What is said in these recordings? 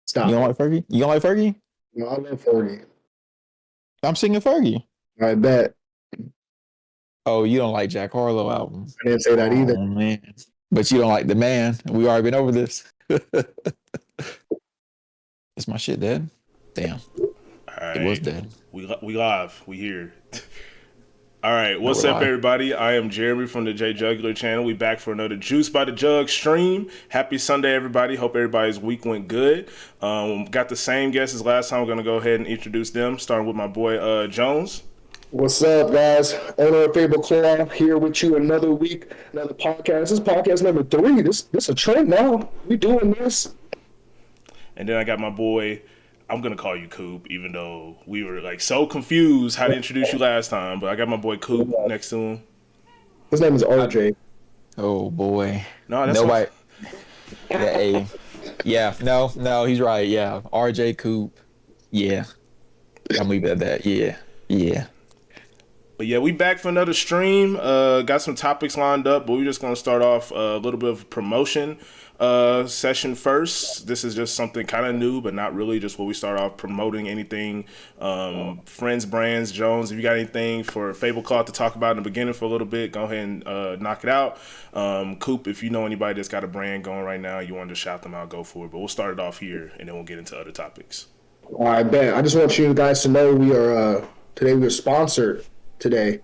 You Stop don't it. like Fergie? You don't like Fergie? No, I love Fergie. I'm singing Fergie. I bet. Oh, you don't like Jack Harlow album? I didn't say that either. Oh man, but you don't like the man. We already been over this. It's my shit dead. Damn, All it was right, dead. we live. We here. All right, No, we're what's up, live. everybody? I am Jeremy from the J Juggler channel. We back for another Juice by the Jug stream. Happy Sunday, everybody. Hope everybody's week went good. Got the same guests as last time. We're gonna go ahead and introduce them, starting with my boy Jones. What's up, guys? Owner of Fable Claw here with you another week, another podcast. This is podcast number 3. This a trend now. We doing this. And then I got my boy, I'm going to call you Coop, even though we were like so confused how to introduce you last time. But I got my boy Coop next to him. His name is RJ. Oh boy. No, that's Nobody. Yeah, no, he's right. Yeah, RJ Coop. Yeah, I'm leaving it at that. Yeah. But yeah, we back for another stream. Got some topics lined up, but we're just going to start off a little bit of promotion session first. This is just something kind of new, but not really. Just where we start off promoting anything. Friends, brands, Jones, if you got anything for Fable Cloth to talk about in the beginning for a little bit, go ahead and knock it out. Coop, if you know anybody that's got a brand going right now, you want to shout them out, go for it. But we'll start it off here, and then we'll get into other topics. I bet. I just want you guys to know we are today we are sponsored today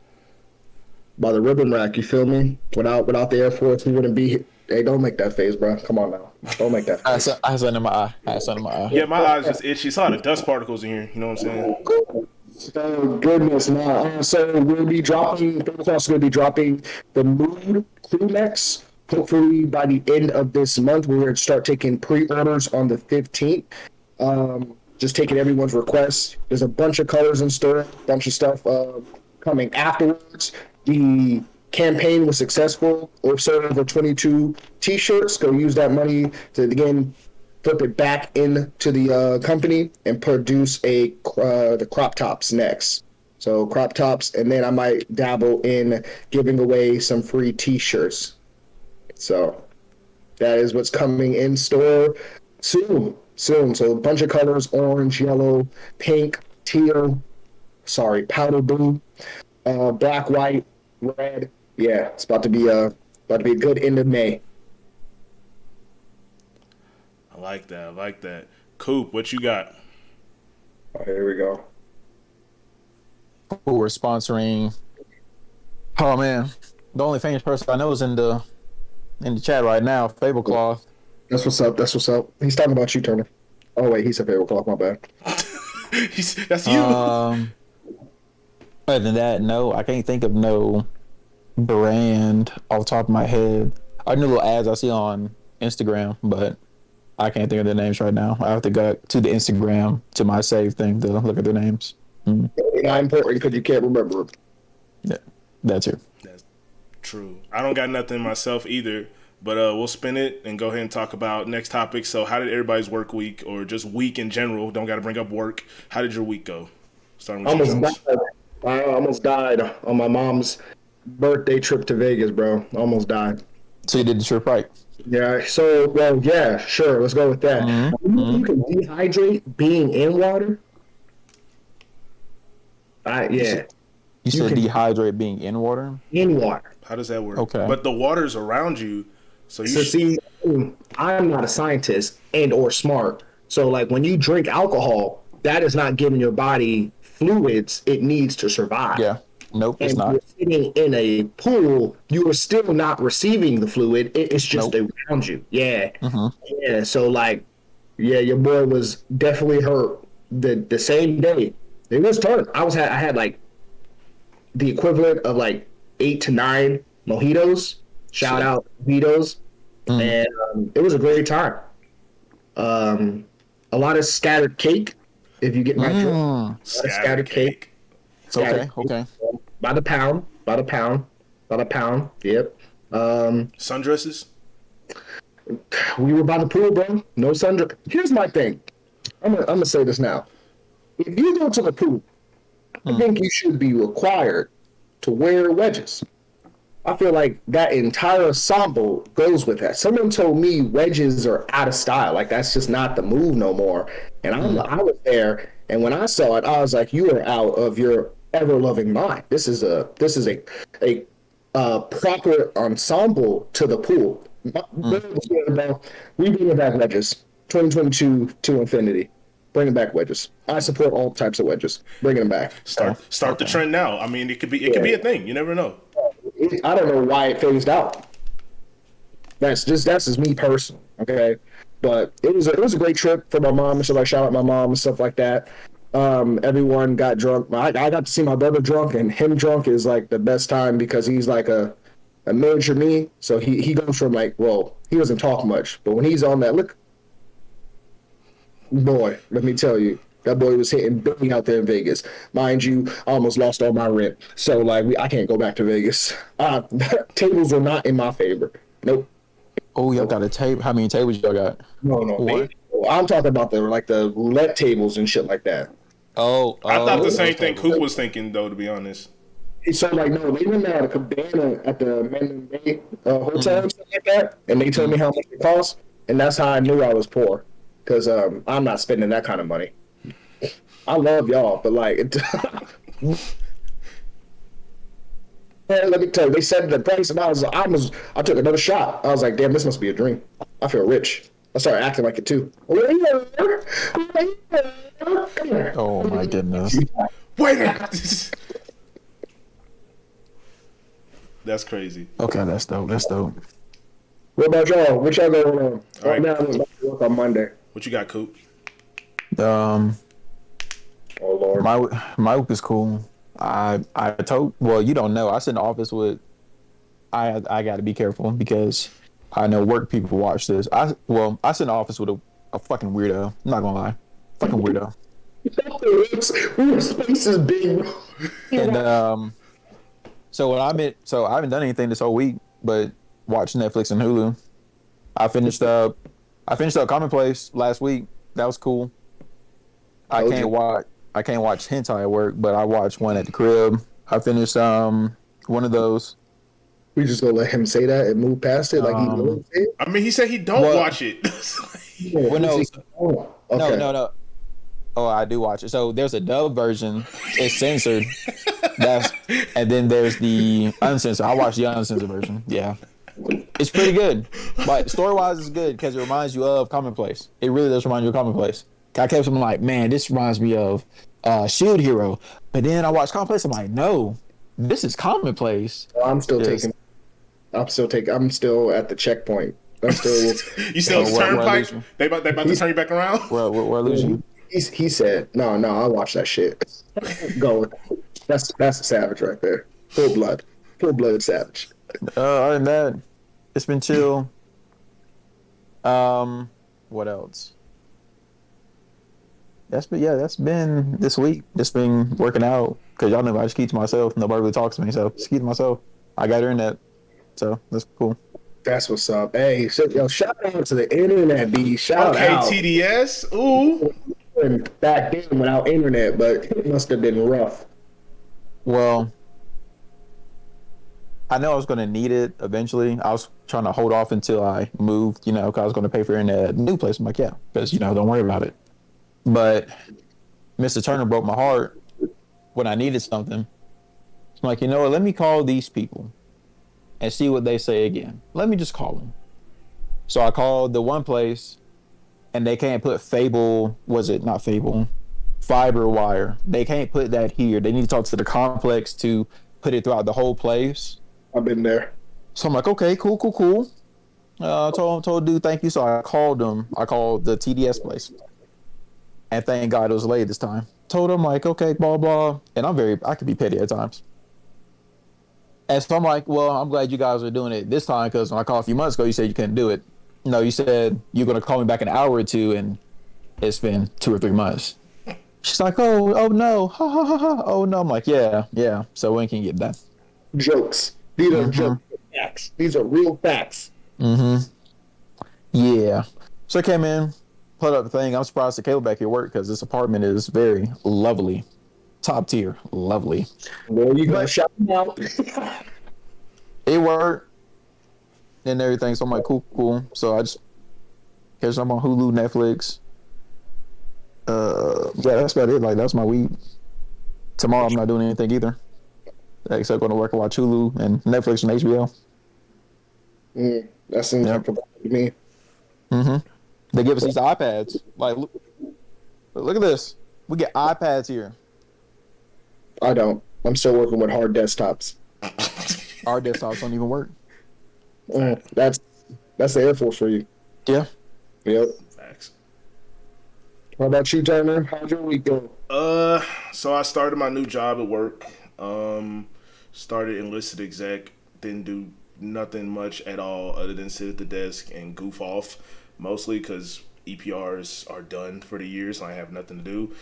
by the Ribbon Rack. You feel me? Without the Air Force, we wouldn't be. Hey, don't make that face, bro. Come on now. Don't make that face. I had something in my eye. Yeah, my eyes just itchy. Saw the dust particles in here. You know what I'm saying? Oh goodness, man. So we'll be dropping. Fable Claw's going to be dropping the Mood Crew Necks. Hopefully by the end of this month, we're going to start taking pre-orders on the 15th. Just taking everyone's requests. There's a bunch of colors in store, bunch of stuff coming afterwards. The campaign was successful. We're sold over 22 t-shirts. Go use that money to, again, flip it back into the company and produce the crop tops next. So crop tops, and then I might dabble in giving away some free t-shirts. So that is what's coming in store soon. So a bunch of colors: orange, yellow, pink, teal, powder blue, black, white, red. Yeah, it's about to be a good end of May. I like that. Coop, what you got? Oh, here we go. Who we're sponsoring? Oh man, the only famous person I know is in the chat right now, Fable Cloth. That's what's up. He's talking about you, Turner. Oh wait, he's a Fable Cloth. My bad. That's you. Other than that, no, I can't think of no brand off the top of my head. I know little ads I see on Instagram, but I can't think of their names right now. I have to go to the Instagram to my save thing to look at their names. Not important because you can't remember them. Yeah, that's it. That's true. I don't got nothing myself either. But we'll spin it and go ahead and talk about next topic. So how did everybody's work week, or just week in general? Don't got to bring up work. How did your week go? Starting with I almost died on my mom's birthday trip to Vegas, bro. Almost died. So you did the trip right. Yeah. So, well, yeah, sure. Let's go with that. You can dehydrate being in water. Yeah. You said dehydrate being in water? In water. How does that work? Okay. But the water's around you. So see, I'm not a scientist and or smart. So like when you drink alcohol, that is not giving your body fluids it needs to survive. Yeah. Nope, it's not. You're sitting in a pool, you are still not receiving the fluid. It's just around you. Yeah. Yeah. So like, yeah, your boy was definitely hurt the same day. It was tough. I had like the equivalent of like 8 to 9 mojitos. Shout out mojitos. And it was a great time. A lot of scattered cake, if you get my drift. A lot of scattered cake. Okay. By the pound. Yep. Sundresses? We were by the pool, bro. No sundress. Here's my thing. I'm gonna say this now. If you go to the pool, I think you should be required to wear wedges. I feel like that entire ensemble goes with that. Someone told me wedges are out of style. Like that's just not the move no more. And I was there, and when I saw it, I was like, "You are out of your ever loving mind. This is a proper ensemble to the pool." We bring back wedges. 2022 to infinity. Bringing back wedges. I support all types of wedges. Bringing them back. Start the trend now. I mean, it could be a thing. You never know. I don't know why it phased out. That's just me personally, okay? But it was a great trip for my mom and stuff. Like shout out my mom and stuff like that. Everyone got drunk. I got to see my brother drunk, and him drunk is like the best time because he's like a miniature me. So he goes from like, well, he doesn't talk much, but when he's on that look, boy, let me tell you, that boy was hitting big out there in Vegas. Mind you, I almost lost all my rent. So like I can't go back to Vegas. Tables are not in my favor. Nope. Oh, y'all got a tape. How many tables y'all got? No. What? I'm talking about the let tables and shit like that. I thought the those same thing tables. Coop was thinking, though. To be honest, So like no, they went out a cabana at the Mandalay Bay hotel and stuff like that, and they told me how much it cost, and that's how I knew I was poor, because I'm not spending that kind of money. I love y'all, but like, let me tell you, they said the price, and I took another shot. I was like, damn, this must be a dream. I feel rich. I started acting like it too. Oh my goodness. wait a minute. That's crazy. Okay, that's dope. That's dope. What about y'all? What y'all going on? All Right right. now, I'm about to work on Monday. What you got, Coop? Um, Oh Lord. my week is cool. I told well, you don't know. I sit in the office with. I got to be careful because I know work people watch this. I sit in the office with a fucking weirdo. I'm not gonna lie, fucking weirdo. Space is big. And so I haven't done anything this whole week, but watch Netflix and Hulu. I finished up. I finished up Commonplace last week. That was cool. I Told can't you. watch. I can't watch hentai at work, but I watched one at the crib. I finished one of those. We just gonna let him say that and move past it like he Um, knows it. I mean, he said he don't Well- watch it. Yeah, well, no, oh, okay. no. Oh, I do watch it. So there's a dub version. It's censored. That's and then there's the uncensored. I watched the uncensored version. Yeah, it's pretty good. But story wise, it's good because it reminds you of Commonplace. It really does remind you of Commonplace. I kept something like, man, this reminds me of Shield Hero. But then I watched Commonplace. I'm like, no, this is Commonplace. I'm still Yes. taking. I'm still at the checkpoint. I'm still. You still Oh, where I turnpike? lose you? They about to turn you back around? Where I lose you? He said, no, I watch that shit. Go with it. That's a savage right there. Full blooded savage. Other than that, it's been chill. What else? That's been this week. Just been working out because y'all know I just keep to myself. Nobody really talks to me, so just keep to myself. I got internet, so that's cool. That's what's up. Hey, yo, shout out to the internet, B. Shout Okay, out. TDS. Ooh. Back then without internet, but it must have been rough. Well, I know I was going to need it eventually. I was trying to hold off until I moved, because I was going to pay for internet at the new place. I'm like, yeah, because don't worry about it. But Mr. Turner broke my heart when I needed something. I'm like, you know what? Let me call these people and see what they say again. Let me just call them. So I called the one place, and they can't put fiber wire. They can't put that here. They need to talk to the complex to put it throughout the whole place. I've been there. So I'm like, okay, cool. Told dude, thank you. So I called them. I called the TDS place. And thank God it was late this time. Told him like, okay, blah, blah. And I could be petty at times. And so I'm like, well, I'm glad you guys are doing it this time because when I called a few months ago, you said you couldn't do it. No, you said you're going to call me back an hour or two, and it's been 2 or 3 months. She's like, oh no, ha ha ha ha. Oh no, I'm like, yeah. So when can you get that? Jokes. These are jokes. Facts. These are real facts. Yeah. So I came in, put up the thing. I'm surprised the cable back here worked because this apartment is very lovely, top tier, lovely. Well, you gotta shout them out. it worked and everything. So I'm like, cool. So I just catch up on Hulu, Netflix. Yeah, that's about it. Like that's my week. Tomorrow I'm not doing anything either, except going to work and watch Hulu and Netflix and HBO. That seems Yep. like a to me. They give us these iPads. Like, look at this. We get iPads here. I don't. I'm still working with hard desktops. Our desktops don't even work. That's the Air Force for you. Yeah. Yep. Facts. What about you, Turner? How'd your week go? So I started my new job at work. Started enlisted exec. Didn't do nothing much at all other than sit at the desk and goof off. Mostly because EPRs are done for the year, so I have nothing to do.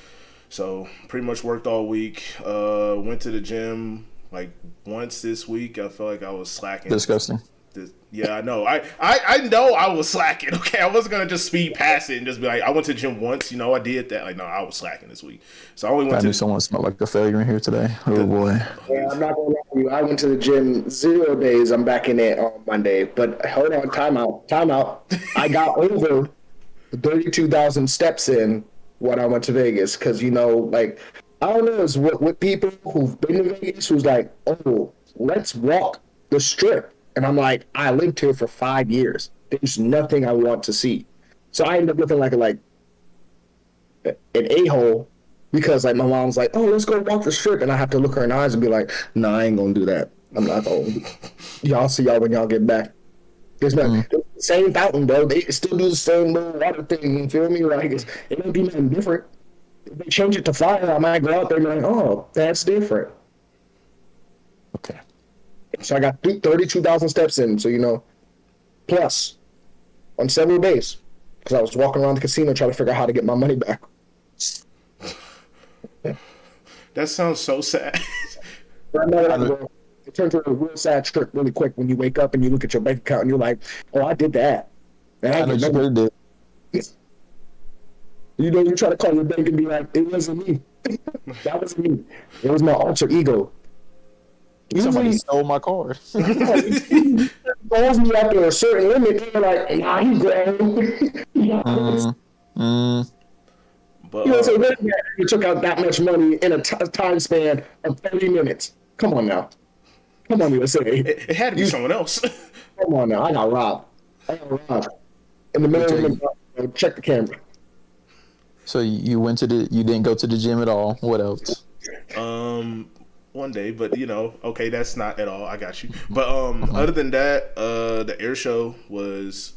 So pretty much worked all week. Went to the gym like once this week. I felt like I was slacking. Disgusting. Yeah, I know. I know I was slacking. Okay, I wasn't gonna just speed past it and just be like, I went to the gym once. You know, I did that. Like, no, I was slacking this week. So I only went I to. knew someone smelled like a failure in here today. Oh boy. Yeah, I'm not gonna lie to you. I went to the gym 0 days. I'm back in it on Monday. But hold on, time out. I got over 32,000 steps in when I went to Vegas because like I don't know, it's with people who've been to Vegas who's like, oh, let's walk the strip, and I'm like, I lived here for 5 years. There's nothing I want to see, so I end up looking like an a-hole because like my mom's like, oh, let's go walk the strip, and I have to look her in the eyes and be like, no, I ain't gonna do that. I'm not going. Y'all see y'all when y'all get back. There's nothing. The same fountain, bro. They still do the same little water thing. You feel me? Like it don't be nothing different. If they change it to fire, I might go out there and be like, oh, that's different. Okay. So I got 32,000 steps in. So plus on several days because I was walking around the casino trying to figure out how to get my money back. That sounds so sad. It turns into a real sad trip really quick when you wake up and you look at your bank account and you're like, oh, I did that. And I know you really did. You try to call your bank and be like, it wasn't me. That wasn't me. It was my alter ego. Somebody Usually, stole my card. calls me after a certain limit, and you're like, nah, he's grown. But So you took out that much money in a time span of 30 minutes. Come on now. Come on, USA. it had to be someone else. Come on now. I got robbed. In the middle of the check the camera. So you didn't go to the gym at all. What else? One day, but okay, that's not at all. I got you. But other than that, the air show was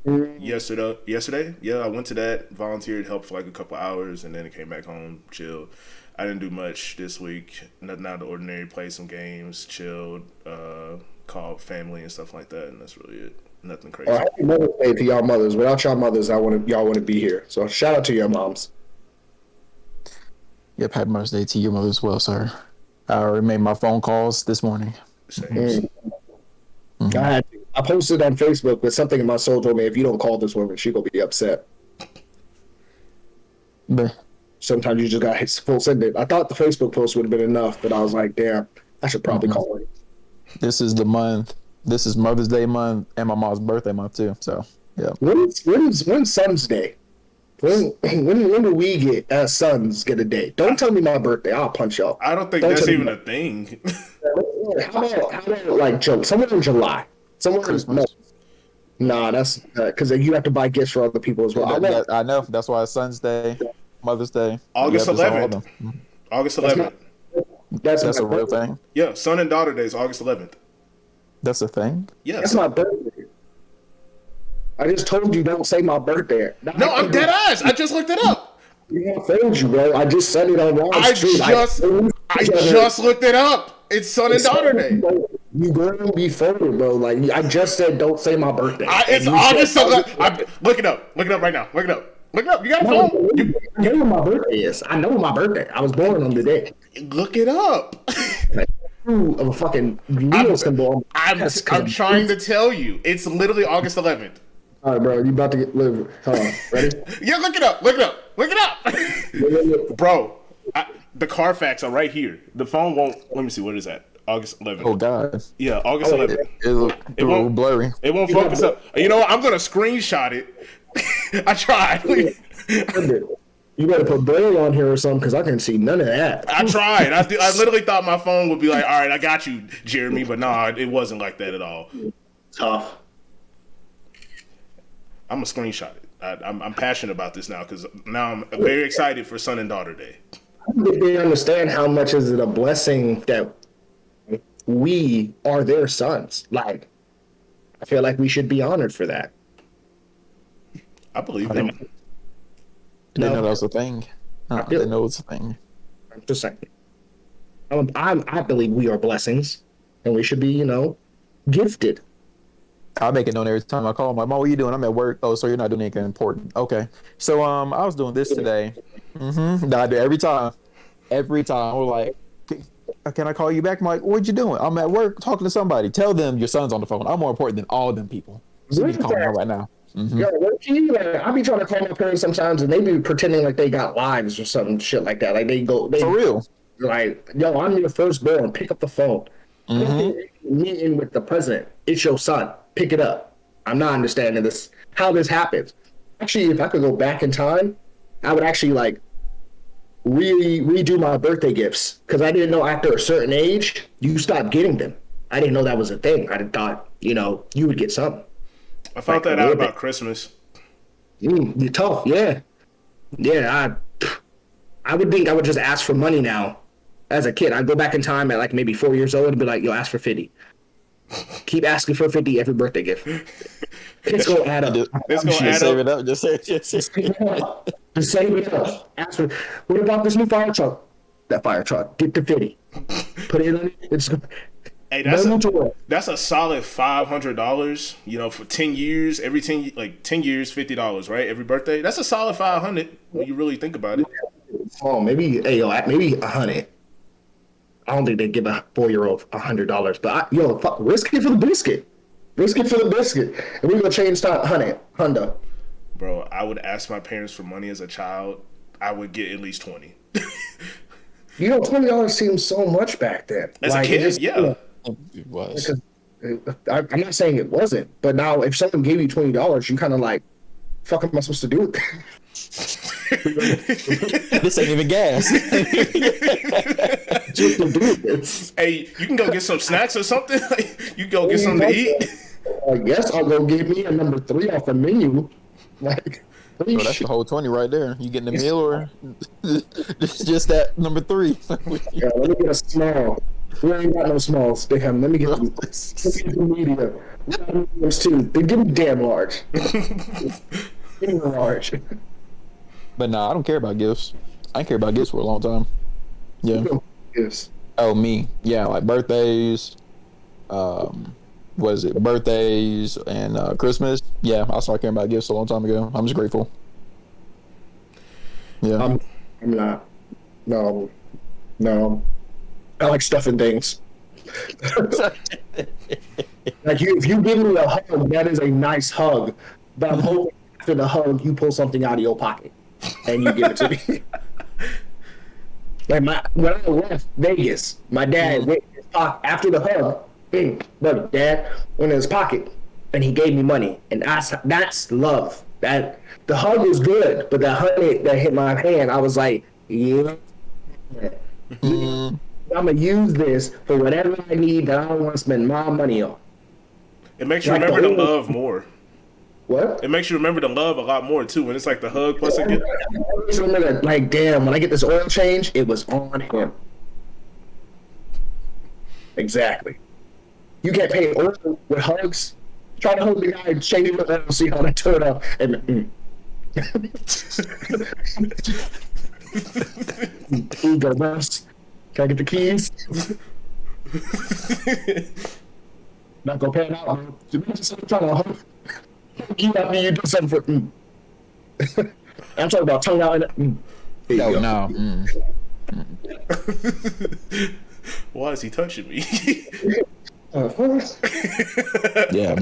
yesterday. Yeah, I went to that, volunteered, helped for like a couple hours, and then I came back home, chilled. I didn't do much this week. Nothing out of the ordinary. Played some games, chilled, called family and stuff like that, and that's really it. Nothing crazy. Happy Mother's Day to y'all mothers. Without y'all mothers, y'all wouldn't be here. So shout out to your moms. Yep, happy Mother's Day to your mother as well, sir. I already made my phone calls this morning. Same. I posted on Facebook, but something in my soul told me if you don't call this woman, she gonna be upset. But Sometimes you just got hit full send it. I thought the Facebook post would have been enough, but I was like, damn, I should probably call her. this is the month. This is Mother's Day month and my mom's birthday month too. So yeah. When's Son's Day? When do we get sons get a day? Don't tell me my birthday. I'll punch y'all. I don't think Don't that's tell me even a thing. How about like somewhere in July? Christmas. Nah, that's because you have to buy gifts for other people as well. I know. That's why it's Son's Day, Mother's Day. August Yep, it's all 11th. of them. August 11th. That's That's my a real birthday. thing. Yeah, son and daughter days, August 11th. That's a thing. Yes. That's my birthday. I just told you don't say my birthday. No, I'm dead ass. I just looked it up. I told you, bro. I just said it on Wall I Street. just looked it up. It's son and daughter day. You gonna be forward, bro. Like I just said, don't say my birthday. It's And you August said- 11th. Look it up. Look it up right now. Look it up. Look it up. You got a No, phone? I know what my birthday is. I know my birthday. I was born on the day. Look it up. Of a fucking Leo symbol. I'm trying to tell you. It's literally August 11th. All right, bro. You about to get live. Hold on. Ready? Yeah, look it up. Look it up. Look it up. Bro, the Carfax are right here. The phone won't. Let me see. What is that? August Oh 11th. God, Yeah, August 11th. it looked It won't blurry. It won't focus up. You know what? I'm gonna screenshot it. I tried. You better put Braille on here or something because I can see none of that. I tried. I literally thought my phone would be like, all right, I got you, Jeremy, but nah, it wasn't like that at all. Tough. I'm gonna screenshot it. I'm passionate about this now because now I'm very excited for Son and Daughter Day. I don't think they understand how much is it a blessing that we are their sons. Like, I feel like we should be honored for that. I believe I that. didn't know that was a thing. I didn't know it was a thing. I'm just saying. I believe we are blessings, and we should be, gifted. I make it known every time I call. I'm like, Mom, what are you doing? I'm at work. Oh, so you're not doing anything important. Okay. So I was doing this today. I do every time. Every time. We're like, can I call you back? I'm like, what you doing? I'm at work talking to somebody. Tell them your son's on the phone. I'm more important than all them people. So you call me right now. Yo, I be trying to call my parents sometimes, and they be pretending like they got lives or some shit like that. Like they For real. Like, yo, I'm your firstborn. Pick up the phone. Meeting with the president. It's your son. Pick it up. I'm not understanding this. How this happens. Actually, if I could go back in time, I would actually like really redo my birthday gifts because I didn't know after a certain age you stop getting them. I didn't know that was a thing. I thought you would get some. I found that out about Christmas. You're tough, yeah. I would think I would just ask for money now. As a kid, I'd go back in time at like maybe 4 years old and be like, yo, ask for 50. Keep asking for 50 every birthday gift. It's going to add up. It's going to add Save up. it up. Just say it. Just save it up. Ask for, what about this new fire truck? That fire truck. Get the 50. Put it in. It's Hey, that's a solid $500. For 10 years, every 10 years, $50, right? Every birthday. That's a solid $500 when you really think about it. Oh, maybe 100. I don't think they give a 4-year-old $100, but fuck, risk it for the biscuit. Risk it for the biscuit, and we're gonna change time. Honda. Bro, I would ask my parents for money as a child. I would get at least 20. $20 seemed so much back then. As a kid, yeah. It was. I'm not saying it wasn't, but now if someone gave you $20, you kind of like, fuck am I supposed to do with that? This ain't even gas. Hey, you can go get some snacks or something. You can go get something to eat. I guess I'll go get me a number 3 off the menu. Like, Bro, that's the whole 20 right there. You getting the meal or just that number 3? Yeah, let me get a small. We ain't got no smalls. Damn, let me get the media. We got mediums too. They give me damn large. Give me large. But nah, I don't care about gifts. I didn't care about gifts for a long time. Yeah. Yes. Oh, me. Yeah, like birthdays. What is it? Birthdays and Christmas. Yeah, I started caring about gifts a long time ago. I'm just grateful. Yeah. I'm not. No. I like stuffing things. Like if you give me a hug, that is a nice hug. But I'm hoping after the hug, you pull something out of your pocket and you give it to me. Like when I left Vegas, my dad went in his pocket after the hug. Look, Dad went in his pocket and he gave me money, and that's love. That the hug was good, but the hug that hit my hand, I was like, yeah. I'm gonna use this for whatever I need that I don't want to spend my money on. It makes you remember to love more. What? It makes you remember to love a lot more too. When it's like the hug plus a gift. I always remember, like, damn, when I get this oil change, it was on him. Exactly. You can't pay oil with hugs. Try to hug the guy and change it up and see how they turn out. And here you go, boss. Can I get the keys? Not gonna pan out. I'm trying to hug you after you do something for. I'm talking about tongue out. No. Why is he touching me? Yeah,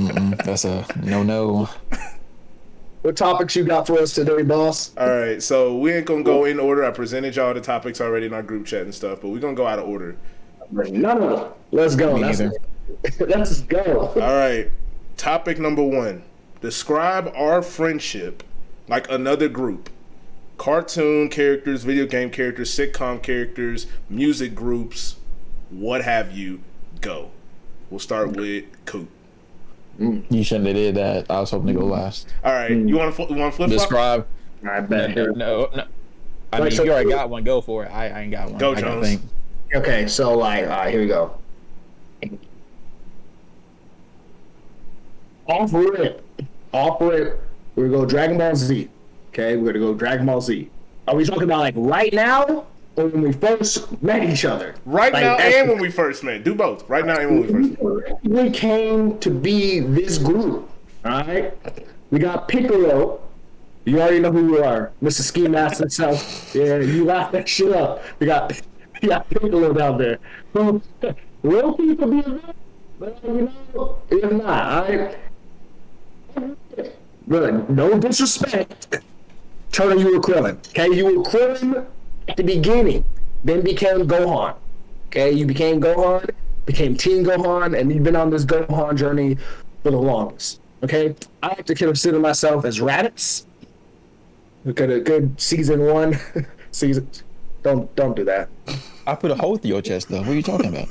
that's a no. What topics you got for us today, boss? All right, so we ain't gonna go in order. I presented y'all the topics already in our group chat and stuff, but we're gonna go out of order. None of them. Let's go. Me neither. Let's go. All right. Topic number 1. Describe our friendship like another group. Cartoon characters, video game characters, sitcom characters, music groups, what have you. Go. We'll start with Coop. You shouldn't have did that. I was hoping to go last. All right. You want to flip flop? Describe. I bet. No. I mean, if you already got one, go for it. I ain't got one. Go, I gotta Jones. think. Okay, so like, all right, here we go. Off rip, we're gonna go Dragon Ball Z. Okay, we're gonna go Dragon Ball Z. Are we talking about like right now or when we first met each other? Right Like, now and when we first met. Do both. Right now and when we first met. we came to be this group. All right, we got Piccolo. You already know who you are, Mr. Ski Master himself. Yeah, you laughed that shit up. We got Piccolo down there. Who real people be there, but you know, if not, all right. Good. No disrespect. Turner, you were Krillin. Okay, you were Krillin at the beginning, then became Gohan. Okay, you became Gohan, became Teen Gohan, and you've been on this Gohan journey for the longest. Okay, I like to consider myself as Raditz. Look at a good season 1. season. Don't do that. I put a hole through your chest, though. What are you talking about?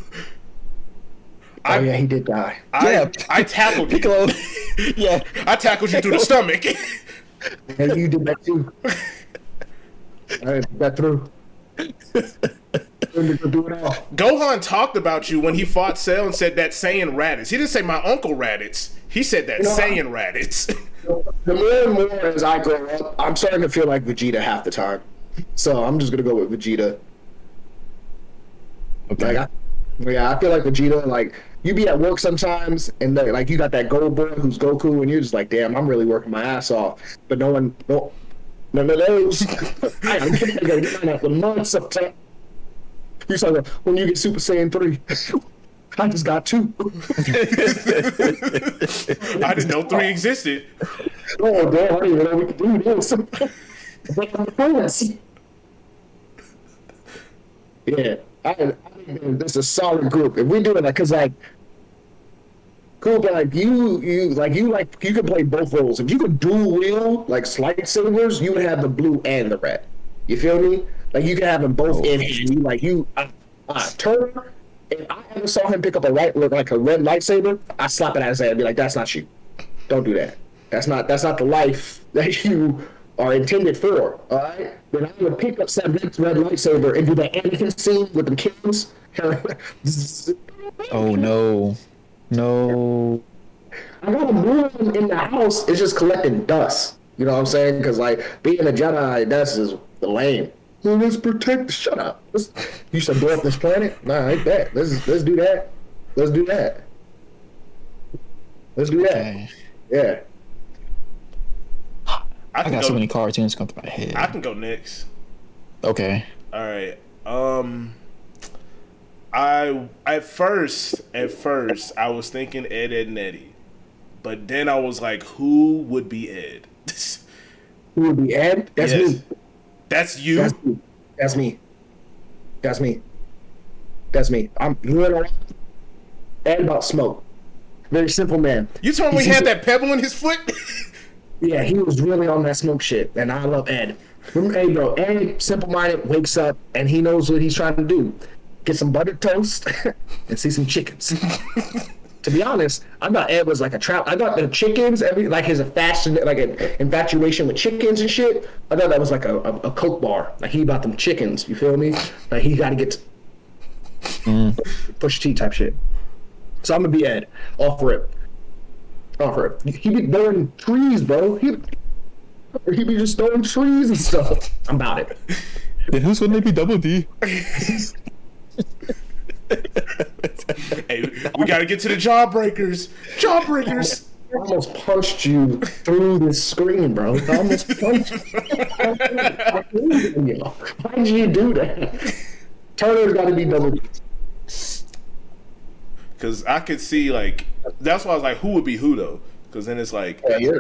Oh yeah, he did die. I tackled you. Piccolo. Yeah. I tackled you through the stomach. And you did that too. All right, that through. Do it all. Gohan talked about you when he fought Cell and said that Saiyan Raditz. He didn't say my uncle Raditz. He said that Saiyan Raditz. The more and more as I grow up, I'm starting to feel like Vegeta half the time. So I'm just gonna go with Vegeta. Okay. I feel like Vegeta. Like you be at work sometimes, and like you got that gold boy who's Goku, and you're just like, damn, I'm really working my ass off. But none of those. I'm gonna get mine out for months sometimes. You saw that when you get Super Saiyan 3. I just got 2. I didn't know 3 existed. Oh damn! I didn't even know we could do this. Yeah, I think this is a solid group. If we do it like, cause like, cool, but like you can play both roles. If you could dual wield like lightsabers, you would have the blue and the red. You feel me? Like you can have them both in hand. Turner. If I ever saw him pick up a red lightsaber, I slap it out of his head and be like, "That's not you. Don't do that. That's not the life that you are intended for." All right. Then I would pick up that red lightsaber and do that Anakin scene with the kids. Oh no. I got a broom in the house. It's just collecting dust. You know what I'm saying? Because like being a Jedi, that's just lame. Well, let's protect. Shut up. You should blow up this planet. Nah, I ain't that. Let's do that. Let's do that. Okay. Yeah. I got so many cartoons come to my head. I can go next. Okay. All right. I at first I was thinking Ed, Edd n Eddy, but then I was like, who would be Ed? Who would be Ed? That's me. That's you. That's me. I'm literally Ed about smoke. Very simple man. You told me he had that pebble in his foot. Yeah, he was really on that smoke shit, and I love Ed. Hey, bro, Ed, simple-minded, wakes up, and he knows what he's trying to do. Get some buttered toast and see some chickens. To be honest, I thought Ed was like a trap. I thought the chickens, his fashion, like an infatuation with chickens and shit. I thought that was like a Coke bar. Like he bought them chickens. You feel me? Like he got to get push T type shit. So I'm gonna be Ed. Off rip. He be throwing trees, bro. He be just throwing trees and stuff. I'm about it. Then who's gonna be Double D? Hey, we gotta get to the jawbreakers. Jawbreakers. I almost punched you through the screen, bro. I almost punched you. Why did you do that? Turner's got to be Double D. Because I could see, like, that's why I was like, who would be who, though? Because then it's like... Yeah.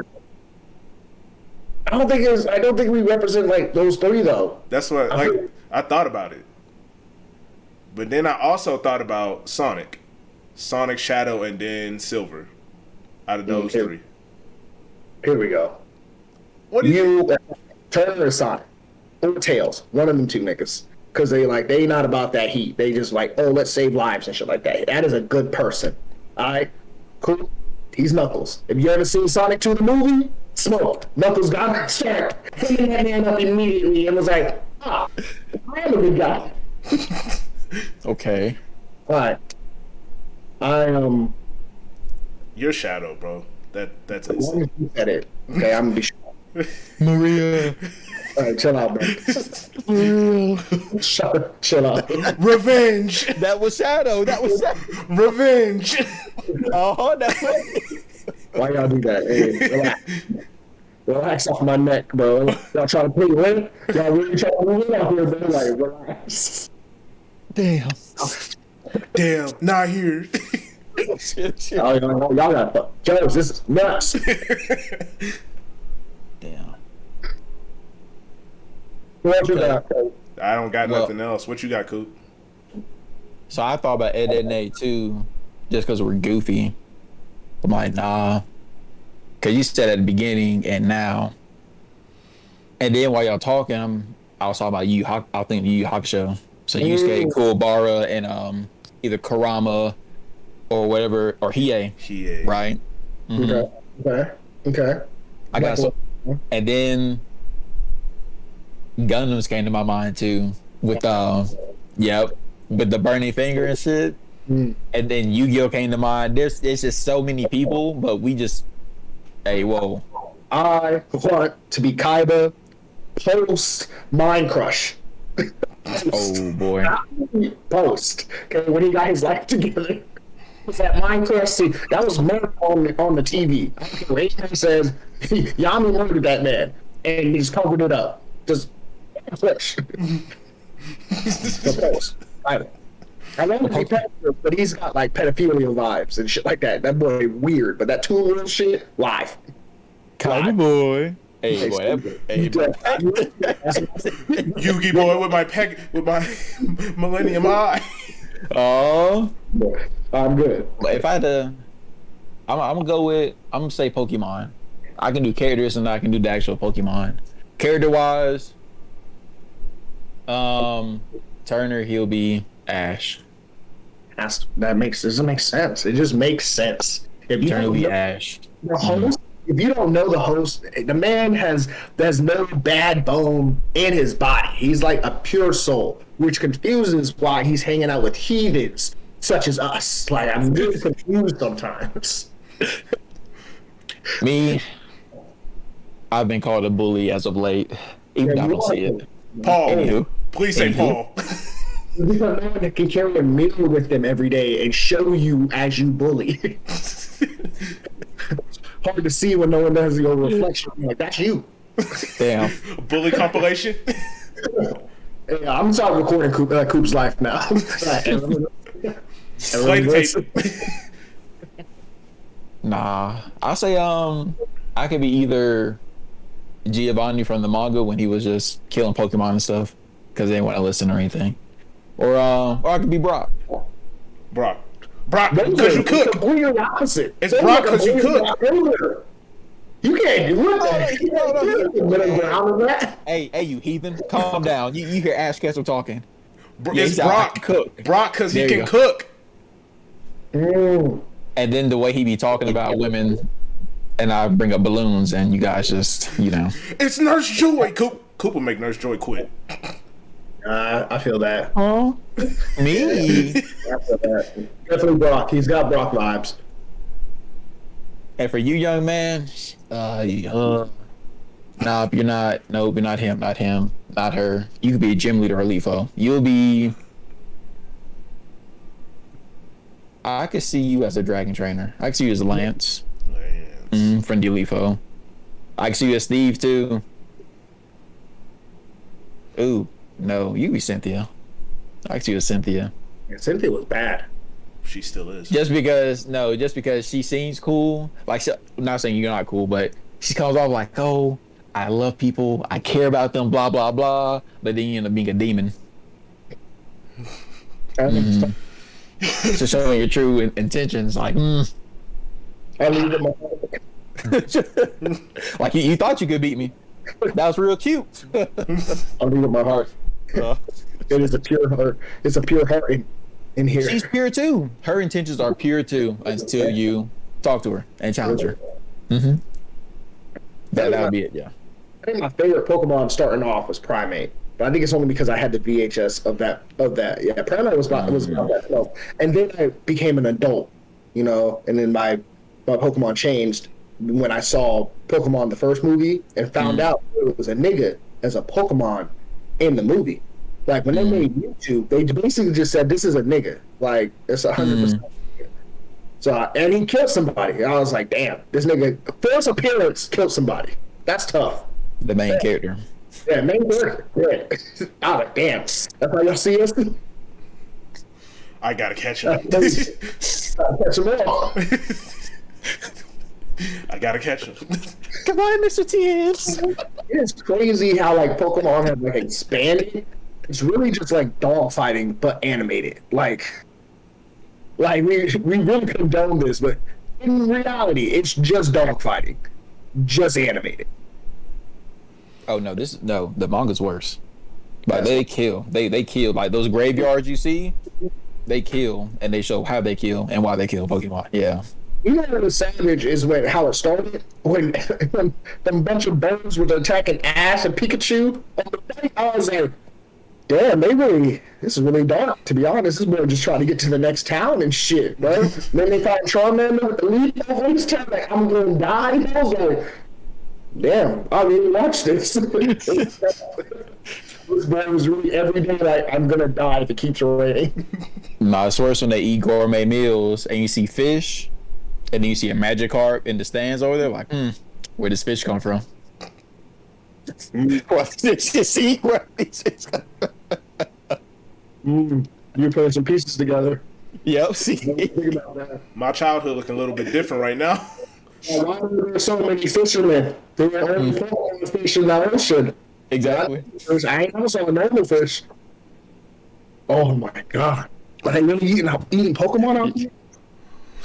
I don't think we represent, like, those 3, though. That's what, like, I thought about it. But then I also thought about Sonic, Shadow, and then Silver. Out of those three, Here we go. what do you? Turner or Sonic or Tails, one of them two niggas, because they not about that heat. They just like, oh, let's save lives and shit like that. That is a good person. All right, cool. He's Knuckles. If you ever seen Sonic 2 the movie, smoked. Knuckles got scared, hitting that man up immediately, and was like, I am a good guy. Okay. All right, I Your Shadow, bro. That's as it. long as you said it, okay, I'm gonna be sure. Maria. All right, chill out, bro. Chill out. Revenge, That was Shadow. That was Shadow. revenge. Oh, that's right. Why y'all do that? Hey, relax. Relax off my neck, bro. Y'all trying to play win? Y'all really trying to win out here, bro? Like, relax. Damn. Damn, not here. Shit. Y'all got Jones, this is nuts. Damn. What you got? I don't got Well- nothing else. What you got, Coop? So I thought about Ed, Edd n Eddy too, just because we're goofy. I'm like, nah. Because you said at the beginning and now. And then while y'all talking, I was talking about I was thinking Yu Yu Hakusho. So Yusuke, Kuwabara, and either Kurama or whatever, or Hiei, Yeah. right? Mhm. Okay. I got some. And then Gundams came to my mind too, with with the burning finger and shit. And then Yu-Gi-Oh came to mind. There's just so many people, but we just, hey, whoa. I want to be Kaiba post Mind Crush. Oh boy. Post. Okay, when he got his life together. Was that Mind Crush scene? That was murder on the TV. I don't care what anyone says. Yami murdered that man, and he just covered it up. Just flesh. The post. I love him, but he's got like pedophilia vibes and shit like that. That boy weird, but that tool real shit live. Kind of boy. Hey boy. Hey boy. Yugi boy with my Millennium Eye. Oh. I'm good. If I had to, I'm gonna say Pokemon. I can do characters and I can do the actual Pokemon. Character wise, Turner, he'll be Ash. Doesn't make sense. It just makes sense. If you Turner will don't be know Ash. the host, if you don't know the host, the man there's no bad bone in his body. He's like a pure soul, which confuses why he's hanging out with heathens such as us. Like, I'm really confused sometimes. Me, I've been called a bully as of late. Even though I don't see it. Paul. Anywho. Please say Paul. He's a man that can carry a mirror with them every day and show you as you bully. Hard to see when no one does your reflection. I'm like, that's you. Damn. Bully compilation. Yeah, I'm sorry recording Coop's life now. Play the tape. Nah. I'll say I could be either Giovanni from the manga when he was just killing Pokemon and stuff because they didn't want to listen or anything. Or I could be Brock. Brock, because you cook. It's completely opposite. It's Brock because you cook. You can't do it. Hey, you heathen, calm down. You hear Ash Ketchum talking. It's Brock. Cook. Brock because he There you can go. cook. And then the way he be talking about women, and I bring up balloons, and you guys just, It's Nurse Joy. Coop will make Nurse Joy quit. I feel that. Oh, me. I feel that. Definitely Brock. He's got Brock vibes. And for you, young man, nah, you're not. Nope, you're not him. Not him. Not her. You could be a gym leader or Leafo. You'll be. I could see you as a dragon trainer. I could see you as Lance. Friend Leafo. I could see you as Steve too. Ooh, no, you could be Cynthia. I could see you as Cynthia. Yeah, Cynthia was bad. She still is. Just because she seems cool. Like, I'm not saying you're not cool, but she comes off like, oh, I love people, I care about them, blah blah blah. But then you end up being a demon. And To show your true intentions, like, I leave it my like you thought you could beat me. That was real cute. I'll leave it my heart. Uh, It is a pure heart. It's a pure heart in here. she's pure too. Her intentions are pure too until you talk to her and challenge her. Mm-hmm. That would be it. Yeah. I think my favorite Pokemon starting off was Primate, but I think it's only because I had the VHS of that. Yeah, Primate was about that stuff, and then I became an adult, and then my Pokemon changed when I saw Pokemon the first movie and found out it was a nigga as a Pokemon in the movie. Like when they made YouTube, they basically just said this is a nigga. Like it's 100%. So and he killed somebody. I was like, damn, this nigga first appearance killed somebody. That's tough. The main character. Yeah, main character. Yeah. I was like, damn. That's how y'all see us. I gotta catch him. Catch them all. I gotta catch him. Come on, Mr. T-Hips. It's crazy how like Pokemon have like expanded. It's really just like dog fighting but animated. Like we really condone this, but in reality, it's just dog fighting, just animated. Oh no, the manga's worse. Like they kill. They kill. Like those graveyards you see, they kill and they show how they kill and why they kill Pokemon. Yeah. You know what the savage is how it started? When them bunch of birds were attacking Ash and Pikachu on the fight, I was like, damn, this is really dark, to be honest. This boy just trying to get to the next town and shit, bro. Then they found Charmander with the leaf over his town, like, I'm gonna die. I was like, damn, I really watched this. This boy was really every day like, I'm gonna die if it keeps raining. Nah, it's worse when they eat gourmet meals and you see fish and then you see a Magikarp in the stands over there, like, where does fish come from? What did you see? You're putting some pieces together. Yep, see. Think about that. My childhood looking a little bit different right now. Why were there so many fishermen? They were only following the fish in the ocean. Exactly. I ain't never saw a normal fish. Oh my god. Are they really eating Pokemon out here?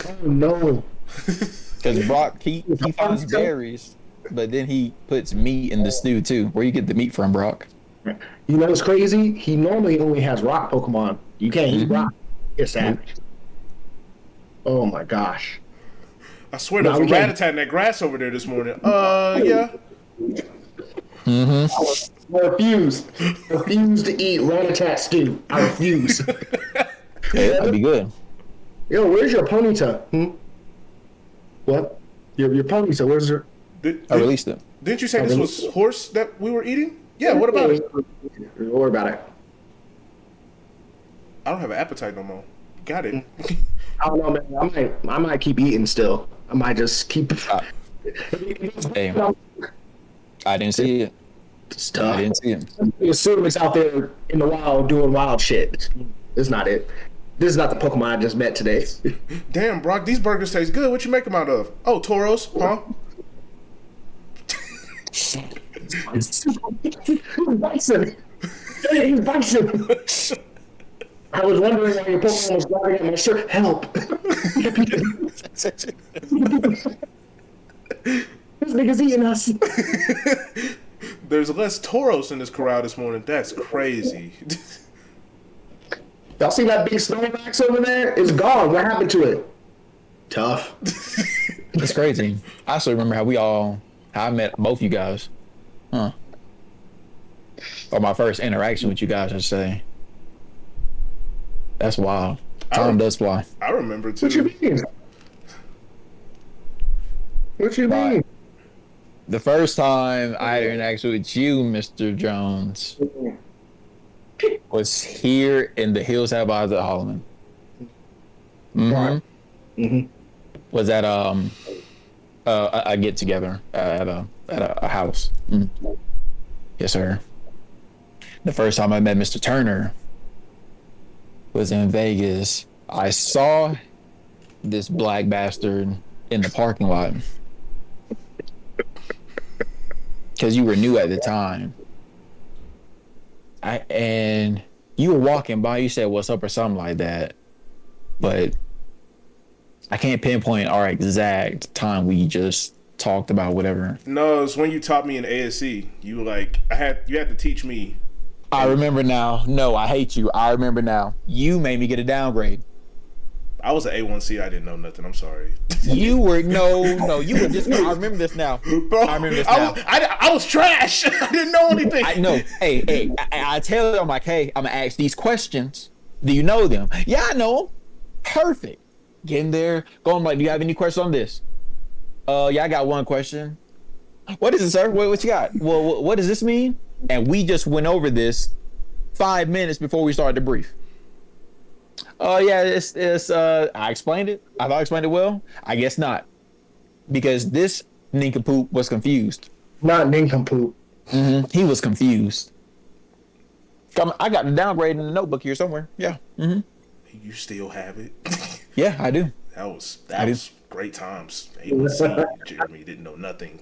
Oh no. Because Brock, he finds berries, but then he puts meat in the stew too. Where you get the meat from, Brock? You know what's crazy? He normally only has rock Pokemon. You can't eat rock. It's savage. Oh my gosh. I swear there was a rat-a-tat in that grass over there this morning. Yeah. I refuse. Refuse to eat rat-a-tat stew. I refuse. Yeah, that'd be good. Yo, where's your ponyta? What? Your ponyta, where's your... I released it. Didn't you say this was horse that we were eating? Yeah, what about it? Don't worry about it. I don't have an appetite no more. Got it. I don't know, man. I might keep eating still. I might just keep... Hey, I didn't see it. It's tough. I didn't see it. You assume it's out there in the wild doing wild shit. It's not it. This is not the Pokemon I just met today. Damn, Brock, these burgers taste good. What you make them out of? Oh, Toros, huh? Bison. He's Bison. I was wondering why your Pokemon was grabbing at my shirt. Help. This nigga's eating us. There's less Toros in this corral this morning. That's crazy. Y'all see that big Snorlax over there? It's gone. What happened to it? Tough. It's crazy. I still remember how I met both you guys. Huh. Or my first interaction with you guys, I'd say. That's wild. Time does fly. I remember too. What you mean? What you mean? The first time I had an interaction with you, Mr. Jones, was here in the Hills Have Eyes at Holloman. Was at a get together at a house. Yes, sir. The first time I met Mr. Turner was in Vegas. I saw this black bastard in the parking lot because you were new at the time. And You were walking by, you said what's up or something like that, but I can't pinpoint our exact time we just talked about whatever. No, it's when you taught me in ASC. You were like, you had to teach me. I remember now. No, I hate you. I remember now. You made me get a downgrade. I was an A1C. I didn't know nothing. I'm sorry. You were you were just. I remember this now. Bro, I remember this now. I was trash. I didn't know anything. I know. Hey, I tell you, I'm like, hey, I'm gonna ask these questions. Do you know them? Yeah, I know them. Perfect. Get in there. Go. I'm like, do you have any questions on this? Yeah, I got one question. What is it, sir? What you got? Well, what does this mean? And we just went over this 5 minutes before we started the brief. Oh yeah, it's I explained it. I thought I explained it well. I guess not, because this nincompoop was confused. Not nincompoop. He was confused. I got the downgrade in the notebook here somewhere. Yeah. You still have it? Yeah, I do. That was great times. A1C, Jeremy didn't know nothing.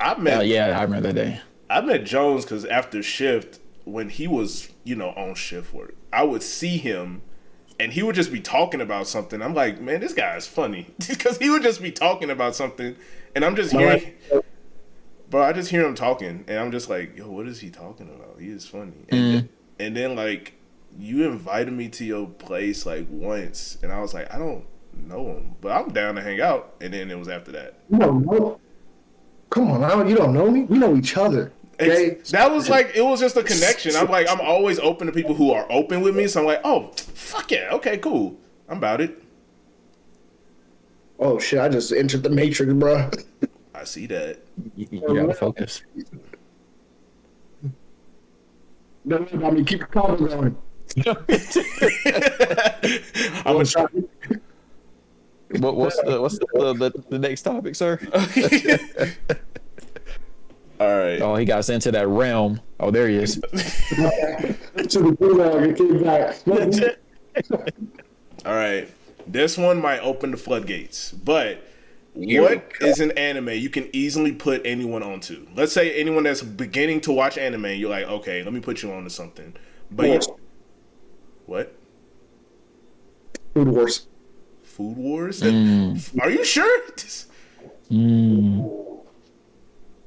I met. Yeah, I remember that day. I met Jones because after shift, when he was, on shift work, I would see him and he would just be talking about something. I'm like, man, this guy is funny. Because he would just be talking about something and I'm just hearing, bro, I just hear him talking and I'm just like, yo, what is he talking about? He is funny. And then like, you invited me to your place like once and I was like, I don't know him, but I'm down to hang out. And then it was after that. You don't know? Come on, you don't know me? We know each other. Okay? That was like, it was just a connection. I'm like, I'm always open to people who are open with me. So I'm like, oh, fuck yeah. Okay, cool. I'm about it. Oh shit, I just entered the matrix, bro. I see that. You gotta focus. Don't worry about me. Keep your comment going. What's the next topic, sir? All right. Oh, he got sent to that realm. Oh, there he is. To the gulag and came back. All right. This one might open the floodgates, but what is an anime you can easily put anyone onto? Let's say anyone that's beginning to watch anime, you're like, okay, let me put you onto something. But what? Food Wars. Food Wars? Are you sure?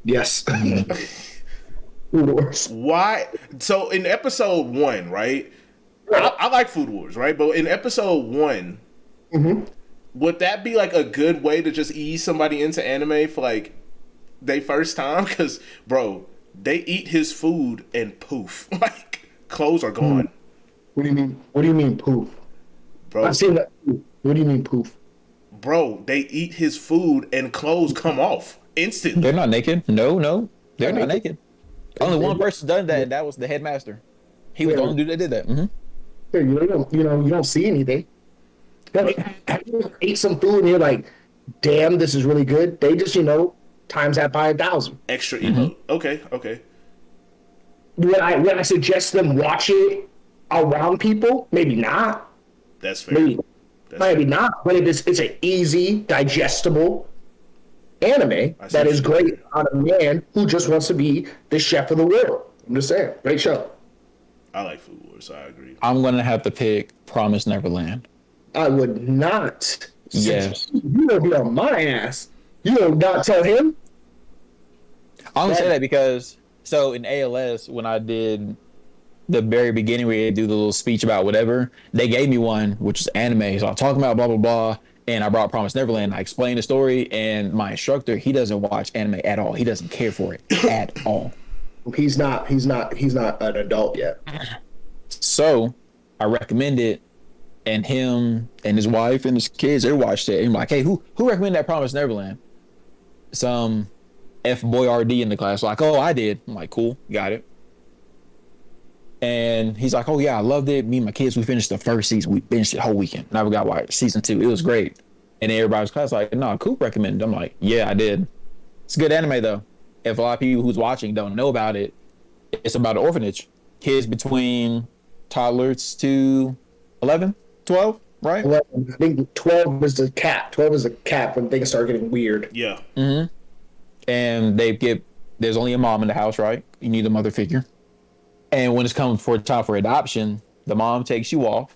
Yes. Food Wars. Why? So in episode 1, right? I like Food Wars, right? But in episode 1, would that be like a good way to just ease somebody into anime for like their first time? Because, bro, they eat his food and poof. Like, clothes are gone. What do you mean? What do you mean poof? Bro, I've seen that. What do you mean poof? Bro, they eat his food and clothes come off instantly. They're not naked. No, they're not naked. Only one person done that, and that was the headmaster. He was the only dude that did that. You don't see anything. Have you ever ate some food and you're like, damn, this is really good? They just, times that by 1,000. Extra emote. Okay. Would I suggest them watch it around people? Maybe not. That's fair. Maybe not. But it's an easy, digestible anime that is great on a man who just wants to be the chef of the world. I'm just saying. Great show. I like Food Wars, so I agree. I'm gonna have to pick Promise Neverland. I would not. Yes. You gonna be on my ass. You will not tell him. I'm gonna say that because so in ALS when I did the very beginning where you do the little speech about whatever, they gave me one which is anime. So I'm talking about blah blah blah, and I brought Promise Neverland. I explained the story, and my instructor, he doesn't watch anime at all. He doesn't care for it at all. He's not an adult yet. So I recommend it, and him and his wife and his kids, they watched it. And I'm like, hey, who recommended that Promise Neverland? Some F boy RD in the class, like, oh, I did. I'm like, cool, got it. And he's like, oh yeah, I loved it. Me and my kids, we finished the first season. We finished it whole weekend. Now we got watch season 2. It was great. And everybody's class like, no, Coop recommended. I'm like, yeah, I did. It's a good anime though. If a lot of people who's watching don't know about it, it's about an orphanage. Kids between toddlers to 11, 12, right? 11. I think 12 is the cap. 12 is the cap when things start getting weird. Yeah. And there's only a mom in the house, right? You need a mother figure. And when it's come for time for adoption, the mom takes you off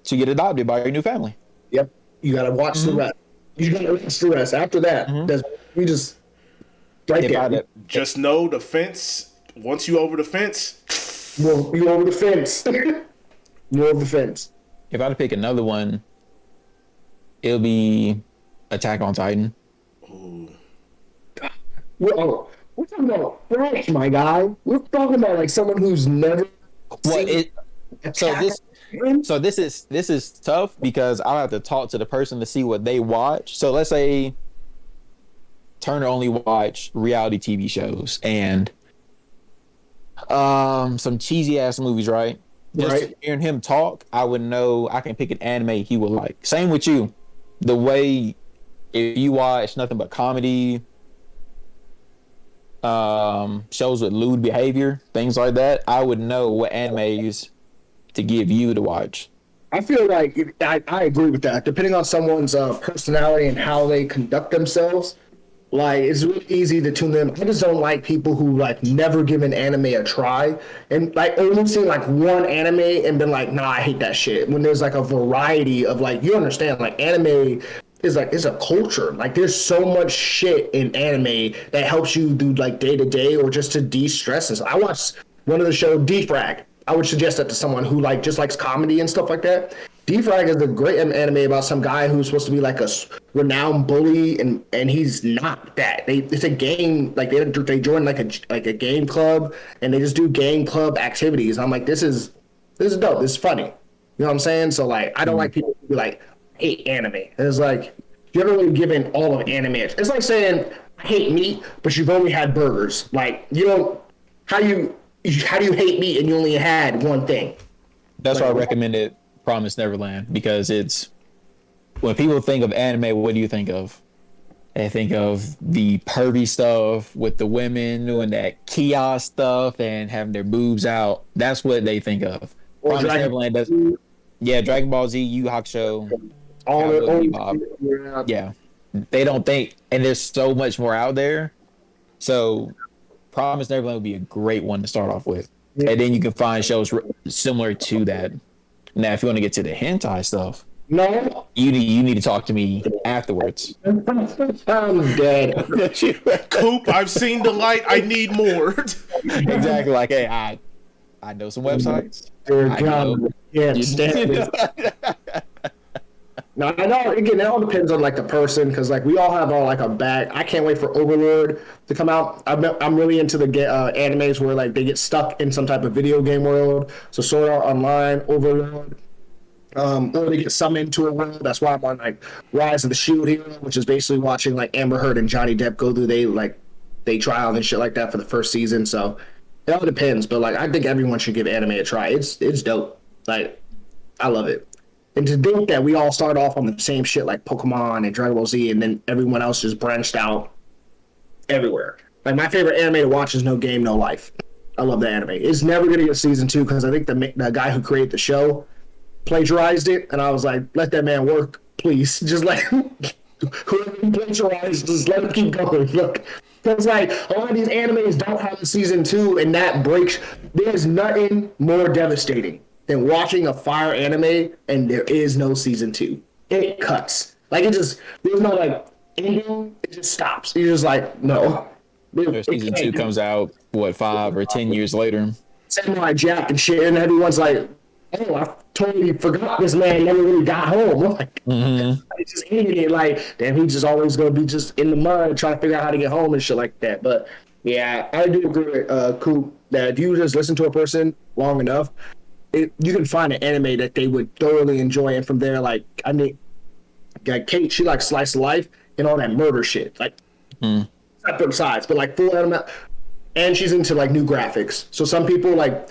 to get adopted by your new family. Yep. You gotta watch the Mm-hmm. rest. You gotta watch the rest. After that, Mm-hmm. that's we just right If there. I Just know the fence. Once you over the fence, Well, you over the fence. You over the fence. if I had to pick another one, it'll be Attack on Titan. We're talking about fresh, my guy. We're talking about like someone who's never What seen it so Attack this on Titan. so this is tough because I'll have to talk to the person to see what they watch. So let's say Turner only watch reality TV shows and some cheesy ass movies, right? Just Right. hearing him talk, I would know I can pick an anime he would like. Same with you. The way if you watch nothing but comedy, shows with lewd behavior, things like that, I would know what animes to give you to watch. I feel like I agree with that. Depending on someone's personality and how they conduct themselves, like it's really easy to tune them. I just don't like people who like never give an anime a try and like only seen like one anime and been like, nah, I hate that shit. When there's like a variety of like, you understand, like anime is like it's a culture. Like there's so much shit in anime that helps you do like day to day or just to de-stress. And so I watched one of the show Defrag. I would suggest that to someone who like just likes comedy and stuff like that. Defrag is a great anime about some guy who's supposed to be like a renowned bully, and he's not that. It's a game like they join like a game club, and they just do game club activities. I'm like, this is dope. This is funny. You know what I'm saying? So like, I don't like people who be like hate anime. It's like you haven't really given all of anime. It's like saying I hate meat, but you've only had burgers. Like you don't how do you hate meat and you only had one thing? That's why I recommended Promise Neverland because it's when people think of anime, what do you think of? They think of the pervy stuff with the women doing that kiosk stuff and having their boobs out. That's what they think of. Or Promise Dragon Neverland does. Yeah, Dragon Ball Z, Yu Yu Hakusho, all the Cowboy Bebop. yeah. Yeah, they don't think, and there's so much more out there. So, Promise Neverland would be a great one to start off with, and then you can find shows similar to that. Now, if you want to get to the hentai stuff, No, you need to talk to me afterwards. I'm dead. Coop, I've seen the light. I need more. Exactly. Like, hey, I know some websites. Dear I know. God, can't stand it. No, I know. Again, it all depends on like the person, because like we all have our like a bag. I can't wait for Overlord to come out. I'm really into the animes where like they get stuck in some type of video game world. So Sword Art Online, Overlord, or they get summoned to a world. That's why I'm on like Rise of the Shield Hero, which is basically watching like Amber Heard and Johnny Depp go through they trial and shit like that for the first season. So it all depends, but like I think everyone should give anime a try. It's dope. Like I love it. And to think that we all started off on the same shit like Pokemon and Dragon Ball Z, and then everyone else just branched out everywhere. Like my favorite anime to watch is No Game, No Life. I love the anime. It's never gonna get season 2 because I think the guy who created the show plagiarized it, and I was like, let that man work, please. Just like whoever plagiarized, just let him keep going. Look, because like a lot of these animes don't have a season 2, and that breaks. There's nothing more devastating than watching a fire anime and there is no season 2. It cuts. Like it just there's no like ending. It just stops. You're just like no. Season 2 comes out what 5 or 10 years later. Samurai Jack and shit, and everyone's like, "Oh, I totally forgot this man never really got home." I'm like, I just hated it. Like, damn, he's just always gonna be just in the mud trying to figure out how to get home and shit like that. But yeah, I do agree with Coop that if you just listen to a person long enough, you can find an anime that they would thoroughly enjoy, and from there, like I mean, like Kate, she likes slice of life and all that murder shit, like separate sides, but like full anime, and she's into like new graphics. So some people like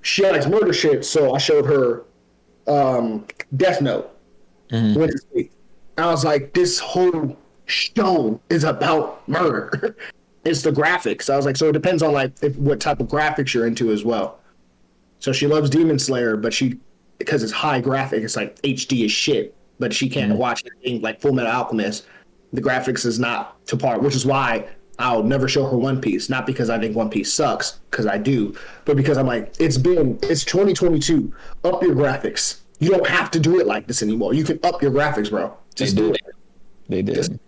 she likes murder shit, so I showed her Death Note. Winter Sleep. I was like, this whole show is about murder. It's the graphics. I was like, so it depends on like what type of graphics you're into as well. So she loves Demon Slayer, but because it's high graphic, it's like HD as shit. But she can't watch anything like Full Metal Alchemist. The graphics is not to par, which is why I'll never show her One Piece. Not because I think One Piece sucks, because I do, but because I'm like, it's 2022. Up your graphics. You don't have to do it like this anymore. You can up your graphics, bro. They Just do did. it. They Just, did.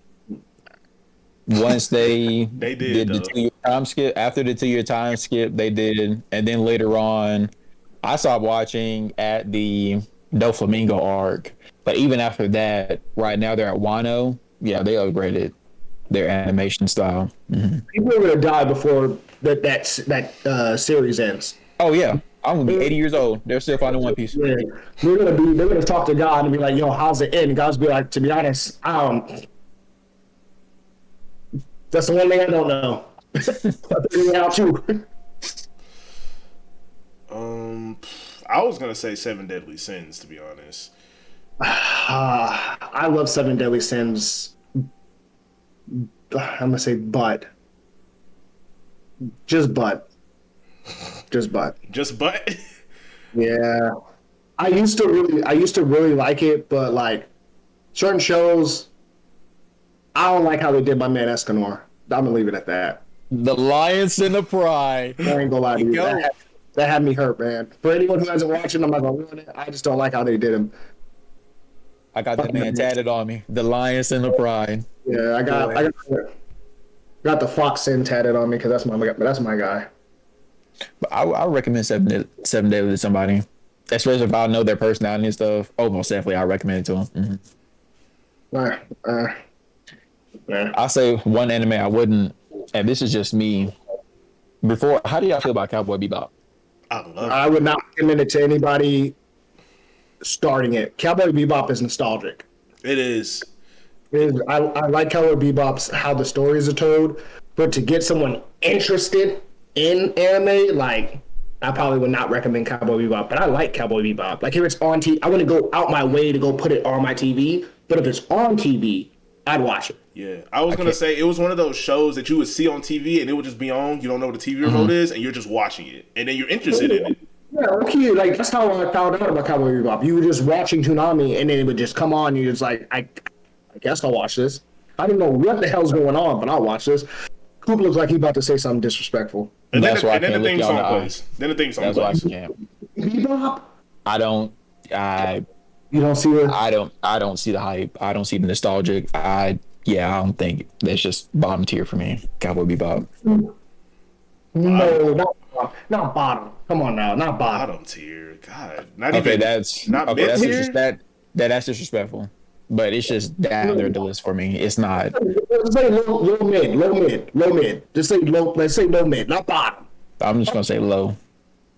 Once they They did did the though. 2 year time skip, after the 2 year time skip, they did, and then later on, I stopped watching at the Doflamingo arc. But even after that, right now they're at Wano. Yeah, they upgraded their animation style. people are gonna die before that series ends. Oh yeah, I'm gonna be 80 years old. They're still finding One Piece. Yeah, they're gonna talk to God and be like, "Yo, how's it end?" And God's be like, "To be honest, that's the one thing I don't know." I figured it out too. I was gonna say Seven Deadly Sins, to be honest. I love Seven Deadly Sins. I'm gonna say, just but, just but. Just but Yeah, I used to really like it, but like certain shows, I don't like how they did my man Escanor. I'm gonna leave it at that. The Lions and the Pride. I ain't gonna lie to you. Go. That had me hurt, man. For anyone who hasn't watched it, I'm not gonna ruin it. I just don't like how they did him. I got that man tatted on me. The Lions and the Pride. Yeah, got the Fox Sin tatted on me because that's my guy. But I recommend Seven Deadly to somebody, especially if I know their personality and stuff. Oh, most definitely, I recommend it to them. Yeah. I say one anime I wouldn't, and this is just me. Before, how do y'all feel about Cowboy Bebop? I love I would not recommend it to anybody starting it. Cowboy Bebop is nostalgic. it. Is I like Cowboy Bebop's how the stories are told, but to get someone interested in anime, like I probably would not recommend Cowboy Bebop. But I like Cowboy Bebop. Like if it's on TV, I wouldn't go out my way to go put it on my TV. But if it's on TV, I'd watch it. Yeah, I was gonna say it was one of those shows that you would see on TV and it would just be on. You don't know what the TV remote is, and you're just watching it, and then you're interested in it. Yeah, okay. Like that's how I found out about Cowboy Bebop. You were just watching Toonami, and then it would just come on. And you're just like, I guess I'll watch this. I don't know what the hell's going on, but I'll watch this. Coop looks like he's about to say something disrespectful. And then, That's why I the can't look theme y'all in song the eye. plays. Then the theme song That's why I plays. can't. Bebop? I don't. I You don't see it? I don't see the hype. I don't see the nostalgic. I don't think that's just bottom tier for me. Cowboy Bebop. No, not bottom. Come on now, not bottom. Bottom tier. God, not Okay, even. that's not okay. That's mid-tier? just that's disrespectful. But it's just down there the list for me. It's not. Let's say low mid. Just say low. Let's say low mid, not bottom. I'm just gonna say low.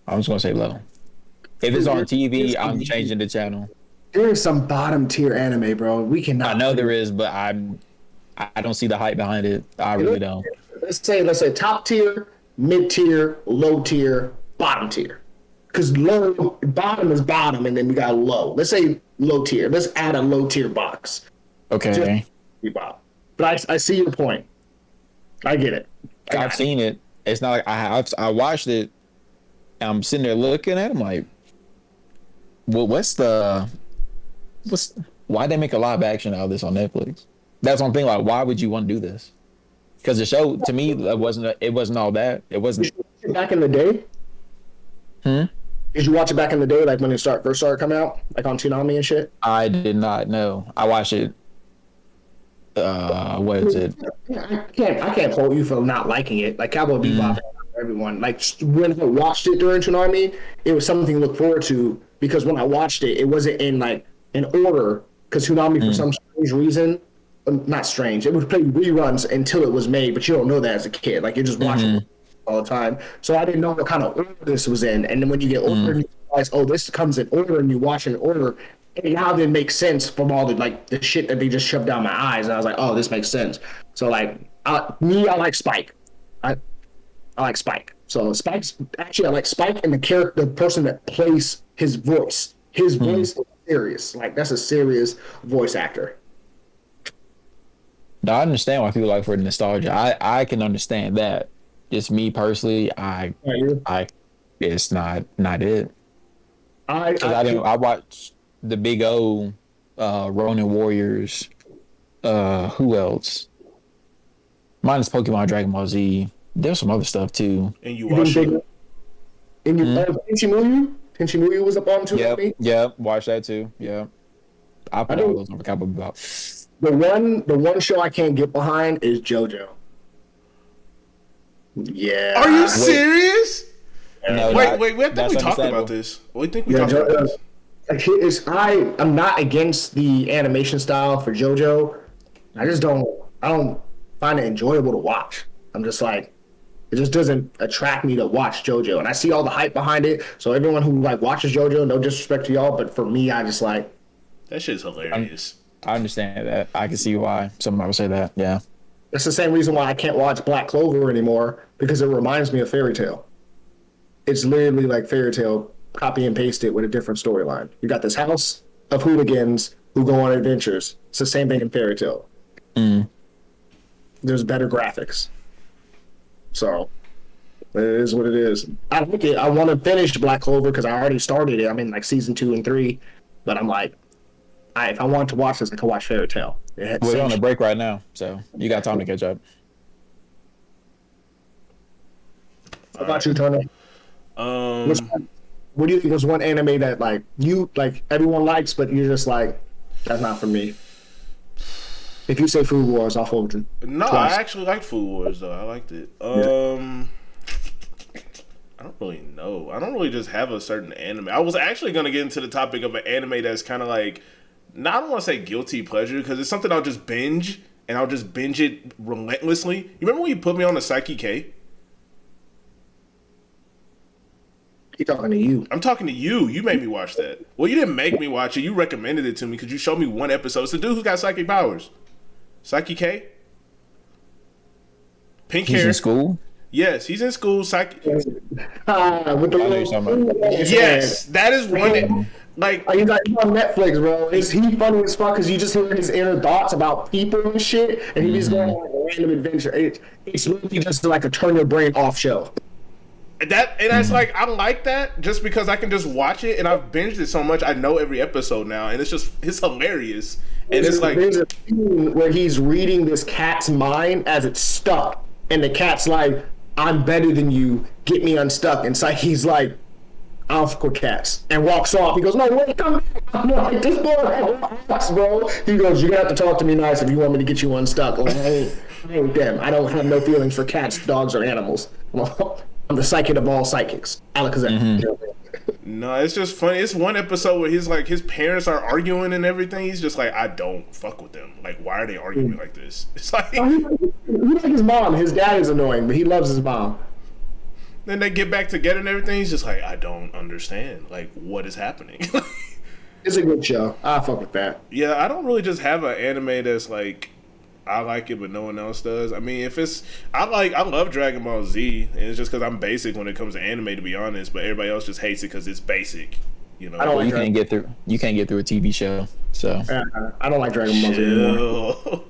I'm just gonna say low. If it's on TV, I'm changing the channel. There is some bottom tier anime, bro. We cannot. I know there is, but I don't see the hype behind it. I really don't. Let's say top tier, mid tier, low tier, bottom tier. Because bottom is bottom, and then we got low. Let's say low tier. Let's add a low tier box. Okay, Bebop. But I see your point. I get it. I've seen it. It's not like I watched it. And I'm sitting there looking at him like, well, why they make a live action out of this on Netflix? That's one thing. Like, why would you want to do this? Because the show to me it wasn't all that. It wasn't. Back in the day. Did you watch it back in the day, like when it first started coming out, like on Toonami and shit? I did not know. I watched it. What is it? I can't hold you for not liking it. Like Cowboy Bebop, everyone. Like when I watched it during Toonami, it was something to look forward to because when I watched it, it wasn't in like an order because Toonami for some strange reason, not strange, it would play reruns until it was made, but you don't know that as a kid. Like you're just watching all the time. So I didn't know what kind of order this was in. And then when you get older, and you realize, oh, this comes in order, and you watch in order. It now then makes sense from all the shit that they just shoved down my eyes, and I was like, oh, this makes sense. So like I like Spike. I like Spike. So Spike's actually I like Spike and the person that plays his voice. His voice is serious. Like that's a serious voice actor. No, I understand why people like for the nostalgia. I can understand that. Just me personally, it's not it. I watched the Big O, Ronin Warriors. Who else? Mine is Pokemon, Dragon Ball Z. There's some other stuff too. And you You didn't watch think it. and you Tenchi Muyo was up on too for Yep, me. yep. Watch that too. Yep. I I put all think those over Cowboy Bebop. the one show I can't get behind is JoJo. Yeah. Are you Wait, serious? no, Wait. I think that's we talked understandable. about this. We think we Yeah, talked about JoJo. this. Like, I'm not against the animation style for JoJo. I don't find it enjoyable to watch. I'm just like, it just doesn't attract me to watch JoJo. And I see all the hype behind it. So everyone who like watches JoJo, no disrespect to y'all, but for me, I just like, That shit's hilarious. I understand that. I can see why somebody would say that. Yeah. it's the same reason why I can't watch Black Clover anymore, because it reminds me of Fairy Tale. It's literally like Fairy Tale, copy and paste it with a different storyline. You got this house of hooligans who go on adventures. It's the same thing in Fairy Tale. There's better graphics. So it is what it is. I like it. I want to finish Black Clover because I already started it. I'm in like season 2 and 3, but I'm like, if I want to watch this, I can watch Fairy Tale. We're on a break right now, so you got time to catch up. How about you, Turner? What do you think was one anime that like you like everyone likes, but you're just like, that's not for me? If you say Food Wars, I'll hold you. No, Twice. I actually liked Food Wars though. I liked it. I don't really know. I don't really just have a certain anime. I was actually gonna get into the topic of an anime that's kind of like, I don't want to say guilty pleasure because it's something I'll just binge and I'll just binge it relentlessly. You remember when you put me on the Psyche K? He talking to you. I'm talking to you. You made me watch that. Well, you didn't make me watch it. You recommended it to me because you showed me one episode. It's the dude who's got psychic powers. Psyche K? Pink He's hair. in school. Yes, he's in school. With the I know you're talking about. Yes, that is one. Like, He's on Netflix, bro. He funny as fuck because you just hear his inner thoughts about people and shit, and he just going on like a random adventure. It's literally just like a turn your brain off show. that's like, I like that just because I can just watch it and I've binged it so much. I know every episode now, and it's hilarious. And it's like, there's a scene where he's reading this cat's mind as it's stuck, and the cat's like, "I'm better than you. Get me unstuck." And so he's like, "I'll fuck with cats," and walks off. He goes, "No, wait, come back." I'm like, "This boy, bro." He goes, "You're gonna have to talk to me nice if you want me to get you unstuck." Like, I ain't them. I don't have no feelings for cats, dogs, or animals. I'm the psychic of all psychics. Alakazam. no, it's just funny. It's one episode where he's like, his parents are arguing and everything. He's just like, I don't fuck with them. Like, why are they arguing like this? It's like, He like his mom. His dad is annoying, but he loves his mom. then they get back together and everything. He's just like, I don't understand. Like, what is happening? It's a good show. I fuck with that. Yeah, I don't really just have an anime that's like, I like it, but no one else does. I mean, I love Dragon Ball Z, and it's just because I'm basic when it comes to anime, to be honest. But everybody else just hates it because it's basic, you know. I don't Well, like you can't get through. You can't get through a TV show. So I don't like Dragon Ball Z anymore. Chill.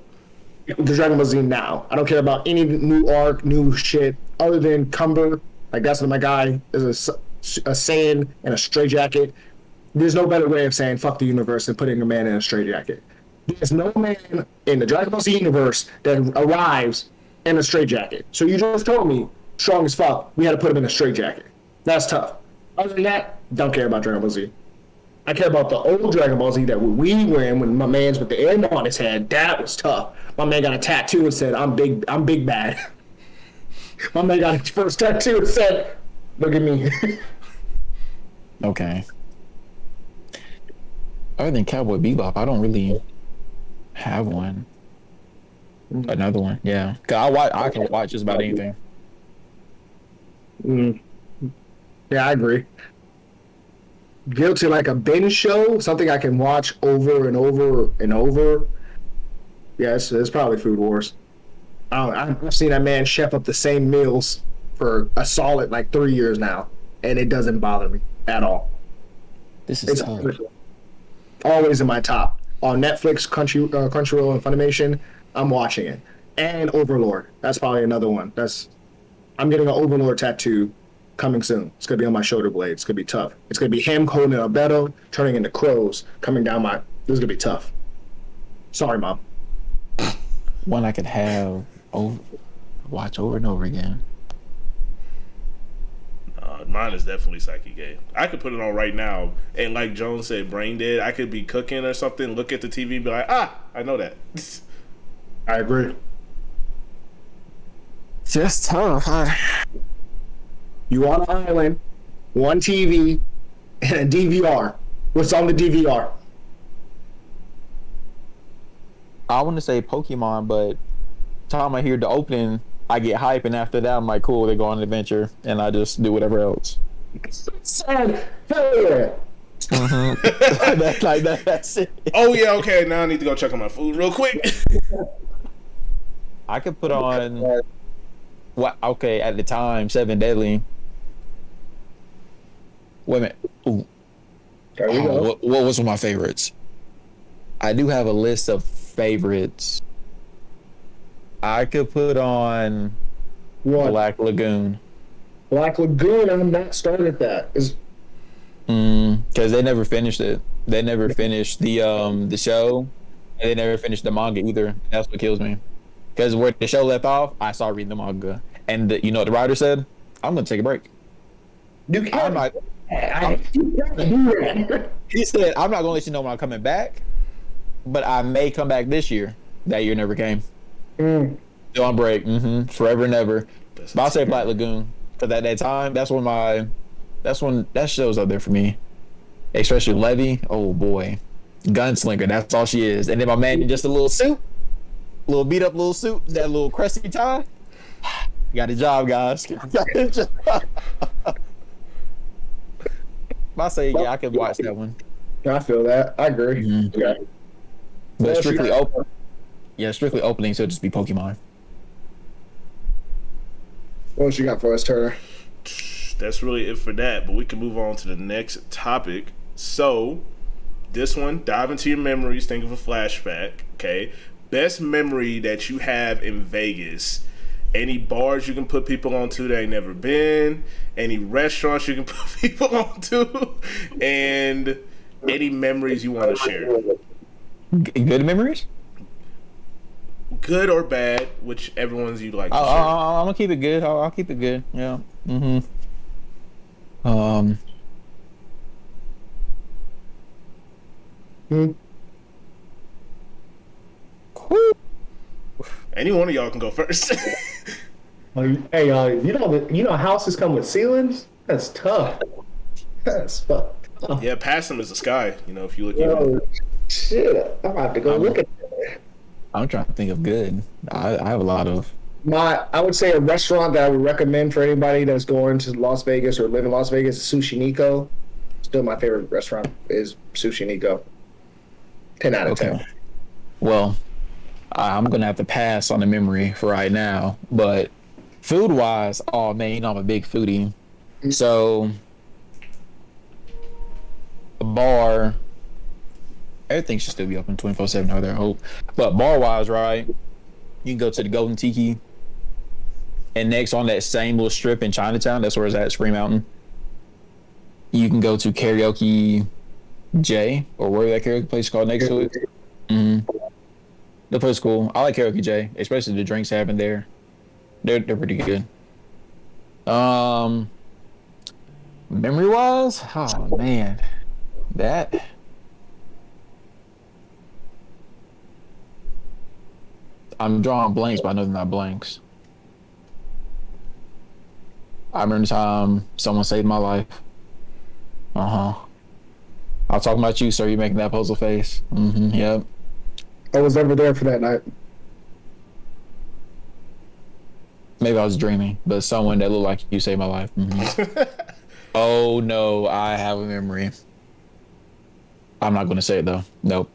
The Dragon Ball Z now. I don't care about any new arc, new shit, other than Cumber. Like, that's what my guy is a Saiyan in a straitjacket. There's no better way of saying fuck the universe than putting a man in a straitjacket. There's no man in the Dragon Ball Z universe that arrives in a straitjacket. So you just told me, strong as fuck, we had to put him in a straitjacket. That's tough. Other than that, don't care about Dragon Ball Z. I care about the old Dragon Ball Z that we were in when my man's with the end on his head. That was tough. My man got a tattoo and said, I'm big bad. My man got his first tattoo and said, look at me. okay. Other than Cowboy Bebop, I don't really have one. Another one, yeah. 'Cause I can watch just about anything. Yeah, I agree. Guilty like a binge show, something I can watch over and over and over. Yes, it's probably Food Wars. I've seen that man chef up the same meals for a solid like 3 years now, and it doesn't bother me at all. This is It's tough. always in my top on Netflix, Crunchyroll, and Funimation. I'm watching it, and Overlord. That's probably another one. I'm getting an Overlord tattoo coming soon. It's gonna be on my shoulder blade. It's gonna be tough. It's gonna be him holding a Beto, turning into crows, coming down my. This is gonna be tough. Sorry, mom. One I could have. Oh, watch over and over again. Mine is definitely Psyche Gay. I could put it on right now, and like Jones said, brain dead. I could be cooking or something, look at the TV, and be like, I know that. I agree. Just tough. You on an island, one TV, and a DVR. What's on the DVR? I want to say Pokemon, but time I hear the opening, I get hype, and after that, I'm like, cool, they go on an adventure, and I just do whatever else. Sad. Hell yeah. That's it. Oh yeah, okay. Now I need to go check on my food real quick. I could put on what? Okay, at the time, Seven Deadly. Wait a minute. Ooh. There we go. What was one of my favorites? I do have a list of favorites. I could put on What? Black Lagoon. Black Lagoon. I'm not started that. Because they never finished it. They never finished the show, and they never finished the manga either. That's what kills me. Because where the show left off, I started reading the manga, and you know what the writer said? I'm gonna take a break. You I'm can't. not. You can't do that. He said, I'm not gonna let you know when I'm coming back, but I may come back this year. That year never came. Still on break. Forever and ever. But I'll say Black Lagoon. Because at that time, that's when that show's up there for me. Especially Levy. Oh boy. Gunslinger, that's all she is. And then my man in just a little suit. Little beat up little suit, that little crusty tie. Got a job, guys. Got a job. I say, yeah, I could watch that one. I feel that. I agree. Okay. But strictly open. Yeah, strictly opening, so it'll just be Pokemon. What else you got for us, Turner? That's really it for that, but we can move on to the next topic. So, this one, dive into your memories, think of a flashback, okay? Best memory that you have in Vegas. Any bars you can put people onto that ain't never been, any restaurants you can put people onto, and any memories you want to share. Good memories? Good or bad, whichever ones you'd like to share. I'm gonna keep it good. I'll keep it good. Yeah. Whew. Any one of y'all can go first. Hey, you know houses come with ceilings? That's tough. That's fucked up. Yeah, past them is the sky. You know, if you look at Oh, shit. I'm about to go look at that. I'm trying to think of good. I have a lot of. I would say a restaurant that I would recommend for anybody that's going to Las Vegas or live in Las Vegas is Sushi Nico. Still my favorite restaurant is Sushi Nico. 10 out of 10. Well, I'm gonna have to pass on the memory for right now, but food wise, oh man, you know I'm a big foodie. So a bar, everything should still be open 24/7 over there, I hope. But bar wise, right? You can go to the Golden Tiki, and next on that same little strip in Chinatown, that's where it's at, Screen Mountain. You can go to Karaoke J, or where that karaoke place is called next to it. The place is cool. I like Karaoke J, especially the drinks they have in there. They're pretty good. Memory wise, oh man, that. I'm drawing blanks, but I know they're not blanks. I remember the time someone saved my life. I'll talk about you, sir. You're making that puzzle face. Yep. I was never there for that night. Maybe I was dreaming, but someone that looked like you saved my life. Oh no, I have a memory. I'm not going to say it though. Nope.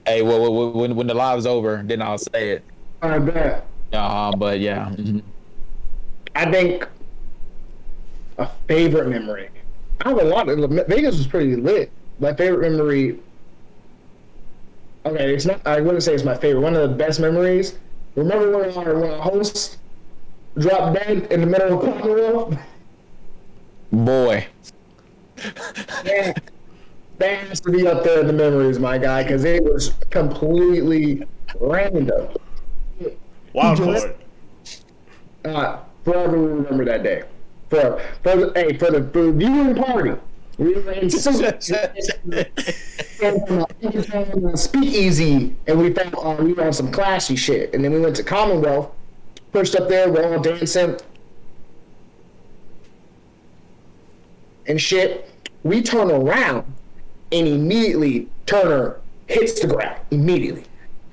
Hey, well, when the live's over, then I'll say it. I bet. But yeah. I think a favorite memory. I have a lot of Vegas was pretty lit. My favorite memory. Okay, it's not. I wouldn't say it's my favorite. One of the best memories. Remember when our host dropped dead in the middle of Commonwealth? Boy. Yeah, that has to be up there in the memories, my guy, because it was completely random. Wild card. Forever will remember that day. For the viewing party. We were in Speakeasy, and we thought we were on some classy shit. And then we went to Commonwealth, pushed up there, we're all dancing and shit. We turn around, and immediately Turner hits the ground immediately,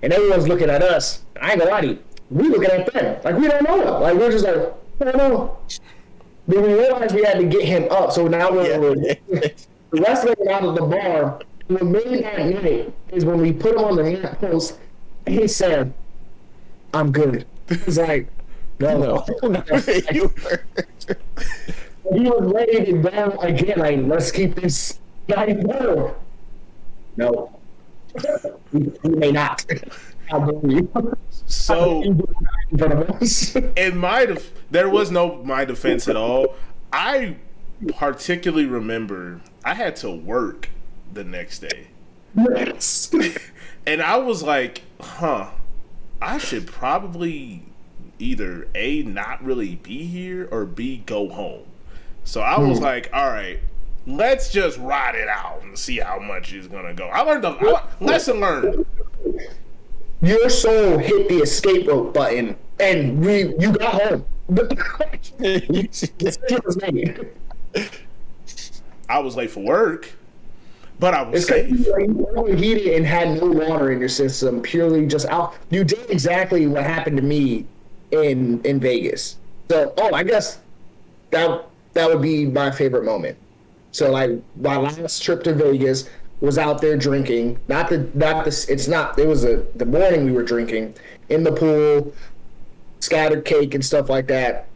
and everyone's looking at us. I ain't gonna lie to you, we looking at them like we don't know him. Like we're just like, I don't know. Then we realized we had to get him up, so now we're the rest of it out of the bar. What made that night is when we put him on the lamp post. He said, "I'm good." He's like, "No." He was ready to down again. Like, let's keep this guy going. No, we may not. I believe you. So, there was no my defense at all. I particularly remember I had to work the next day. Yes. And I was like, I should probably either A, not really be here, or B, go home. So I was like, all right, let's just ride it out and see how much it's going to go. I learned lesson learned. Your soul hit the escape rope button, and you got home. I was late for work, but I was it's safe. You overheated and had no water in your system, purely just out. You did exactly what happened to me in Vegas. So, I guess that would be my favorite moment. So, like, my last trip to Vegas was out there drinking. The morning we were drinking in the pool, scattered cake and stuff like that.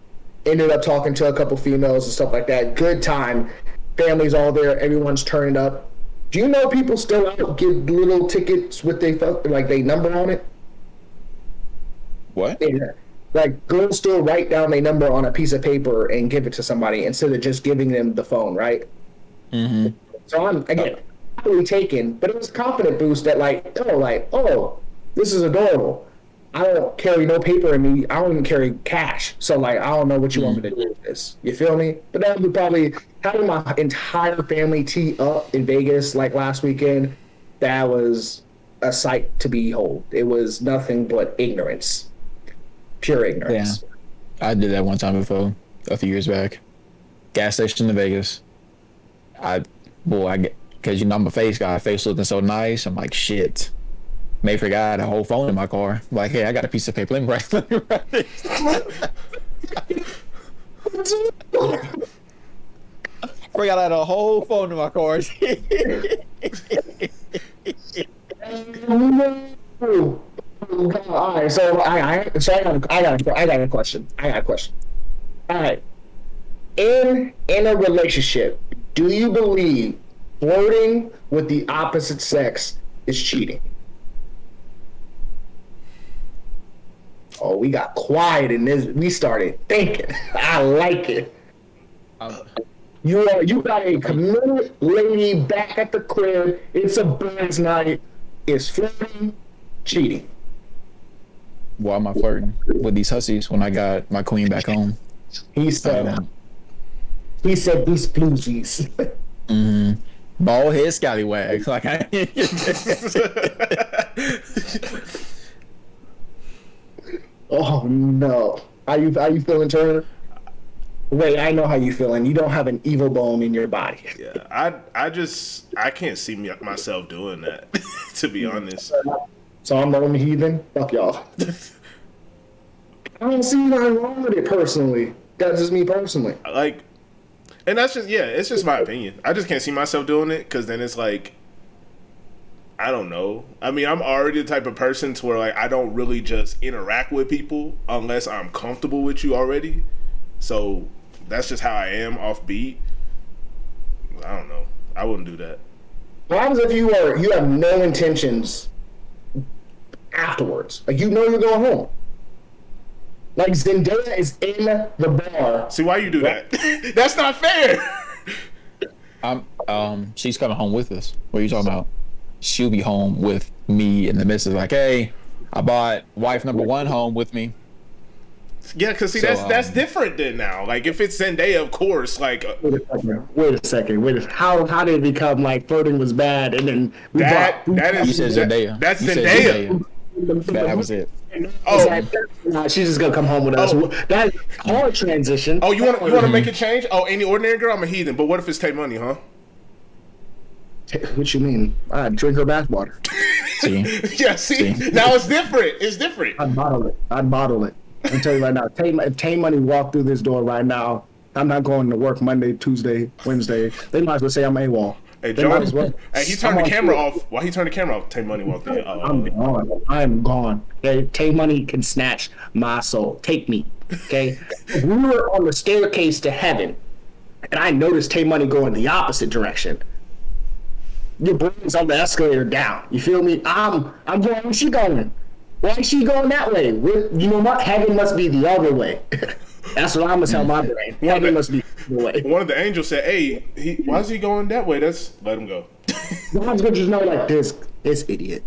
Ended up talking to a couple females and stuff like that. Good time. Family's all there. Everyone's turning up. Do you know people still out give little tickets with they number on it? What? Yeah. Like, girls still write down their number on a piece of paper and give it to somebody instead of just giving them the phone, right? Mm-hmm. So I'm, again, happily taken, but it was a confident boost that this is adorable. I don't carry no paper in me. I don't even carry cash. So, like, I don't know what you want me to do with this. You feel me? But that would probably, having my entire family tee up in Vegas, like, last weekend, that was a sight to behold. It was nothing but ignorance. Pure ignorance. Yeah. I did that one time before, a few years back. Gas station in Vegas. Because, I'm a face guy. Face looking so nice. I'm like, shit. May forgot I had a whole phone in my car. I'm like, hey, I got a piece of paper. Let me write this. Forgot I had a whole phone in my car. All right, so I got a question. All right, in a relationship, do you believe flirting with the opposite sex is cheating? Oh, we got quiet in this. We started thinking. I like it. You got a committed lady back at the crib. It's a boys' night. Is flirting cheating? Why am I flirting with these hussies when I got my queen back home? He said these bluesies. Mm-hmm. Bald head scallywags. Like Oh no. How you feeling, Turner? Wait, I know how you feeling. You don't have an evil bone in your body. Yeah, I can't see myself doing that, to be honest. So I'm the only heathen? Fuck y'all. I don't see nothing wrong with it personally. That's just me personally. Like, and that's just, it's just my opinion. I just can't see myself doing it, because then it's like, I don't know. I mean, I'm already the type of person to where, like, I don't really just interact with people unless I'm comfortable with you already. So that's just how I am, off beat. I don't know. I wouldn't do that. What happens if you have no intentions afterwards? Like, you're going home. Like, Zendaya is in the bar. See, why you do that? That's not fair. She's coming home with us. What are you talking about? She'll be home with me in the midst of like, hey, I bought wife number one home with me. Yeah, because see, So, that's different than now. Like if it's Zendaya, of course. Like Wait a second. How did it become like flirting was bad and then that You is said Zendaya. that's You said Zendaya. That was it. Oh, Nah, she's just gonna come home with us. Oh. That is a hard transition. oh, you want to make a change? Oh, any ordinary girl, I'm a heathen. But what if it's Tay Money, huh? What you mean? I drink her bathwater. See, Yeah, see, now it's different. It's different. I'd bottle it. I'm telling you right now. If Tay Money walked through this door right now, I'm not going to work Monday, Tuesday, Wednesday. They might as well say I'm AWOL. Hey, They might John. as well. Hey, he turned I'm the on camera tour. off. Why he turned the camera off? Tay Money walked in. I'm gone. I'm gone. Okay, Tay Money can snatch my soul. Take me. Okay, if we were on the staircase to heaven, and I noticed Tay Money going the opposite direction. Your brain's on the escalator down. You feel me? I'm going. Where's she going? Why is she going that way? You know what? Heaven must be the other way. That's what I'm gonna tell my brain. Heaven must be the other way. One of the angels said, "Hey, why is he going that way? Let him go." God's gonna just know like this idiot.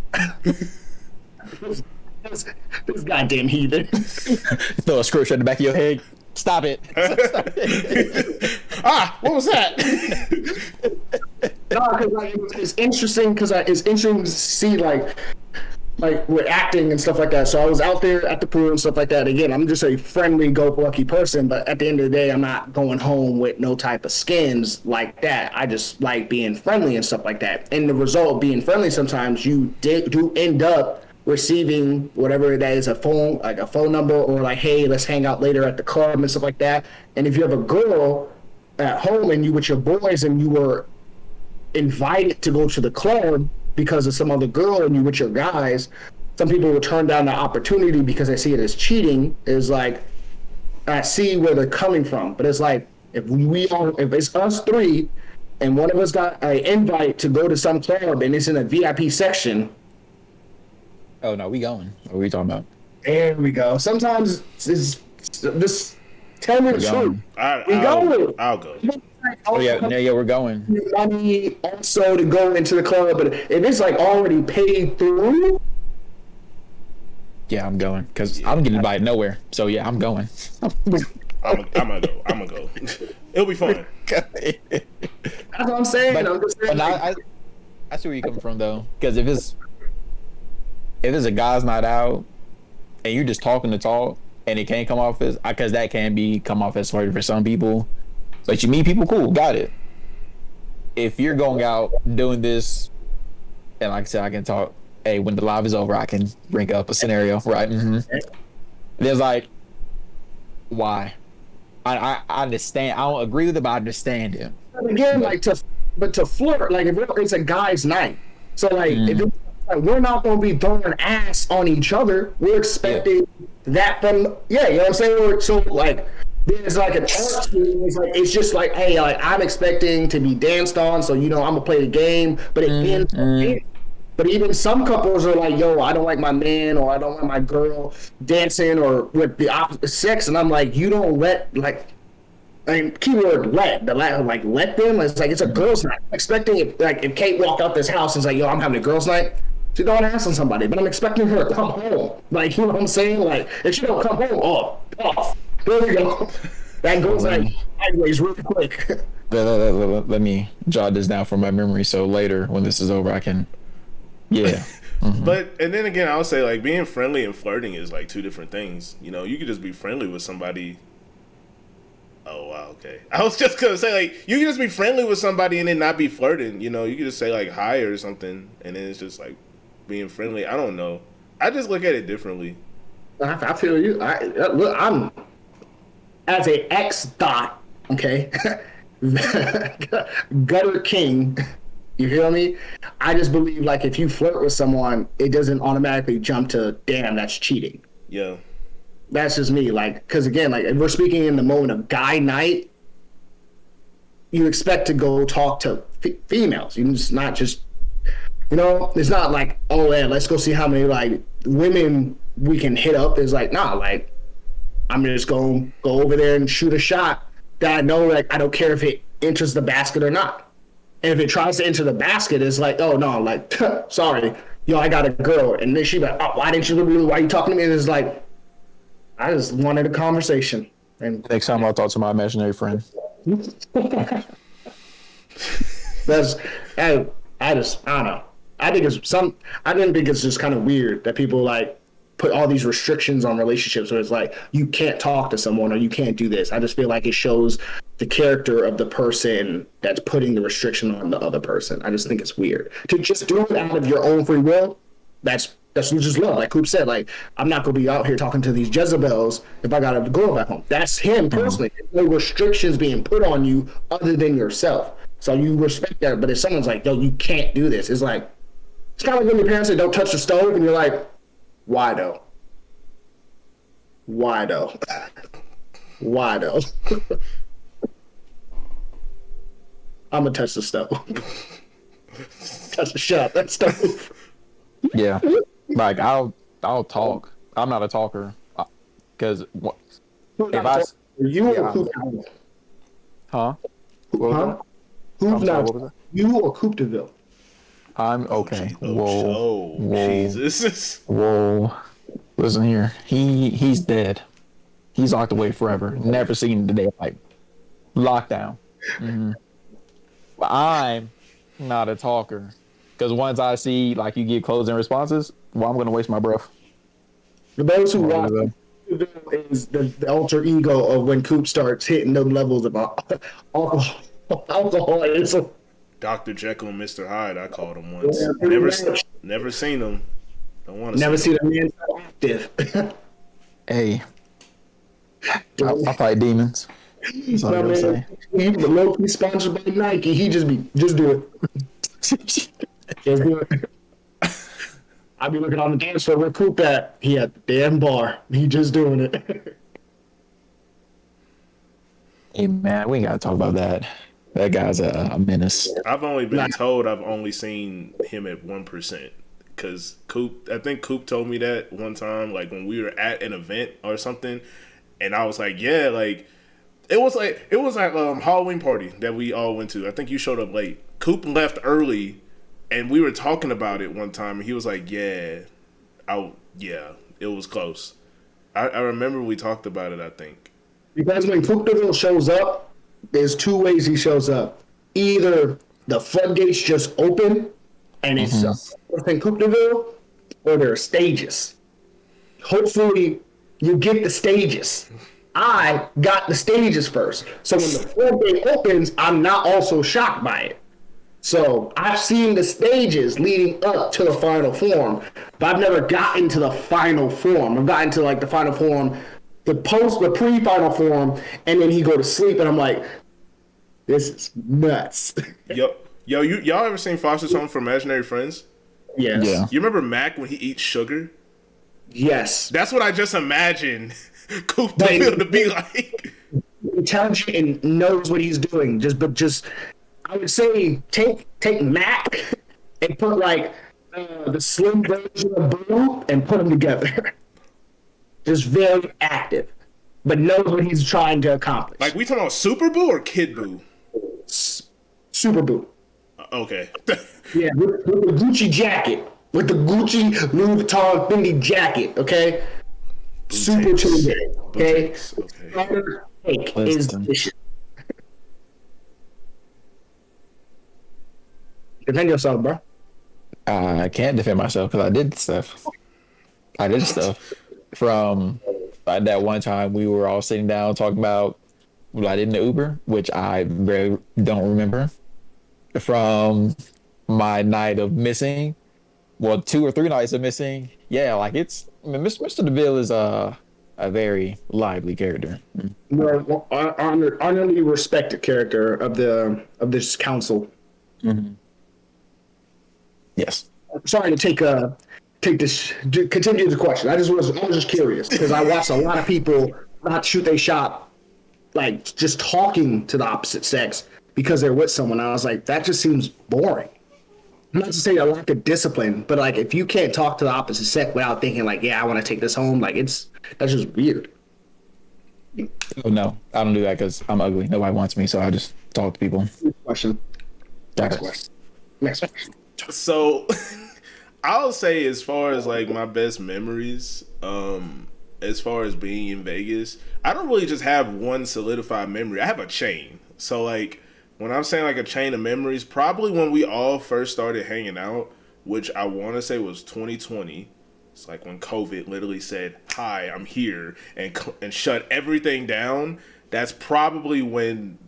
this goddamn heathen. throw a scripture in the back of your head. Stop it. Stop it. What was that? No, because like, it's interesting because it's interesting to see like with acting and stuff like that. So I was out there at the pool and stuff like that. Again, I'm just a friendly, go-lucky person, but at the end of the day, I'm not going home with no type of skins like that. I just like being friendly and stuff like that. And the result of being friendly, sometimes you do end up receiving whatever that is, a phone number, or like, hey, let's hang out later at the club and stuff like that. And if you have a girl at home and you with your boys and you were invited to go to the club because of some other girl and you with your guys, some people will turn down the opportunity because they see it as cheating. Is like, I see where they're coming from, but it's like if it's us three and one of us got an invite to go to some club and it's in a VIP section. Oh no, we going. What are we talking about? There we go. Sometimes it's just tell me the truth. I'll go. Oh yeah, we're going. Money also to go into the club, but if it's like already paid through, Yeah, I'm going because I'm getting invited nowhere. So yeah, I'm going. I'm gonna go. It'll be fun. that's what I'm saying. But, I'm just saying. I see where you're coming from though, because if it's a guy's night out and you're just talking to talk and it can't come off as, because that can come off as flirty for some people. But you meet people, cool, got it. If you're going out doing this, and like I said, I can talk. Hey, when the live is over, I can bring up a scenario, right? Mm-hmm. There's like, why? I understand. I don't agree with it, but I understand it. Again, to flirt, like if it's a guy's night, so like if it's, like, we're not gonna be throwing ass on each other. We're expecting that from you know what I'm saying. So like there's like an art scene. It's just like, hey, like I'm expecting to be danced on, so I'm gonna play the game, but it ends. But even some couples are like, yo, I don't like my man or I don't like my girl dancing or with the opposite sex, and I'm like, you don't let keyword let them. It's like it's a girls' night. I'm expecting if Kate walked out this house and is like, yo, I'm having a girls' night. She don't ask on somebody, but I'm expecting her to come home. Like, you know what I'm saying? Like, if she don't come home, off. There we go. That goes like sideways real quick. Let me jot this down from my memory, so later when this is over, I can. Yeah. Mm-hmm. But and then again, I would say like being friendly and flirting is like two different things. You know, you could just be friendly with somebody. Oh wow, okay. I was just gonna say like you can just be friendly with somebody and then not be flirting. You know, you could just say like hi or something, and then it's just like being friendly. I don't know. I just look at it differently. I feel you. Look, I'm as a ex-dot, okay, gutter king. You feel me? I just believe like if you flirt with someone, it doesn't automatically jump to damn, that's cheating. Yeah. That's just me. Like, because again, like if we're speaking in the moment of guy night, you expect to go talk to females. It's not just, it's not like, oh yeah, let's go see how many like women we can hit up. It's like, nah, like I'm just going to go over there and shoot a shot that I know, like I don't care if it enters the basket or not. And if it tries to enter the basket, it's like, oh no, like sorry, yo, I got a girl, and then she like, oh, why didn't you? Why you talking to me? And it's like, I just wanted a conversation. And Next time I'll talk to my imaginary friend. that's, I just, I don't know. I think it's some. I didn't think it's just kind of weird that people like put all these restrictions on relationships where it's like you can't talk to someone or you can't do this. I just feel like it shows the character of the person that's putting the restriction on the other person. I just think it's weird to just do it out of your own free will. That's just love. Like Coop said, like I'm not gonna be out here talking to these Jezebels if I got a girl back home. That's him personally. There's no restrictions being put on you other than yourself. So you respect that. But if someone's like, yo, you can't do this, it's like it's kind of like when your parents say don't touch the stove, and you're like, why though? Why though? Why though? I'm gonna touch the stove. Touch the shut up that stove. Yeah, like I'll talk. I'm not a talker, because if I You yeah, or Coop? huh? What was Huh? that? Who's I'm sorry, not? what was that? You or Coop DeVille? I'm okay. Oh, Jesus. Whoa. Listen here. He's dead. He's locked away forever. Never seen the day of light. Lockdown. But I'm not a talker. Because once I see like you get closing responses, well, I'm gonna waste my breath. For those who What watch, was DeVille is the alter ego of when Coop starts hitting them levels of alcoholism. Dr. Jekyll and Mr. Hyde, I called him once. Yeah, pretty much. Never seen him. Don't want to Never see seen a man so active. Hey, I fight demons. That's all I My gotta man, say. he was low-key sponsored by Nike. He just do it. Just do it. I be looking on the dance floor where Coop at. He at the damn bar. He just doing it. Hey man, we ain't gotta talk about that. That guy's a menace. I've only been told I've only seen him at 1%. Because Coop, I think Coop told me that one time, like when we were at an event or something, and I was like, yeah, like it was like Halloween party that we all went to. I think you showed up late. Coop left early, and we were talking about it one time, and he was like, yeah, it was close. I remember we talked about it. I think Because when Coop DeVille shows up, there's two ways he shows up. Either the floodgates just open and it's in Coop DeVille, or there are stages. Hopefully, you get the stages. I got the stages first. So when the floodgate opens, I'm not also shocked by it. So I've seen the stages leading up to the final form, but I've never gotten to the final form. I've gotten to like the final form, the pre-final form, and then he go to sleep, and I'm like, this is nuts. y'all ever seen Foster's Home for Imaginary Friends? Yes. Yeah. You remember Mac when he eats sugar? Yes. That's what I just imagined Coop DeVille to be like. Intelligent and knows what he's doing. Just I would say take Mac and put like the slim version of Blue and put them together. Just very active, but knows what he's trying to accomplish. Like, we talking about Super Boo or Kid Boo? Super Boo. Okay. Yeah, with the Gucci jacket. With the Gucci Louis Vuitton Fendi jacket, okay? Super chill, okay? Starter cake is delicious. Defend yourself, bro. I can't defend myself because I did stuff from that one time we were all sitting down talking about what I did in the Uber, which I very don't remember. From my night of missing, well, 2 or 3 nights of missing. Yeah, like Mr. DeVille is a very lively character. Well, honorably respected character of this council. Yes. Sorry to continue the question. I was just curious because I watched a lot of people not shoot they shot, like just talking to the opposite sex because they're with someone. I was like, that just seems boring. Not to say a lack of discipline, but like if you can't talk to the opposite sex without thinking like, yeah, I want to take this home, like that's just weird. Oh no, I don't do that because I'm ugly. Nobody wants me, so I just talk to people. Question. Got Next it. question. Next question. So, I'll say as far as like my best memories, as far as being in Vegas, I don't really just have one solidified memory. I have a chain. So like when I'm saying like a chain of memories, probably when we all first started hanging out, which I want to say was 2020. It's like when COVID literally said, "Hi, I'm here," and shut everything down. That's probably when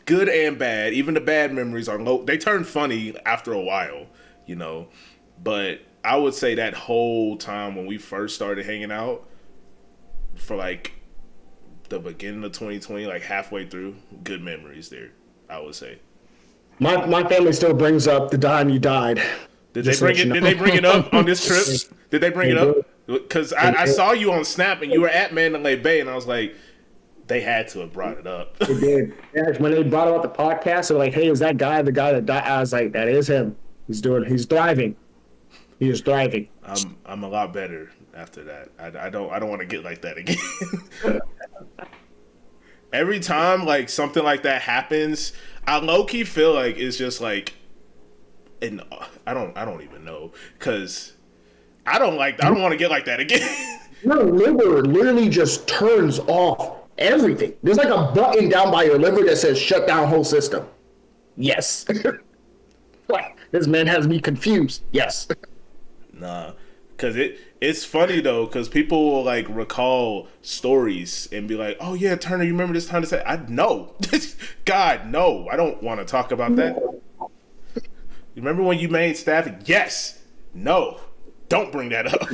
good and bad, even the bad memories are low. They turn funny after a while, you know. But I would say that whole time when we first started hanging out, for like the beginning of 2020, like halfway through, good memories there, I would say. My family still brings up the time you died. Did they Just to bring let you it? know. Did they bring it up on this trip? Did they bring They it up? did. Because They I did. saw you on Snap and you were at Mandalay Bay, and I was like, they had to have brought it up. They did. Yeah, when they brought about the podcast, they're like, "Hey, is that guy the guy that died?" I was like, "That is him. He's thriving. He is thriving." I'm a lot better after that. I don't want to get like that again. Every time like something like that happens, I low key feel like it's just like, and I don't even know because I don't want to get like that again. Your liver literally just turns off everything. There's like a button down by your liver that says "shut down whole system." Yes. Like, this man has me confused. Yes. Nah, because it's funny though, because people will like recall stories and be like, "Oh yeah, Turner, you remember this time?" To say, "I no, God no, I don't want to talk about that." You remember when you made staff? Yes, no, don't bring that up.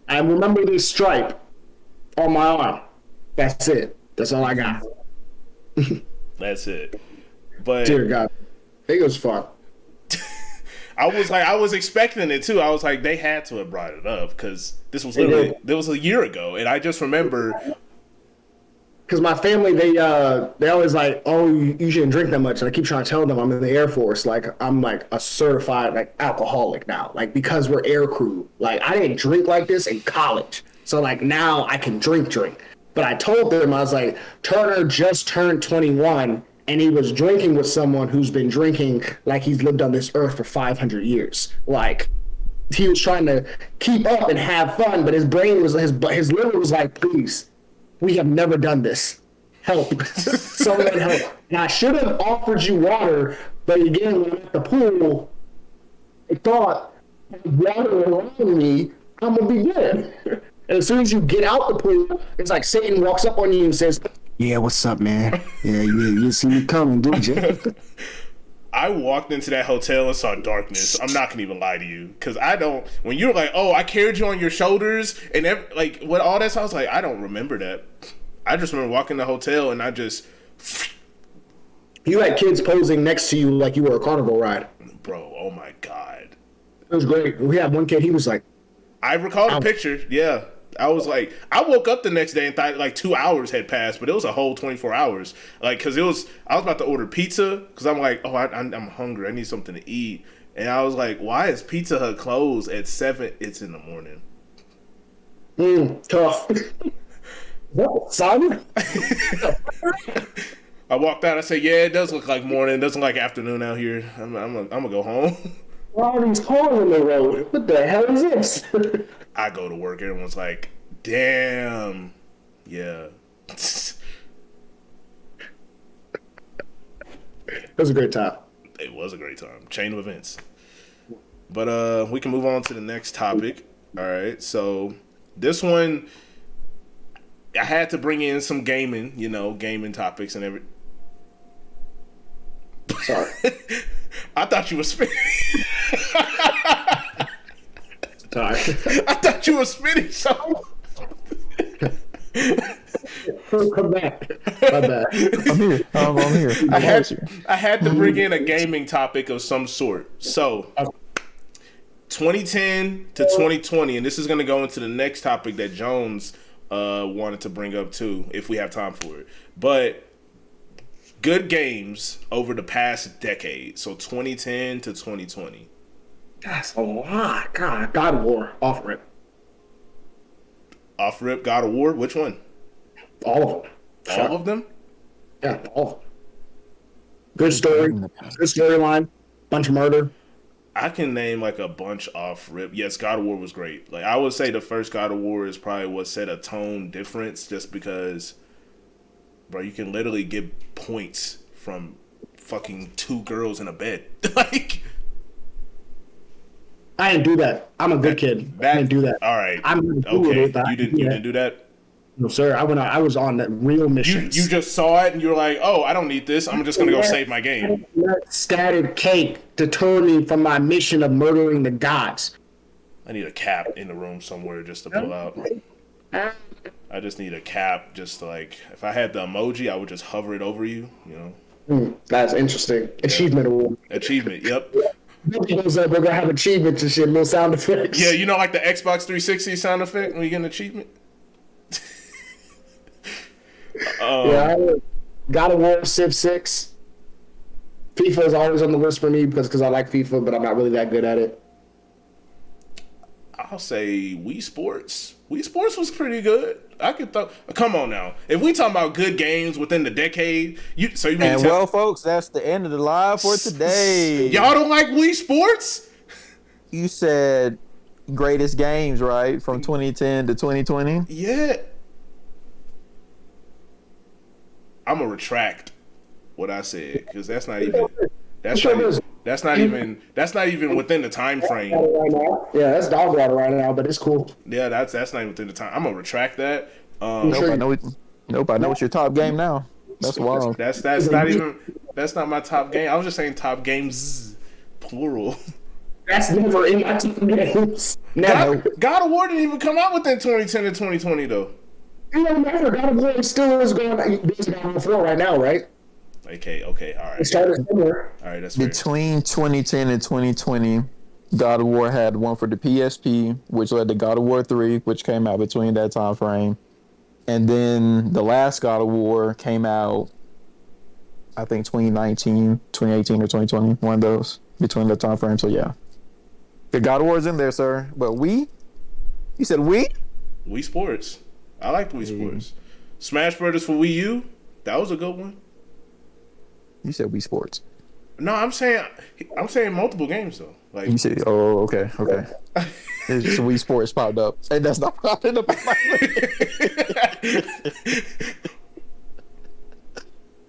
I remember this stripe on my arm. That's it. That's all I got. That's it. But Dear God. I think it was fun. I was expecting it too. I was like, they had to have brought it up because this was literally a year ago, and I just remember. Because my family, they always like, "Oh, you shouldn't drink that much," and I keep trying to tell them I'm in the Air Force, like I'm like a certified like alcoholic now, like because we're air crew. Like I didn't drink like this in college, so like now I can drink. But I told them I was like, Turner just turned 21, and he was drinking with someone who's been drinking like he's lived on this earth for 500 years. Like he was trying to keep up and have fun, but his brain was his liver was like, "Please. We have never done this. Help." Someone help. And I should have offered you water, but again, when I'm at the pool, I thought, water around me, I'm going to be good. And as soon as you get out the pool, it's like Satan walks up on you and says, "Yeah, what's up, man? Yeah, you see me coming, didn't you?" I walked into that hotel and saw darkness. I'm not gonna even lie to you, because I don't. When you're like, "Oh, I carried you on your shoulders," and like what all that, I was like, I don't remember that. I just remember walking in the hotel and I just, You had kids posing next to you like you were a carnival ride. bro, oh my god. It was great. We had one kid, he was like, I recall the picture. Yeah, I was like, I woke up the next day and thought like 2 hours had passed, but it was a whole 24 hours. Like, because I was about to order pizza because I'm like, oh, I'm hungry. I need something to eat. And I was like, why is Pizza Hut closed at 7? It's in the morning. Tough. What, son? I walked out. I said, yeah, it does look like morning. It doesn't look like afternoon out here. I'm gonna go home. Why are these cars on the road? What the hell is this? I go to work. Everyone's like, damn. Yeah. It was a great time. It was a great time. Chain of events. But we can move on to the next topic. All right. So this one, I had to bring in some gaming, gaming topics and everything. Sorry. I thought you were spinning. Sorry. I thought you were spinning something. Come back. My bad. I'm here. I'm here. I had to bring in a gaming topic of some sort. So, 2010 to 2020, and this is going to go into the next topic that Jones wanted to bring up too, if we have time for it. But good games over the past decade. So 2010 to 2020. That's a lot. God of War. Off rip. Off rip, God of War. Which one? All of them. All of them? Yeah, all of them. Good story. Good storyline. Bunch of murder. I can name like a bunch off rip. Yes, God of War was great. Like I would say the first God of War is probably what set a tone difference just because bro, you can literally get points from fucking two girls in a bed. Like I didn't do that. I'm a good kid. I didn't do that. All right. I'm gonna do Okay. it, but I You didn't didn't do that? No, sir. I was on that real missions. You just saw it and you were like, "Oh, I don't need this. I'm just going to go save my game." Let static cake deter me from my mission of murdering the gods. I need a cap in the room somewhere just to pull out. I just need a cap just to like if I had the emoji, I would just hover it over you, you know. That's interesting. Achievement award. Achievement, yep. We're gonna have achievements and shit, little sound effects. Yeah, you know like the Xbox 360 sound effect when you get an achievement? God of War, Civ 6. FIFA is always on the list for me because I like FIFA, but I'm not really that good at it. I'll say Wii Sports. Wii Sports was pretty good. I could throw. Come on now. If we talking about good games within the decade, you mean And well, folks, that's the end of the live for today. Y'all don't like Wii Sports? You said greatest games, right? From 2010 to 2020? Yeah. I'm gonna retract what I said because that's not even within the time frame. Right now. Yeah, that's dog water right now, but it's cool. Yeah, that's not even within the time. I'm gonna retract that. Nope, I know it. Nope, I know it's your top game now. That's wild. That's not my top game. I was just saying top games plural. That's never in my top games. Never. God of War didn't even come out within 2010 and 2020 though. It don't matter. God of War still is going on the floor right now, right? Okay, all right. It started somewhere. All right, that's fair. Between 2010 and 2020, God of War had one for the PSP, which led to God of War 3, which came out between that time frame. And then the last God of War came out, I think 2019, 2018, or 2020, one of those between that time frame. So yeah, the God of War is in there, sir. But you said Wii Sports. I like Wii Sports. Smash Brothers for Wii U. That was a good one. You said Wii Sports. No, I'm saying multiple games though. Like You said, oh, okay. It's just Wii Sports popped up, and that's not popping up.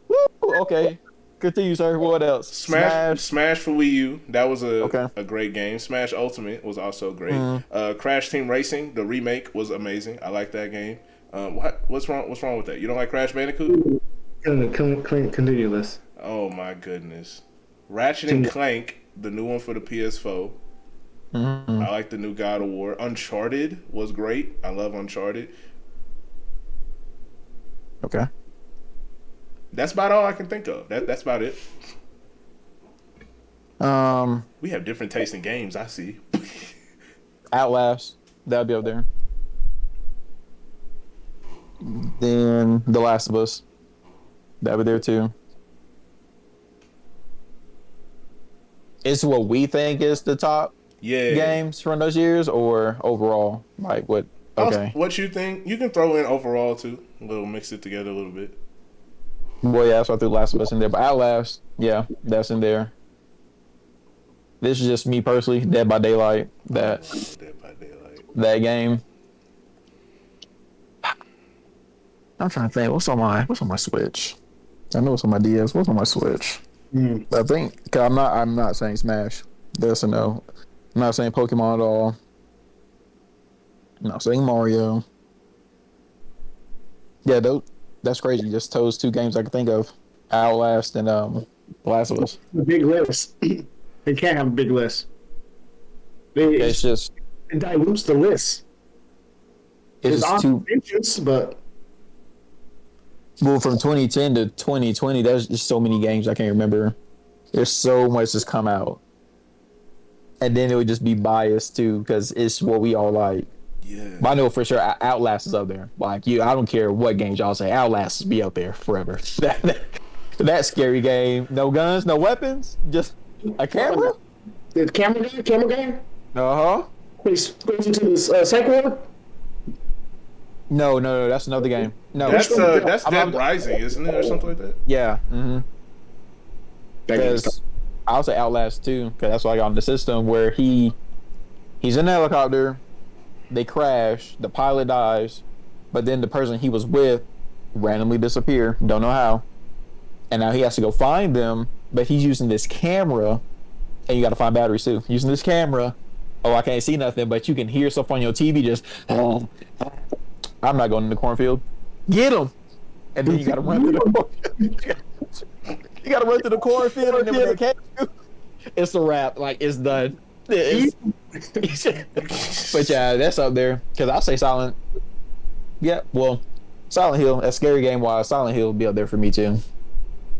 Woo, okay, continue, sir. What else? Smash for Wii U. That was Okay. a great game. Smash Ultimate was also great. Crash Team Racing, the remake, was amazing. I like that game. What's wrong with that? You don't like Crash Bandicoot? Continue this. Oh my goodness. Ratchet and Clank, the new one for the PS4. I like the new God of War. Uncharted was great. I love Uncharted. Okay. That's about all I can think of. That's about it. We have different tastes in games, I see. Outlast, that'll be up there. Then The Last of Us, that'll be there too. It's what we think is the top games from those years, or overall, like what? Okay. What you think? You can throw in overall too. A little mix it together a little bit. Well, yeah, so I threw Last of Us in there, but Outlast, yeah, that's in there. This is just me personally, Dead by Daylight. That game. I'm trying to think. What's on my Switch? I know it's on my DS. What's on my Switch? I think cause I'm not saying Smash. That's a no. I'm not saying Pokemon at all. I'm not saying Mario. Yeah, that's crazy. Just those two games I can think of: Outlast and Last of Us. A big list. They can't have a big list. It's just it dilutes the list. it's just too. But Well, from 2010 to 2020, there's just so many games I can't remember. There's so much that's come out, and then it would just be biased too because it's what we all like. Yeah. But I know for sure Outlast is up there. Like I don't care what games y'all say, Outlast be up there forever. that scary game, no guns, no weapons, just a camera. the camera game. Goes into this psych ward. No, that's another game. No, That's Dead Rising, isn't it, or something like that? Yeah. That game's I'll say Outlast too, because that's what I got on the system where he's in a helicopter, they crash, the pilot dies, but then the person he was with randomly disappear, don't know how, and now he has to go find them, but he's using this camera, and you got to find batteries too. Using this camera, oh, I can't see nothing, but you can hear stuff on your TV. Just, oh, I'm not going in the cornfield. Get him, and then you got to run through the. You got to run through the cornfield, and then when they catch you, it's a wrap. Like it's done. But yeah, that's up there because I'll say Silent. Yeah, well, Silent Hill. A scary game wise, Silent Hill will be up there for me too.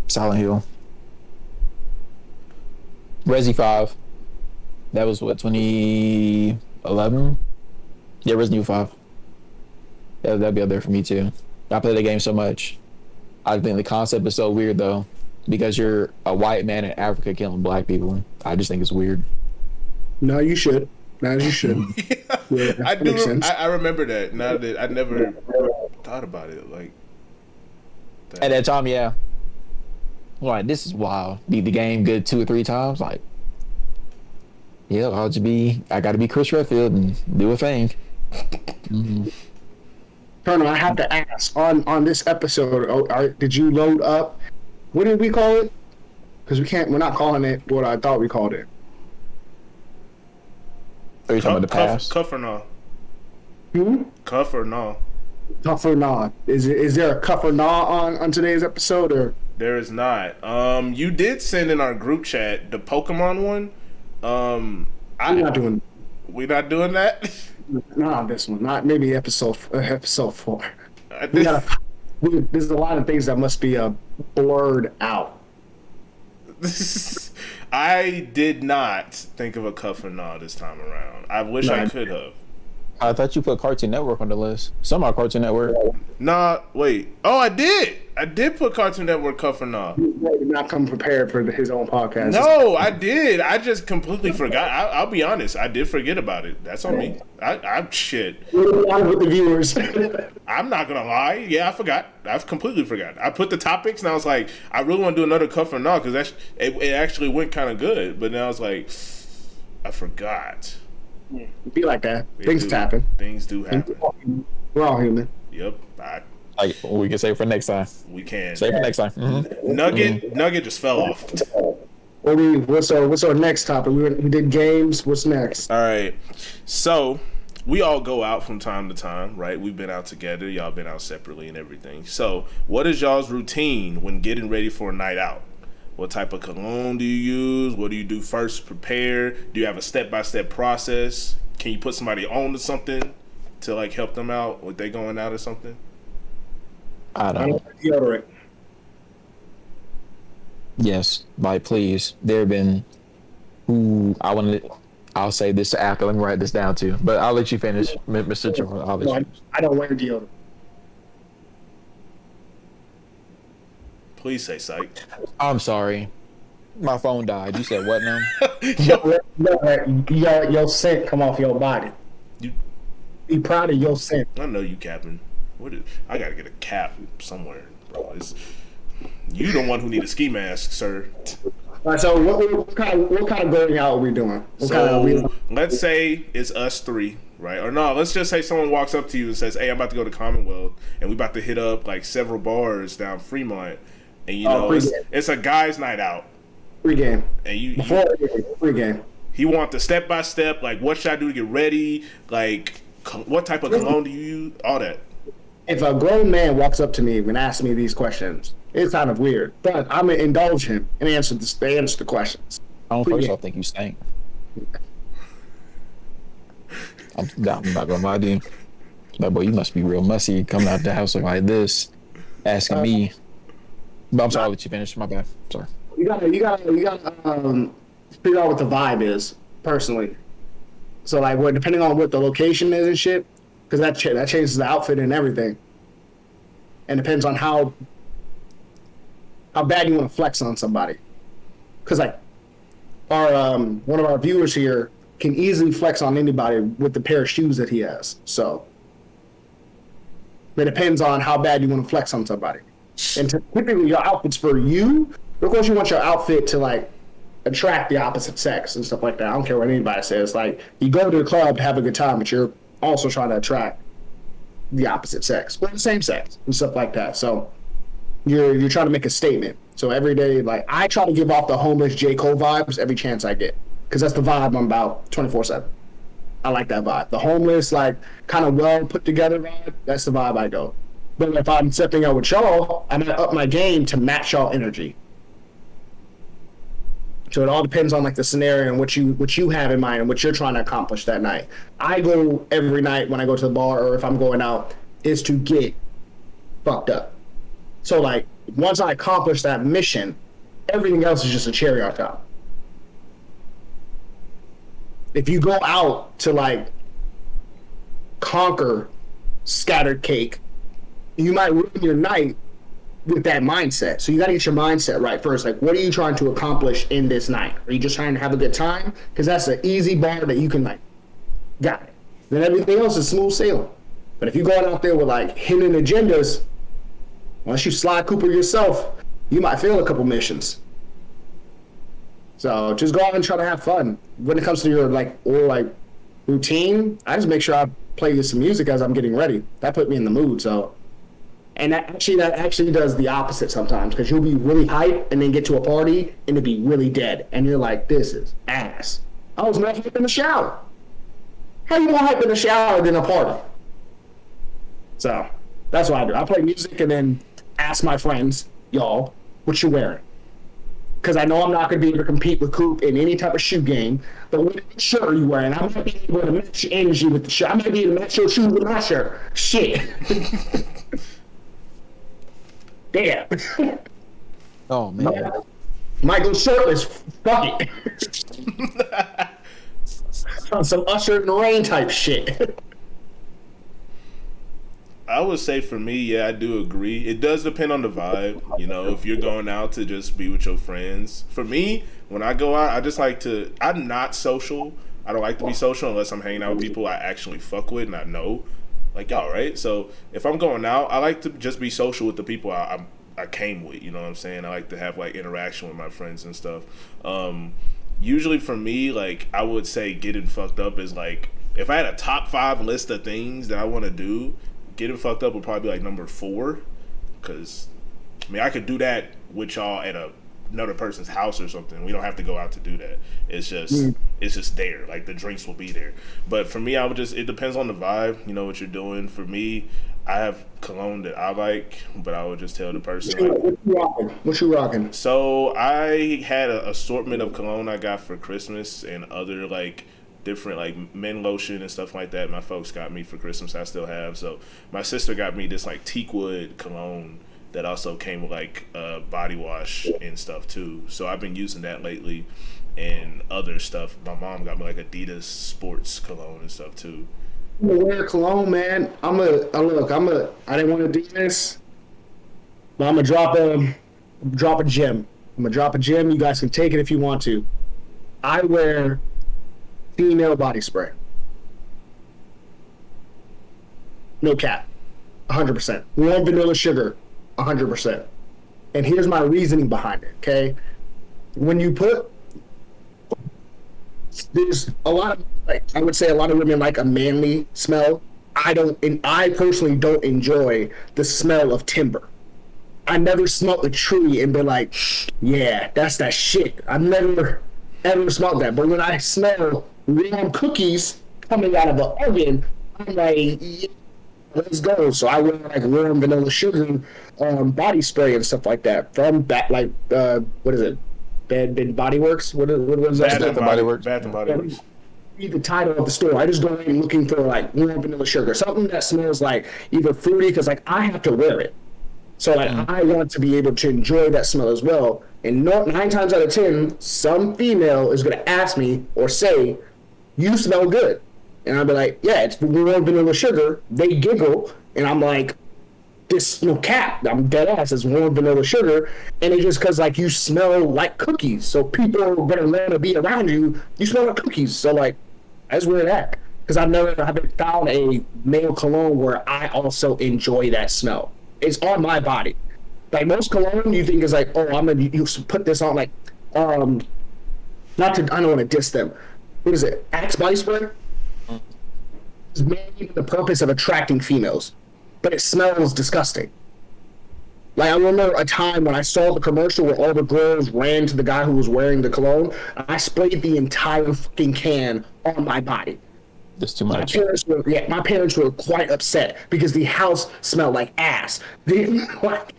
Silent Hill. Resi 5. That was what 2011. Yeah, Resident Evil 5. That'd be up there for me too. I play the game so much. I think the concept is so weird though, because you're a white man in Africa killing black people. I just think it's weird. No, you should. No, you should. Yeah, I do. makes sense. I remember that. Now that I never thought about it like that. At that time, yeah. Like this is wild. Beat the game good 2 or 3 times. Like, yeah, I got to be Chris Redfield and do a thing. Mm-hmm. Colonel, I have to ask on this episode. Did you load up? What did we call it? Because we're not calling it what I thought we called it. Are you talking about the past? Cuff or no? Hmm? Cuff or no? Cuff or not? Is there a cuff or not on today's episode or? There is not. You did send in our group chat the Pokemon one. We're not doing. We not doing that. Not on this one. Not maybe episode 4. There's a lot of things that must be blurred out. I did not think of a cuff or no this time around. I wish I could have. I thought you put Cartoon Network on the list. Somehow Cartoon Network. Nah, wait. Oh, I did. I did put Cartoon Network cuff or no. He did not come prepared for his own podcast. No, I did. I just completely forgot. I'll be honest. I did forget about it. That's on me. I'm shit. We're with the viewers. I'm not gonna lie. Yeah, I forgot. I've completely forgot. I put the topics and I was like, I really want to do another cuff or no because it actually went kind of good. But then I was like, I forgot. Be like that. Things happen. Things do happen. We're all human. Yep. Like we can save for next time. We can. Save for next time. Mm-hmm. Nugget just fell off. What's our next topic? We did games. What's next? All right. So we all go out from time to time, right? We've been out together. Y'all been out separately and everything. So what is y'all's routine when getting ready for a night out? What type of cologne do you use? What do you do first? Prepare? Do you have a step-by-step process? Can you put somebody on to something to like help them out when they going out or something? I don't. Deodorant. Yes, like please. There have been. I'll say this after. Let me write this down too. But I'll let you finish, Mr. Jones. I'll let you finish. I don't wear deodorant. Please say psych. I'm sorry. My phone died. You said what now? Your scent come off your body. Be proud of your scent. I know you capping. I gotta get a cap somewhere, bro. You the one who need a ski mask, sir. All right, so what kind of going out are we doing? Let's say it's us 3, right? Or no, let's just say someone walks up to you and says, "Hey, I'm about to go to Commonwealth, and we about to hit up like several bars down Fremont, and it's a guy's night out." Pre-game. And pre-game. He want the step-by-step, like what should I do to get ready? Like what type of cologne do you use? All that. If a grown man walks up to me and asks me these questions, it's kind of weird. But I'm gonna indulge him and answer the questions. First off, think you stink. I'm not gonna lie to you. Like, boy, you must be real messy coming out the house like this, asking me. But I'm sorry, I'll let you finish. My bad. Sorry. You gotta figure out what the vibe is personally. So like, depending on what the location is and shit, because that changes the outfit and everything, and depends on how bad you want to flex on somebody. Because like, our one of our viewers here can easily flex on anybody with the pair of shoes that he has. So it depends on how bad you want to flex on somebody. And typically your outfit's for you. Of course, you want your outfit to like attract the opposite sex and stuff like that. I don't care what anybody says. Like, you go to the club to have a good time, but you're also trying to attract the opposite sex, or the same sex and stuff like that. So you're trying to make a statement. So every day, like, I try to give off the homeless J. Cole vibes every chance I get, because that's the vibe I'm about 24/7. I like that vibe. The homeless, like, kind of well put together vibe, that's the vibe I go. But if I'm stepping out with y'all, I'm gonna up my game to match y'all energy. So it all depends on like the scenario and what you have in mind and what you're trying to accomplish that night. I go every night when I go to the bar, or if I'm going out, is to get fucked up. So like, once I accomplish that mission, everything else is just a cherry on top. If you go out to like conquer scattered cake, you might ruin your night with that mindset. So you got to get your mindset right first. Like, what are you trying to accomplish in this night? Are you just trying to have a good time? Because that's an easy bar that you can, like, got it. Then everything else is smooth sailing. But if you're going out there with like hidden agendas, unless you Sly Cooper yourself, you might fail a couple missions. So just go out and try to have fun. When it comes to your routine, I just make sure I play some music as I'm getting ready. That put me in the mood. So. And that actually does the opposite sometimes, because you'll be really hyped and then get to a party and it'll be really dead. And you're like, this is ass. I was not hyped in the shower. How you more hype in the shower than a party? So that's what I do. I play music and then ask my friends, y'all, what you wearing? Because I know I'm not going to be able to compete with Coop in any type of shoe game. But what shirt are you wearing? I might be able to match your energy with the shirt. I might be able to match your shoes with my shirt. Shit. Damn. Oh man. Michael shirtless. Fuck it. Some Usher in the Rain type shit. I would say for me, yeah, I do agree. It does depend on the vibe. You know, if you're going out to just be with your friends. For me, when I go out, I just like to. I'm not social. I don't like to be social unless I'm hanging out with people I actually fuck with and I know. Like y'all, right? So if I'm going out, I like to just be social with the people I came with. You know what I'm saying? I like to have like interaction with my friends and stuff. Usually for me, like I would say getting fucked up is like, if I had a top 5 list of things that I want to do, getting fucked up would probably be like number 4. Because I mean, I could do that with y'all at another person's house or something. We don't have to go out to do that. It's just there. Like the drinks will be there. But for me, it depends on the vibe. You know what you're doing. For me, I have cologne that I like, but I would just tell the person. What you rocking? So I had an assortment of cologne I got for Christmas and other like different like men lotion and stuff like that. My folks got me for Christmas. I still have. So my sister got me this like teakwood cologne that also came with like body wash and stuff too. So I've been using that lately and other stuff. My mom got me like Adidas sports cologne and stuff too. I'm gonna wear cologne, man. I didn't want to do this, but I'm gonna drop a gem. I'm gonna drop a gem. You guys can take it if you want to. I wear female body spray. No cap. 100%. Warm vanilla sugar. 100%. And here's my reasoning behind it, okay? When you there's a lot of, like, I would say a lot of women like a manly smell. I personally don't enjoy the smell of timber. I never smelled a tree and been like, yeah, that's that shit. I've never ever smelled that. But when I smell warm cookies coming out of the oven, I'm like, yeah, let's go. So I wear like warm vanilla sugar body spray and stuff like that from what is it? Bed Body Works? What is that? Bath and Body Works. Bath and Body Works. Read the title of the store. I just go in looking for like warm vanilla sugar, something that smells like either fruity, because like I have to wear it. So like I want to be able to enjoy that smell as well. And 9 times out of 10, some female is gonna ask me or say, "You smell good," and I'll be like, "Yeah, it's warm vanilla sugar." They giggle, and I'm like, "This no cap, I'm dead ass. It's warm vanilla sugar," and it's just because like you smell like cookies, so people are gonna learn to be around you. You smell like cookies, so like that's where it at. Because I haven't found a male cologne where I also enjoy that smell. It's on my body. Like most cologne, you think is like, oh, you put this on like not to, I don't want to diss them. What is it? Axe body spray is made for the purpose of attracting females, but it smells disgusting. Like I remember a time when I saw the commercial where all the girls ran to the guy who was wearing the cologne. I sprayed the entire fucking can on my body. That's too much. My parents were quite upset because the house smelled like ass. Like,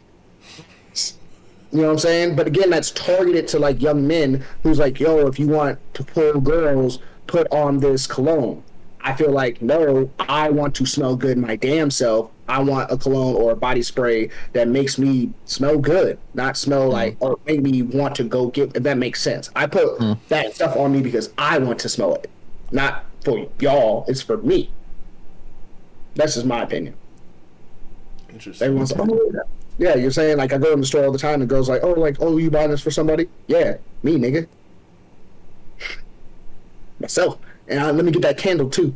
you know what I'm saying? But again, that's targeted to like young men who's like, yo, if you want to pull girls, put on this cologne. I feel like, no, I want to smell good my damn self. I want a cologne or a body spray that makes me smell good, not smell like, or make me want to go get, if that makes sense. I put that stuff on me because I want to smell it, not for y'all. It's for me. That's just my opinion. Interesting. Everyone's like, oh, yeah, you're saying like I go in the store all the time and girls like, oh, you buying this for somebody? Yeah, me, nigga. Myself. And let me get that candle too.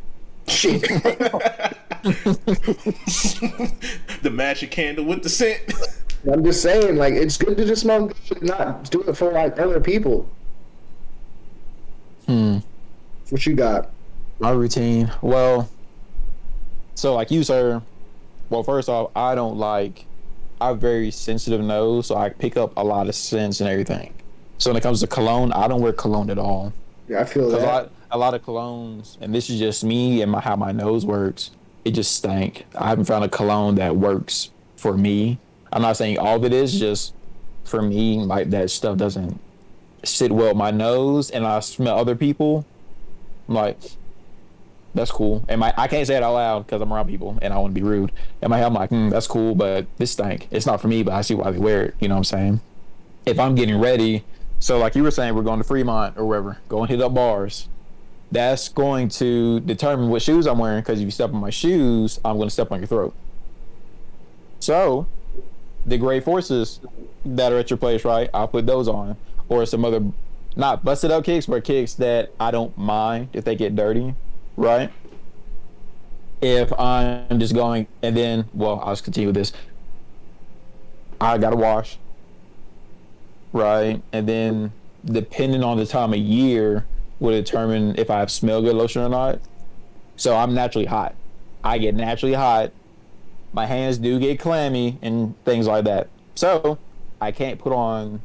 Shit. The magic candle with the scent. I'm just saying, like, it's good to just smell good and not do it for like other people. What you got? My routine. Well, so like you, sir. Well, first off, I have very sensitive nose, so I pick up a lot of scents and everything. So when it comes to cologne, I don't wear cologne at all. Yeah, I feel that. A lot of colognes, and this is just me and how my nose works, it just stank. I haven't found a cologne that works for me. I'm not saying all of it is, just for me, like that stuff doesn't sit well with my nose, and I smell other people. I'm like, that's cool. And I can't say it out loud because I'm around people and I want to be rude. In my head, I'm like, that's cool, but this stank. It's not for me, but I see why they wear it. You know what I'm saying? If I'm getting ready, so like you were saying, we're going to Fremont or wherever, go and hit up bars. That's going to determine what shoes I'm wearing, because if you step on my shoes, I'm going to step on your throat. So the gray forces that are at your place, right? I'll put those on, or some other not busted up kicks, but kicks that I don't mind if they get dirty, right? If I'm just going, and then, well, I'll just continue with this. I gotta wash, right? And then depending on the time of year will determine if I have smell good lotion or not. So I'm naturally hot. I get naturally hot. My hands do get clammy and things like that. So I can't put on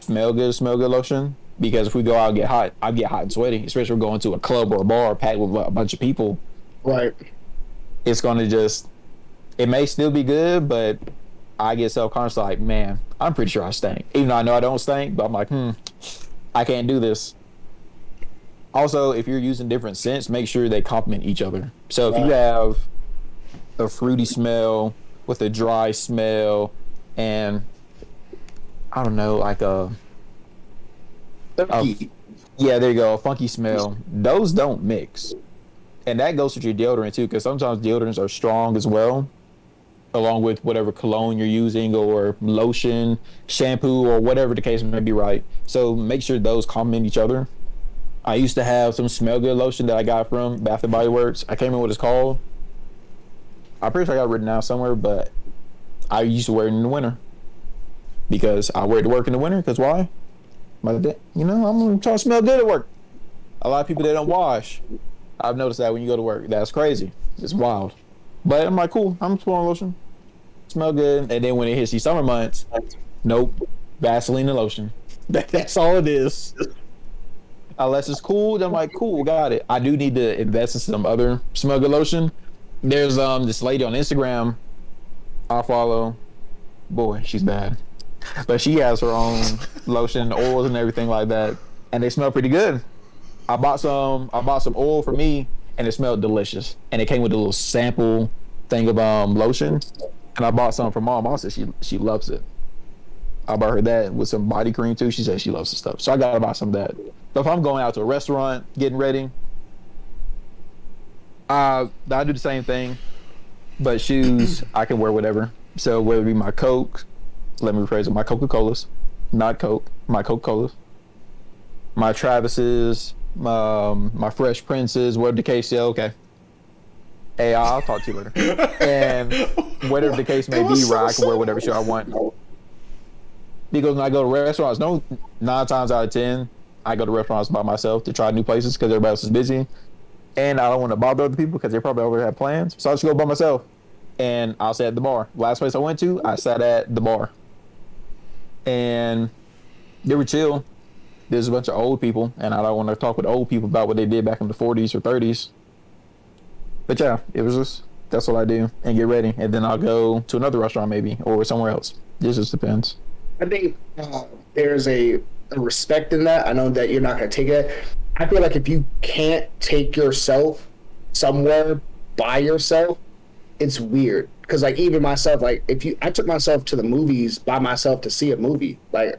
smell good lotion, because if we go out and get hot, I get hot and sweaty, especially if we're going to a club or a bar packed with a bunch of people. Right. It's going to just, it may still be good, but I get self-conscious like, man, I'm pretty sure I stink. Even though I know I don't stink, but I'm like, I can't do this. Also, if you're using different scents, make sure they complement each other. So if you have a fruity smell with a dry smell and I don't know, like yeah, there you go, a funky smell, those don't mix. And that goes with your deodorant too, because sometimes deodorants are strong as well, along with whatever cologne you're using or lotion, shampoo, or whatever the case may be, right? So make sure those complement each other. I used to have some smell good lotion that I got from Bath and Body Works. I can't remember what it's called. I'm pretty sure I got it written down somewhere, but I used to wear it in the winter because I wear it to work in the winter. Because why? I'm trying to smell good at work. A lot of people, they don't wash. I've noticed that when you go to work. That's crazy. It's wild. But I'm like, cool. I'm smelling lotion. Smell good. And then when it hits these summer months, nope. Vaseline and lotion. That's all it is. Unless it's cool, then I'm like, cool, got it. I do need to invest in some other smell good lotion. There's this lady on Instagram I follow. Boy, she's bad. But she has her own lotion, oils, and everything like that. And they smell pretty good. I bought some oil for me, and it smelled delicious. And it came with a little sample thing of lotion. And I bought some for mom. Mom said she loves it. I bought her that with some body cream too. She said she loves the stuff. So I gotta buy some of that. But if I'm going out to a restaurant, getting ready, I do the same thing. But shoes, I can wear whatever. So whether it be my Coke, let me rephrase it, my Coca-Colas, not Coke, my Coca-Colas, my Travis's, my Fresh Princes, whatever the case is, okay. Hey, I'll talk to you later. And whatever the case may be, right, I can wear whatever shirt I want. Because when I go to restaurants, 9 times out of 10, I go to restaurants by myself to try new places because everybody else is busy, and I don't want to bother other people because they probably already have plans. So I just go by myself, and I'll sit at the bar. Last place I went to, I sat at the bar, and they were chill. There's a bunch of old people, and I don't want to talk with old people about what they did back in the 40s or 30s. But yeah, it was just that's what I do and get ready, and then I'll go to another restaurant maybe or somewhere else. This just depends. I think there's a respect in that. I know that you're not going to take it. I feel like if you can't take yourself somewhere by yourself, it's weird. Because like even myself, like I took myself to the movies by myself to see a movie, like,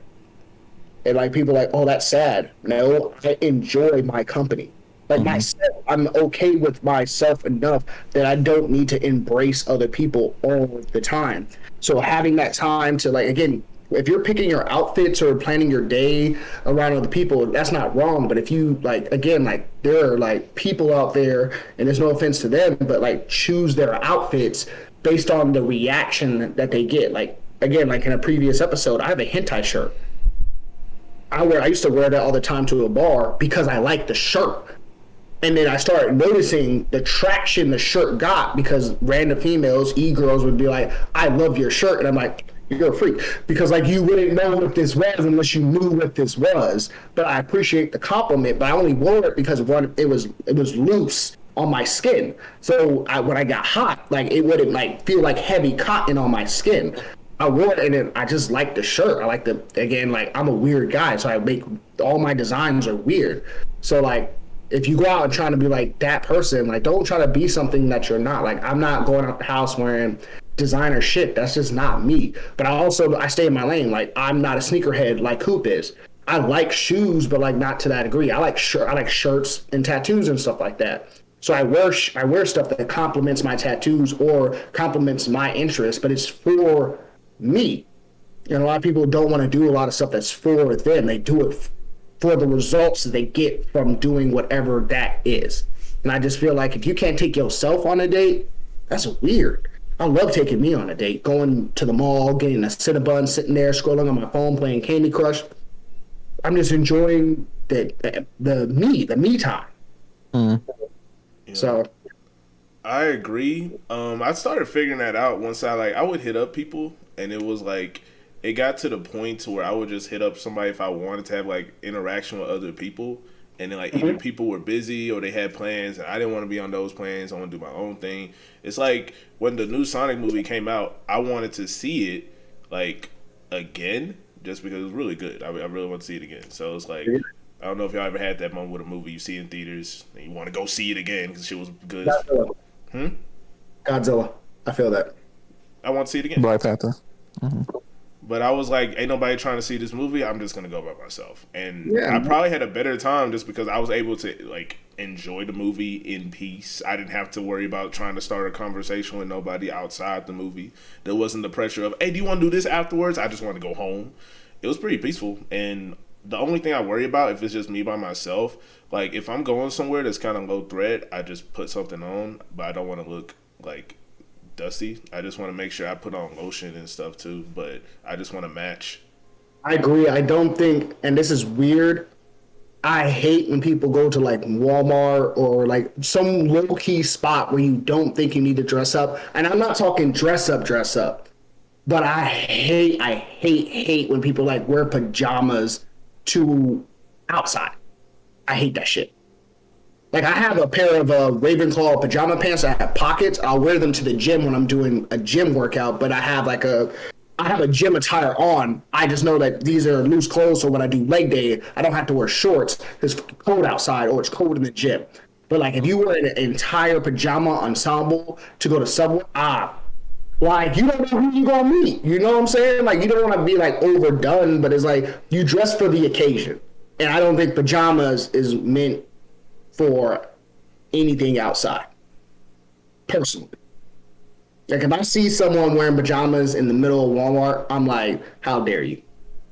and like people are like, oh, that's sad. No, I enjoy my company. Like myself, I'm okay with myself enough that I don't need to embrace other people all the time. So having that time to like, again, if you're picking your outfits or planning your day around other people, that's not wrong. But if you like, again, like there are like people out there, and there's no offense to them, but like choose their outfits based on the reaction that they get. Like again, like in a previous episode, I have a hentai shirt. I used to wear that all the time to a bar because I like the shirt. And then I started noticing the traction the shirt got because random females, e-girls would be like, I love your shirt. And I'm like, you're a freak. Because like you wouldn't know what this was unless you knew what this was. But I appreciate the compliment, but I only wore it because it was loose on my skin. So when I got hot, like it wouldn't like feel like heavy cotton on my skin. I wore it and then I just like the shirt. I like again, like I'm a weird guy, so I make all my designs are weird. So like if you go out and trying to be like that person, like don't try to be something that you're not. Like I'm not going out the house wearing designer shit. That's just not me. But I stay in my lane. Like I'm not a sneakerhead like Coop is. I like shoes, but like not to that degree. I like shirts and tattoos and stuff like that. So I wear stuff that complements my tattoos or complements my interests, but it's for me. And a lot of people don't want to do a lot of stuff that's for them. They do it for the results that they get from doing whatever that is. And I just feel like if you can't take yourself on a date, that's weird. I love taking me on a date, going to the mall, getting a Cinnabon, sitting there scrolling on my phone, playing Candy Crush. I'm just enjoying the me time. Mm. Yeah. So I agree. I started figuring that out once I would hit up people, and it was like it got to the point to where I would just hit up somebody if I wanted to have like interaction with other people, and then like either people were busy or they had plans, and I didn't want to be on those plans. I want to do my own thing. It's like when the new Sonic movie came out, I wanted to see it like again just because it was really good. I really want to see it again. So it's like I don't know if y'all ever had that moment with a movie you see in theaters and you want to go see it again because shit was good. Godzilla. I feel that. I want to see it again. Black Panther. Mm-hmm. But I was like, ain't nobody trying to see this movie. I'm just gonna go by myself, and Yeah. I probably had a better time just because I was able to like enjoy the movie in peace. I didn't have to worry about trying to start a conversation with nobody outside the movie. There wasn't the pressure of, hey, do you want to do this afterwards? I just want to go home. It was pretty peaceful, and the only thing I worry about if it's just me by myself, like if I'm going somewhere that's kind of low threat, I just put something on, but I don't want to look like dusty. I just want to make sure I put on lotion and stuff too, but I just want to match. I agree. I don't think, and this is weird, I hate when people go to like Walmart or like some low key spot where you don't think you need to dress up. And I'm not talking dress up, but I hate when people like wear pajamas to outside. I hate that shit. Like I have a pair of Ravenclaw pajama pants that have pockets. I'll wear them to the gym when I'm doing a gym workout, but I have a gym attire on. I just know that these are loose clothes, so when I do leg day, I don't have to wear shorts. It's cold outside or it's cold in the gym. But like if you wear an entire pajama ensemble to go to Subway, like you don't know who you gonna meet. You know what I'm saying? Like you don't want to be like overdone, but it's like you dress for the occasion. And I don't think pajamas is meant for anything outside, personally. Like if I see someone wearing pajamas in the middle of Walmart, I'm like, how dare you?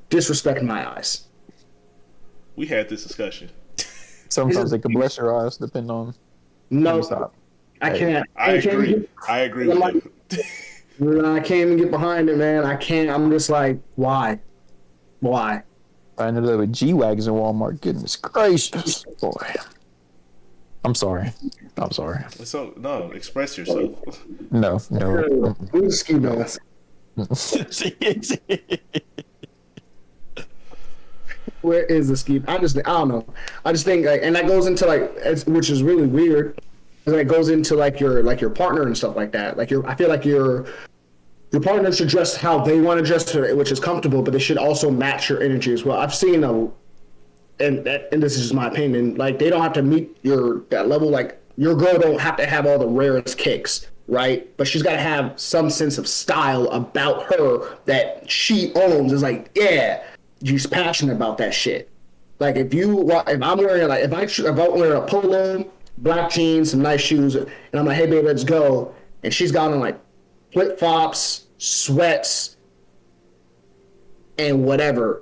Disrespect my eyes. We had this discussion. Sometimes they can bless your eyes, depending on. No, I can't. I agree. I agree with you. I can't even get behind it, man. I can't. I'm just like, why? I ended up with G wagons in Walmart. Goodness gracious, boy. I'm sorry. I'm sorry. So no, express yourself. No, no. Who's ski mask? Where is the ski? I don't know. I just think, like, and that goes into like, which is really weird. And it goes into like your partner and stuff like that. Like I feel like your partner should dress how they want to dress, which is comfortable, but they should also match your energy as well. I've seen and this is just my opinion. Like they don't have to meet that level. Like your girl don't have to have all the rarest kicks, right? But she's got to have some sense of style about her that she owns. Is like, yeah, she's passionate about that shit. Like if I'm wearing like if I'm wearing a polo, black jeans, some nice shoes, and I'm like, hey babe, let's go, and she's got on like flip flops, sweats, and whatever.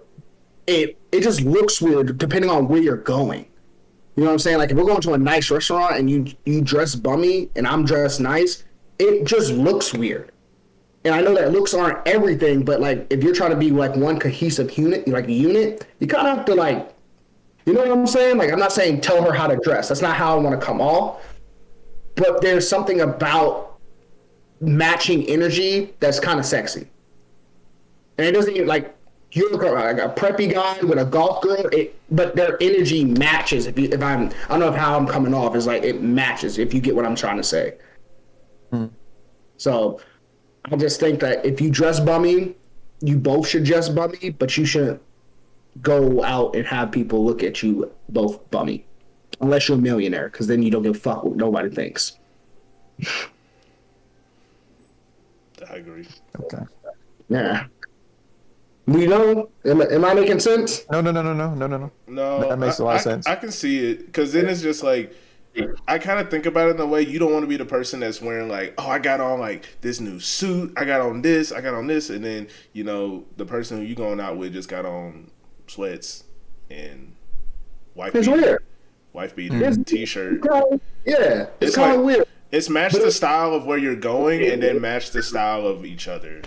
It just looks weird depending on where you're going. You know what I'm saying? Like if we're going to a nice restaurant and you dress bummy and I'm dressed nice, it just looks weird. And I know that looks aren't everything, but like if you're trying to be like one cohesive unit, like a unit, you kind of have to like, you know what I'm saying? Like I'm not saying tell her how to dress. That's not how I want to come off. But there's something about matching energy that's kind of sexy. And it doesn't even like you look like a preppy guy with a golf girl, but their energy matches. I don't know how I'm coming off. It's like it matches if you get what I'm trying to say. So I just think that if you dress bummy, you both should dress bummy, but you shouldn't go out and have people look at you both bummy, unless you're a millionaire, because then you don't give a fuck what nobody thinks. I agree. Okay. Yeah. We know. Am I making sense? No. No, That makes a lot of sense. I can see it because then it's just like I kind of think about it in a way you don't want to be the person that's wearing like, oh, I got on like this new suit, I got on this, and then you know the person who you going out with just got on sweats and wife beater, t-shirt. Yeah, it's like, kind of weird. It's match the style of where you're going and then match the style of each other.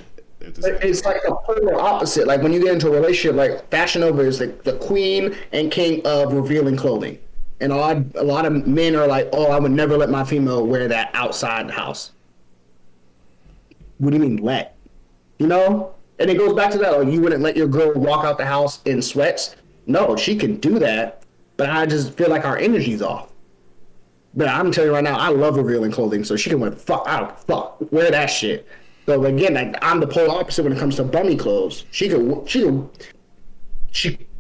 It's like the polar opposite. Like when you get into a relationship, like Fashion Nova is the queen and king of revealing clothing. And a lot of men are like, oh, I would never let my female wear that outside the house. What do you mean let? You know? And it goes back to that. Like, you wouldn't let your girl walk out the house in sweats? No, she can do that. But I just feel like our energy's off. But I'm telling you right now, I love revealing clothing. So she can wear wear that shit. So again, like, I'm the polar opposite when it comes to bummy clothes.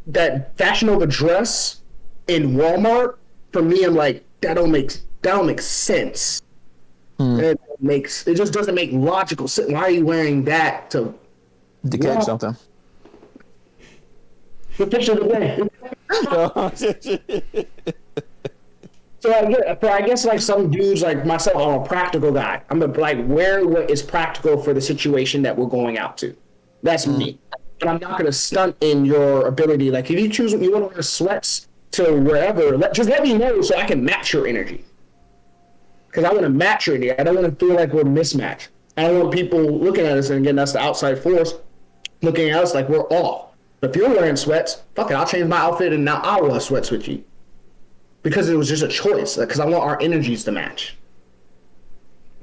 That Fashion Nova dress in Walmart, for me, I'm like, that don't make sense. It just doesn't make logical sense. Why are you wearing that to catch something? The picture of the day. So I guess like some dudes like myself, I'm a practical guy. I'm like wear what is practical for the situation that we're going out to. That's me. And I'm not going to stunt in your ability. Like if you choose you want to wear sweats to wherever, just let me know so I can match your energy. Because I want to match your energy. I don't want to feel like we're mismatched. I don't want people looking at us and again, that's the outside force looking at us like we're off. But if you're wearing sweats, fuck it, I'll change my outfit and now I'll wear sweats with you. Because it was just a choice, because I want our energies to match.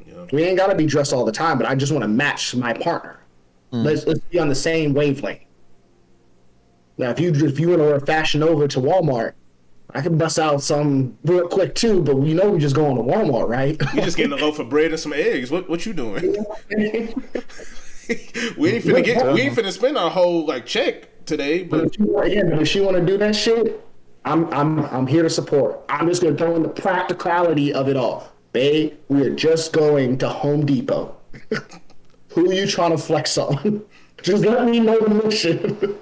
Yeah. We ain't got to be dressed all the time, but I just want to match my partner. Let's be on the same wavelength. Now, if you want to wear Fashion Nova to Walmart, I can bust out some real quick too, but we know we just going to Walmart, right? We just getting a loaf of bread and some eggs. What you doing? we ain't finna spend our whole like check today. But if she want to do that shit, I'm here to support. I'm just gonna throw in the practicality of it all. Babe, we are just going to Home Depot. Who are you trying to flex on? Just let me know the mission.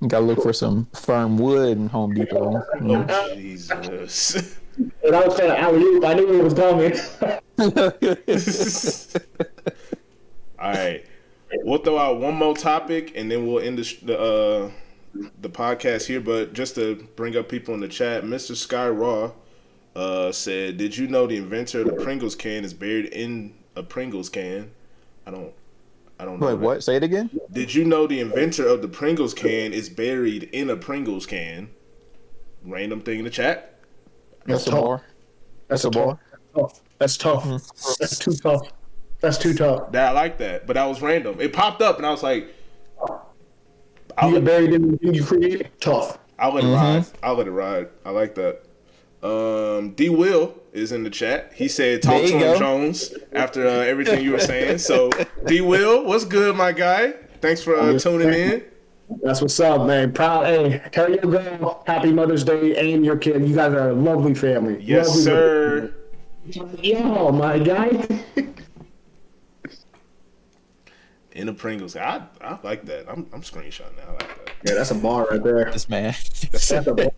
You gotta look for some firm wood in Home Depot. Oh, Jesus. And I was saying alley-oop. I knew it was coming. All right. We'll throw out one more topic and then we'll end the podcast here. But just to bring up people in the chat, Mr. Sky Raw said, "Did you know the inventor of the Pringles can is buried in a Pringles can?" I don't know. Wait, what? Say it again. Did you know the inventor of the Pringles can is buried in a Pringles can? Random thing in the chat. That's That's a tough. bar. That's a bar. tough. That's tough. That's too tough. That's too tough. That I like that, but that was random. It popped up, and I was like, You get buried in the thing you created. Tough. I'll let it ride. I'll let it ride. I like that. D Will is in the chat. He said, "Talk There you to him, go. Jones." After everything you were saying, so D Will, what's good, my guy? Thanks for tuning in. That's what's up, man. Proud. Hey, tell your girl Happy Mother's Day and your kid. You guys are a lovely family. Yes, Lovely sir. Yo, my guy. In the Pringles, I like that. I'm screenshotting that. I like that. Yeah, that's a bar right there. This man. That's a bar.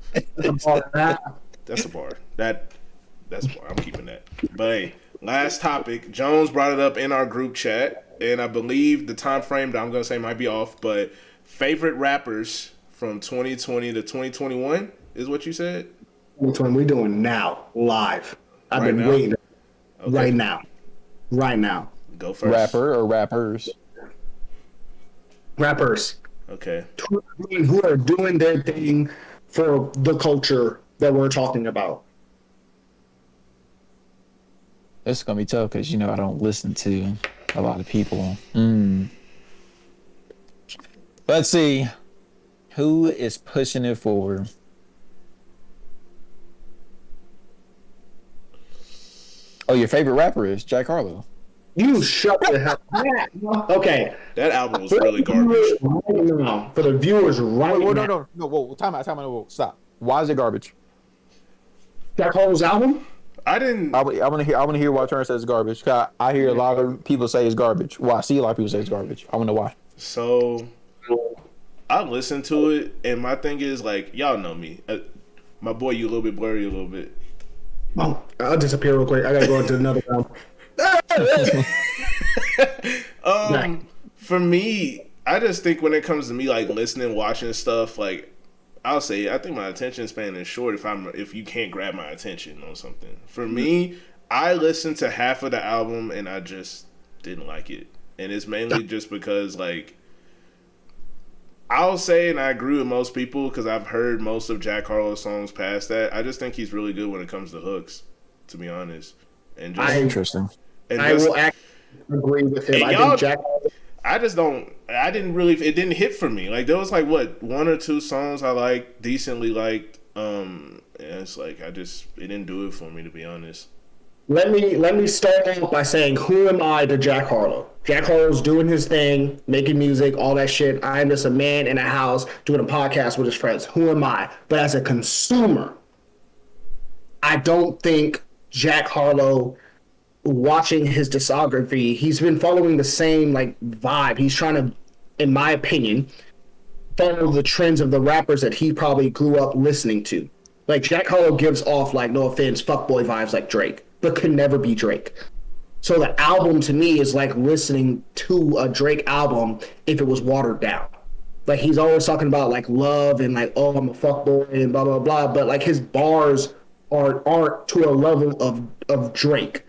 That's a bar. That's a bar. I'm keeping that. But hey, last topic. Jones brought it up in our group chat, and I believe the time frame that I'm gonna say might be off, but favorite rappers from 2020 to 2021 is what you said. Which one we doing now? Live. I've Right been now? waiting. Okay. Right now. Right now. Go first. Rapper or rappers? Rappers Okay. who are doing their thing for the culture that we're talking about. It's gonna be tough because I don't listen to a lot of people. Let's see. Who is pushing it forward? Oh, your favorite rapper is Jack Harlow. You shut the hell up. Okay. That album was really garbage. Right now, for the viewers right Whoa, now. no. Whoa, time out. Whoa, stop. Why is it garbage? Jack Harlow's album? I didn't. I want to hear why Turner says it's garbage. 'Cause I hear a lot of people say it's garbage. Well, I see a lot of people say it's garbage. I want to know why. So I listened to it, and my thing is like, y'all know me. My boy, you a little bit blurry, a little bit. Oh, I'll disappear real quick. I gotta go into another round. For me, I just think when it comes to me like listening, watching stuff, like I'll say, I think my attention span is short if you can't grab my attention on something. For me, I listened to half of the album and I just didn't like it, and it's mainly just because like I'll say, and I agree with most people because I've heard most of Jack Harlow's songs past that. I just think he's really good when it comes to hooks, to be honest. And just Interesting. and I just, will agree with him. Hey, I y'all- think Jack. I just don't. I didn't really. It didn't hit for me. Like there was like what 1 or 2 songs I liked, decently liked. And it's like it didn't do it for me, to be honest. Let me start off by saying, who am I to Jack Harlow? Jack Harlow's doing his thing, making music, all that shit. I'm just a man in a house doing a podcast with his friends. Who am I? But as a consumer, I don't think Jack Harlow, watching his discography, he's been following the same like vibe. He's trying to, in my opinion, follow the trends of the rappers that he probably grew up listening to. Like Jack Harlow gives off, like, no offense, fuckboy vibes like Drake, but could never be Drake. So the album to me is like listening to a Drake album if it was watered down. Like he's always talking about like love and like, oh, I'm a fuckboy and blah blah blah, but like his bars aren't to a level of Drake.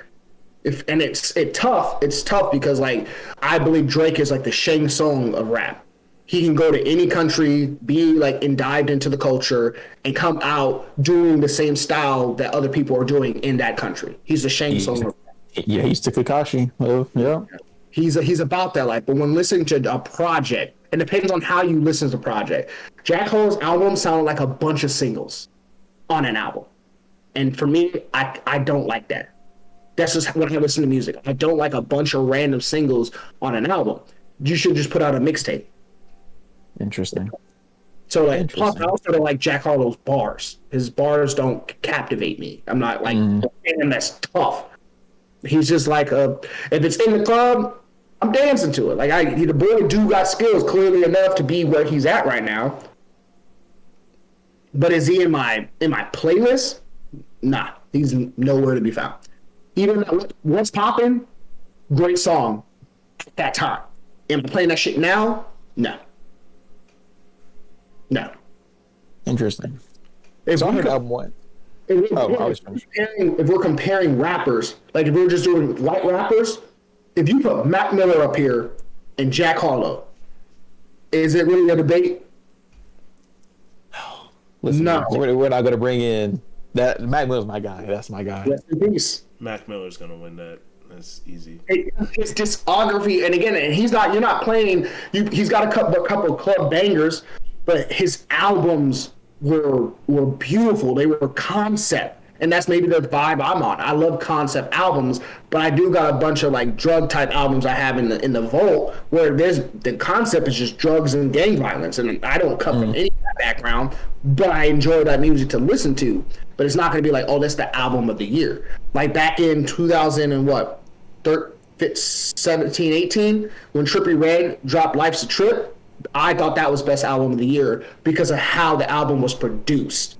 It's tough because like I believe Drake is like the Shang Tsung of rap. He can go to any country, be like dived into the culture, and come out doing the same style that other people are doing in that country. He's the Shang Tsung of rap. Yeah, he's the Kakashi. Yeah. He's about that life. But when listening to a project, it depends on how you listen to the project. Jack Harlow's album sounded like a bunch of singles on an album. And for me, I don't like that. That's just when I listen to music. I don't like a bunch of random singles on an album. You should just put out a mixtape. Interesting. So like, plus I also don't like Jack Harlow's bars. His bars don't captivate me. I'm not like, damn, that's tough. He's just like if it's in the club, I'm dancing to it. Like the boy do got skills clearly enough to be where he's at right now. But is he in my playlist? Nah, he's nowhere to be found. Even What's Poppin', great song at that time. Am I playing that shit now? No. Interesting. If So I we heard could- album one. if we're comparing rappers, like if we were just doing white rappers, if you put Mac Miller up here and Jack Harlow. Is it really a debate? Listen, No. we're not gonna bring in that. Mac Miller's my guy. That's my guy. Rest in peace. Mac Miller's gonna win that. That's easy. His discography, and again, he's not. You're not playing. He's got a couple of club bangers, but his albums were beautiful. They were concept, and that's maybe the vibe I'm on. I love concept albums, but I do got a bunch of like drug type albums I have in the vault where there's the concept is just drugs and gang violence, and I don't come from any of that background, but I enjoy that music to listen to. But it's not going to be like, oh, that's the album of the year. Like back in 2000 and what? 17, 18, when Trippie Redd dropped Life's a Trip, I thought that was best album of the year because of how the album was produced.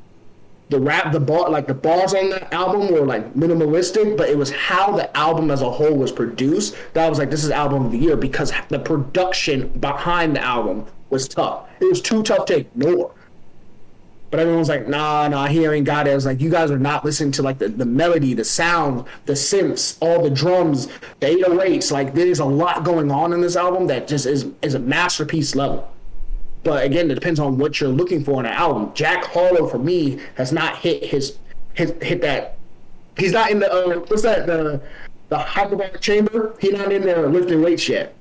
The bars on the album were like minimalistic, but it was how the album as a whole was produced that I was like, this is album of the year because the production behind the album was tough. It was too tough to ignore. But everyone's like, nah, he ain't got it. I was like, you guys are not listening to like the melody, the sound, the synths, all the drums, the 808s. Like there's a lot going on in this album that just is a masterpiece level. But again, it depends on what you're looking for in an album. Jack Harlow for me has not hit that. He's not in the what's that the hyperbaric chamber. He's not in there lifting weights yet.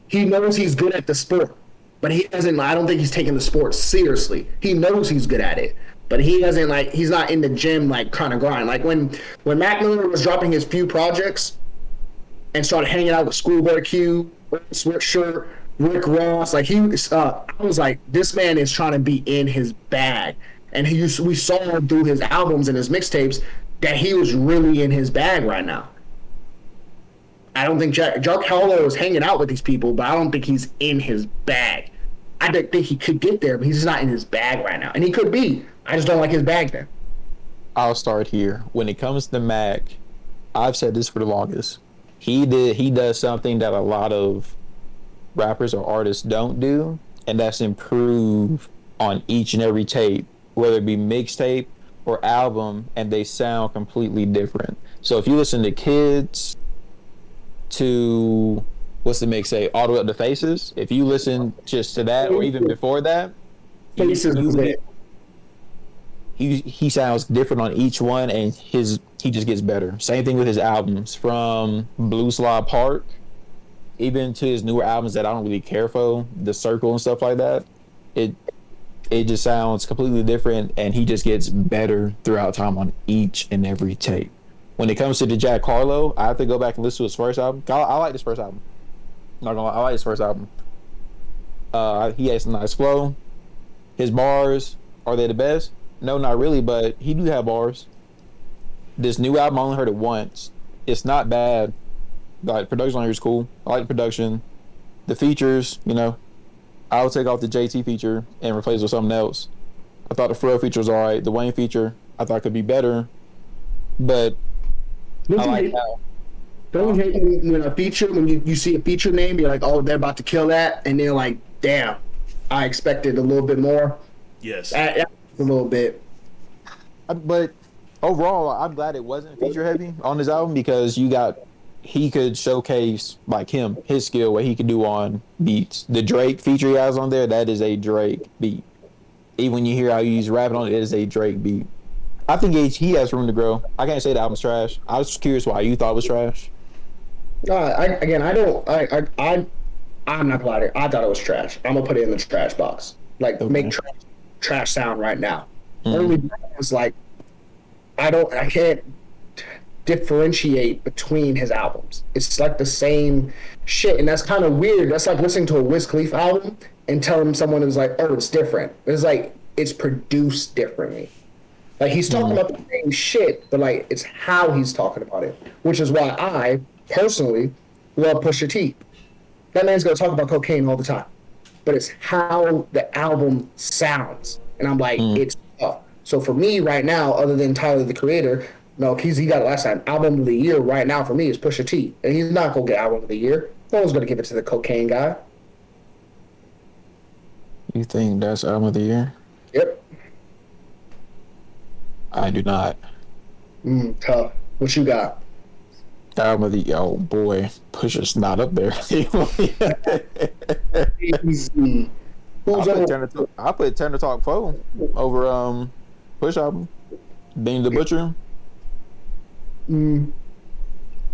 He knows he's good at the sport. But he doesn't. I don't think he's taking the sport seriously. He knows he's good at it, but he doesn't like. He's not in the gym like trying to grind. Like when Mac Miller was dropping his few projects and started hanging out with Schoolboy Q, Sweatshirt, Rick Ross. Like I was like, this man is trying to be in his bag, and we saw him through his albums and his mixtapes that he was really in his bag right now. I don't think Jack Harlow is hanging out with these people, but I don't think he's in his bag. I think he could get there, but he's just not in his bag right now. And he could be. I just don't like his bag then. I'll start here. When it comes to Mac, I've said this for the longest. He does something that a lot of rappers or artists don't do, and that's improve on each and every tape, whether it be mixtape or album, and they sound completely different. So if you listen to Kids, to what's the mixtape all the way up to Faces, if you listen just to that or even before that, Faces he sounds different on each one, and he just gets better. Same thing with his albums, from Blue Slide Park even to his newer albums that I don't really care for, The Circle and stuff like that. It just sounds completely different, and he just gets better throughout time on each and every tape. When it comes to the Jack Harlow, I have to go back and listen to his first album. I like this first album. Not gonna lie, I like his first album. He has some nice flow. His bars, are they the best? No, not really, but he do have bars. This new album, I only heard it once. It's not bad. Like, production on here is cool. I like the production. The features, I would take off the JT feature and replace it with something else. I thought the Pharrell feature was alright. The Wayne feature, I thought could be better. But I like how. Don't you hate when you see a feature name, you're like, oh, they're about to kill that, and they're like, damn, I expected a little bit more. Yes. A little bit. But overall, I'm glad it wasn't feature heavy on this album, because he could showcase like his skill, what he could do on beats. The Drake feature he has on there, that is a Drake beat. Even when you hear how he's rapping on it, it is a Drake beat. I think he has room to grow. I can't say the album's trash. I was curious why you thought it was trash. I'm not glad I thought it was trash. I'm gonna put it in the trash box. Like, okay. Make trash sound right now. Only is like, I can't differentiate between his albums. It's like the same shit, and that's kind of weird. That's like listening to a Wiz Khalifa album and telling someone who's like, oh, it's different. It's like, it's produced differently. Like, he's talking about the same shit, but like, it's how he's talking about it, which is why I personally love Pusha T. That man's gonna talk about cocaine all the time, but it's how the album sounds, and I'm like, it's tough. So for me right now, other than Tyler the Creator, no, he got it last time. Album of the year right now for me is Pusha T, and he's not gonna get album of the year. No one's gonna give it to the cocaine guy. You think that's album of the year? Yep. I do not. Tough. What you got? Album of the oh boy, Pusha's not up there. Easy. Who's over? I put Turner Talk 4 over Push album. Being the Butcher. Mm.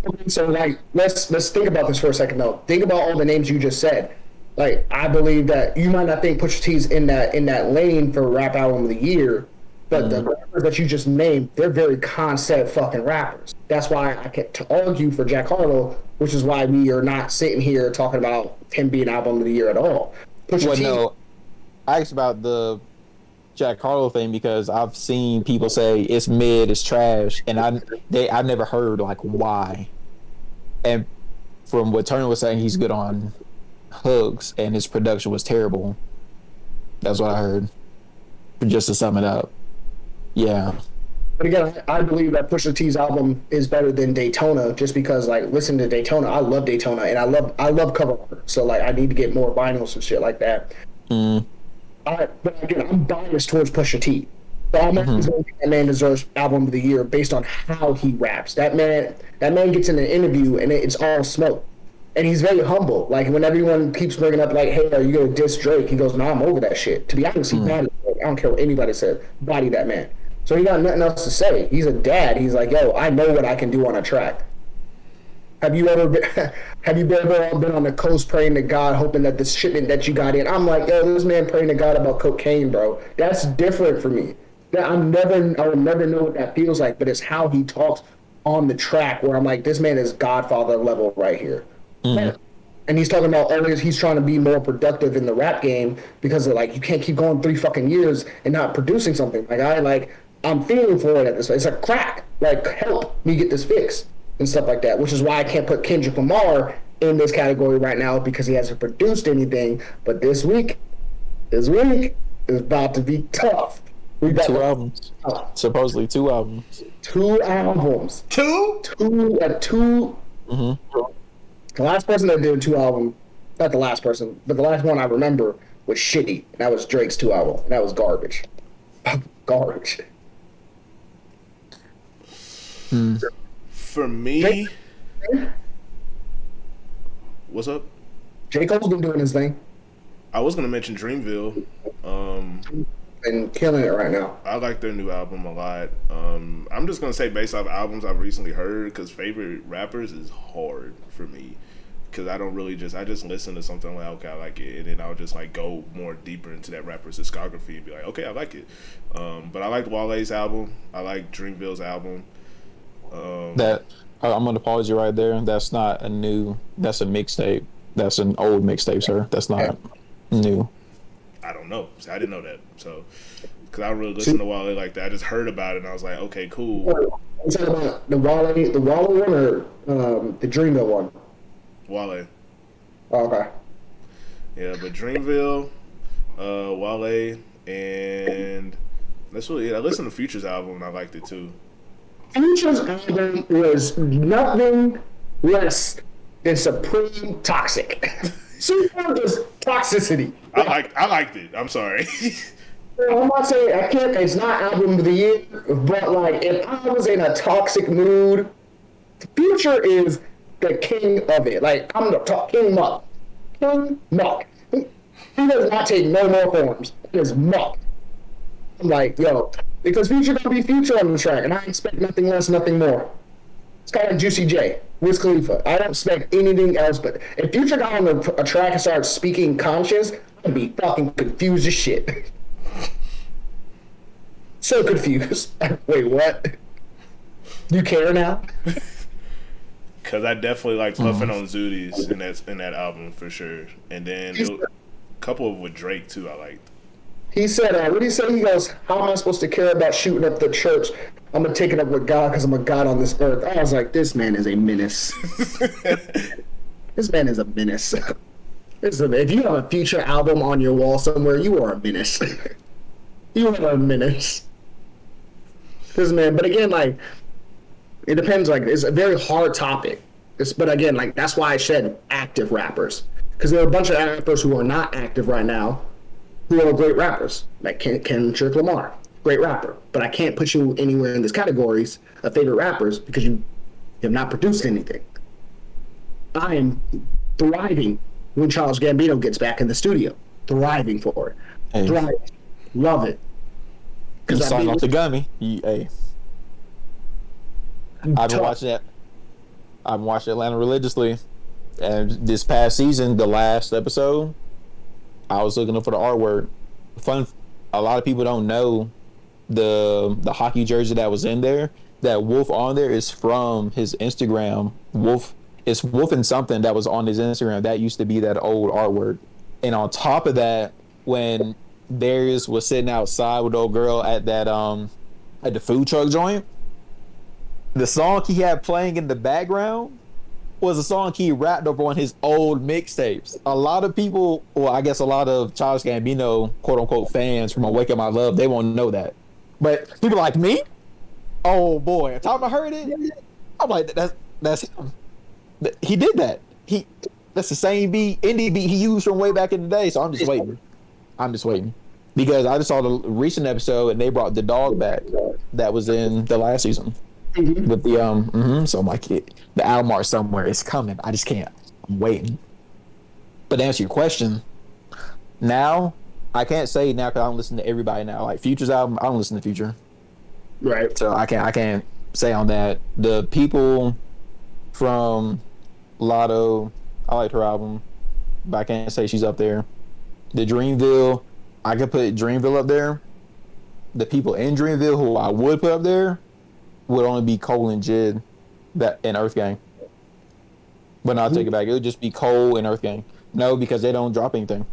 Okay, so like let's think about this for a second though. Think about all the names you just said. Like I believe that you might not think Pusha T's in that lane for rap album of the year, but the rappers that you just named, they're very concept fucking rappers. That's why I can to argue for Jack Harlow, which is why we are not sitting here talking about him being album of the year at all. Pusha Well, T, no, I asked about the Jack Harlow thing because I've seen people say it's mid, it's trash, and I never heard like why. And from what Turner was saying, he's good on hooks, and his production was terrible. That's what I heard. Just to sum it up, yeah. but again, I believe that Pusha T's album is better than Daytona, just because like listen to Daytona. I love Daytona, and I love cover art. So like I need to get more vinyls and shit like that. Mm. But again, I'm biased towards Pusha T. So I'm not saying that man deserves album of the year based on how he raps. That man gets in an interview and it's all smoke. And he's very humble. Like when everyone keeps bringing up like, "Hey, are you gonna diss Drake?" He goes, "No, I'm over that shit." To be honest, he bodied Drake. I don't care what anybody says. Body that man. So he got nothing else to say. He's a dad. He's like, "Yo, I know what I can do on a track." Have you ever been, have you ever been on the coast praying to God, hoping that the shipment that you got in? I'm like, yo, this man praying to God about cocaine, bro. That's different for me. I will never know what that feels like. But it's how he talks on the track, where I'm like, this man is Godfather level right here. And he's talking about always he's trying to be more productive in the rap game because of like you can't keep going 3 fucking years and not producing something. I'm feeling for it at this. It's a crack. Like help me get this fixed and stuff like that, which is why I can't put Kendrick Lamar in this category right now because he hasn't produced anything. But this week is about to be tough. We got 2 albums. Supposedly 2 albums. 2 albums. Two? Two. Mm-hmm. The last person that did 2 albums, not the last person, but the last one I remember was shitty. And that was Drake's 2 album. And that was garbage. Garbage. For me, what's up? J. Cole's been doing his thing I was gonna mention Dreamville. and killing it right now. I like their new album a lot. I'm just gonna say based off albums I've recently heard, because favorite rappers is hard for me. Because I don't really I just listen to something like, okay, I like it, and then I'll just like go more deeper into that rapper's discography and be like, okay, I like it. But I liked Wale's album. I like Dreamville's album. I'm gonna pause you right there. That's not a new. That's a mixtape. That's an old mixtape, sir. That's not new. I don't know. See, I didn't know that. So, because I don't really listen to Wale like that. I just heard about it and I was like, okay, cool. I'm talking about the Wale one or the Dreamville one? Wale. Oh, okay. Yeah, but Dreamville, Wale, and that's really it. I listened to Future's album and I liked it too. Future's album was nothing less than supreme toxic. Super is toxicity. I liked it. I'm sorry. I'm not saying I can't. It's not album of the year, but like if I was in a toxic mood, Future is the king of it. Like I'm the King Muck. King Muck. He does not take no more forms. It is Muck. I'm like, yo, because Future gonna be Future on the track, and I expect nothing less, nothing more. It's kind of Juicy J, Wiz Khalifa. I don't expect anything else, but if Future got on a track and started speaking conscious, I'd be fucking confused as shit. So confused. Wait, what? You care now? Because I definitely like Puffin on Zooties in that album for sure. And then a couple with Drake too I liked. He said, what did he say? He goes, how am I supposed to care about shooting up the church? I'm going to take it up with God because I'm a God on this earth. I was like, this man is a menace. This man is a menace. If you have a Future album on your wall somewhere, you are a menace. You are a menace. This man, but again, like, it depends. Like, it's a very hard topic. But again, like, that's why I said active rappers. Because there are a bunch of rappers who are not active right now who are great rappers, like Kendrick Lamar, great rapper. But I can't put you anywhere in these categories of favorite rappers because you You have not produced anything. I am thriving when Charles Gambino gets back in the studio. Thriving for it. Hey, Thriving. Love it. you Because I starting mean, off the gummy. Hey, I've been tough. watching that. I've watched Atlanta religiously, and this past season, the last episode, I was looking up for the R word. Fun. A lot of people don't know the hockey jersey that was in there. That wolf on there is from his Instagram. Wolf. It's wolf and something that was on his Instagram. That used to be that old artwork. And on top of that, when Darius was sitting outside with the old girl at the food truck joint, the song he had playing in the background was a song he rapped over on his old mixtapes. A lot of people, well, I guess a lot of Childish Gambino, quote unquote, fans from Wake Up My Love, they won't know that. But people like me, oh boy, the time I heard it, I'm like, that's him. He did that. That's the same beat, indie beat he used from way back in the day. So I'm just waiting. Because I just saw the recent episode and they brought the dog back that was in the last season with the. So I'm like, the album art somewhere is coming. I just can't. I'm waiting. But to answer your question, now I can't say now because I don't listen to everybody now. Like Future's album, I don't listen to Future, Right. so I can't say on that. The people from Lotto, I liked her album, but I can't say she's up there. The Dreamville, I could put Dreamville up there. The people in Dreamville who I would put up there would only be Cole and Jid that and Earth Gang. But no, I'll take it back. It would just be Cole and Earth Gang. No, because they don't drop anything.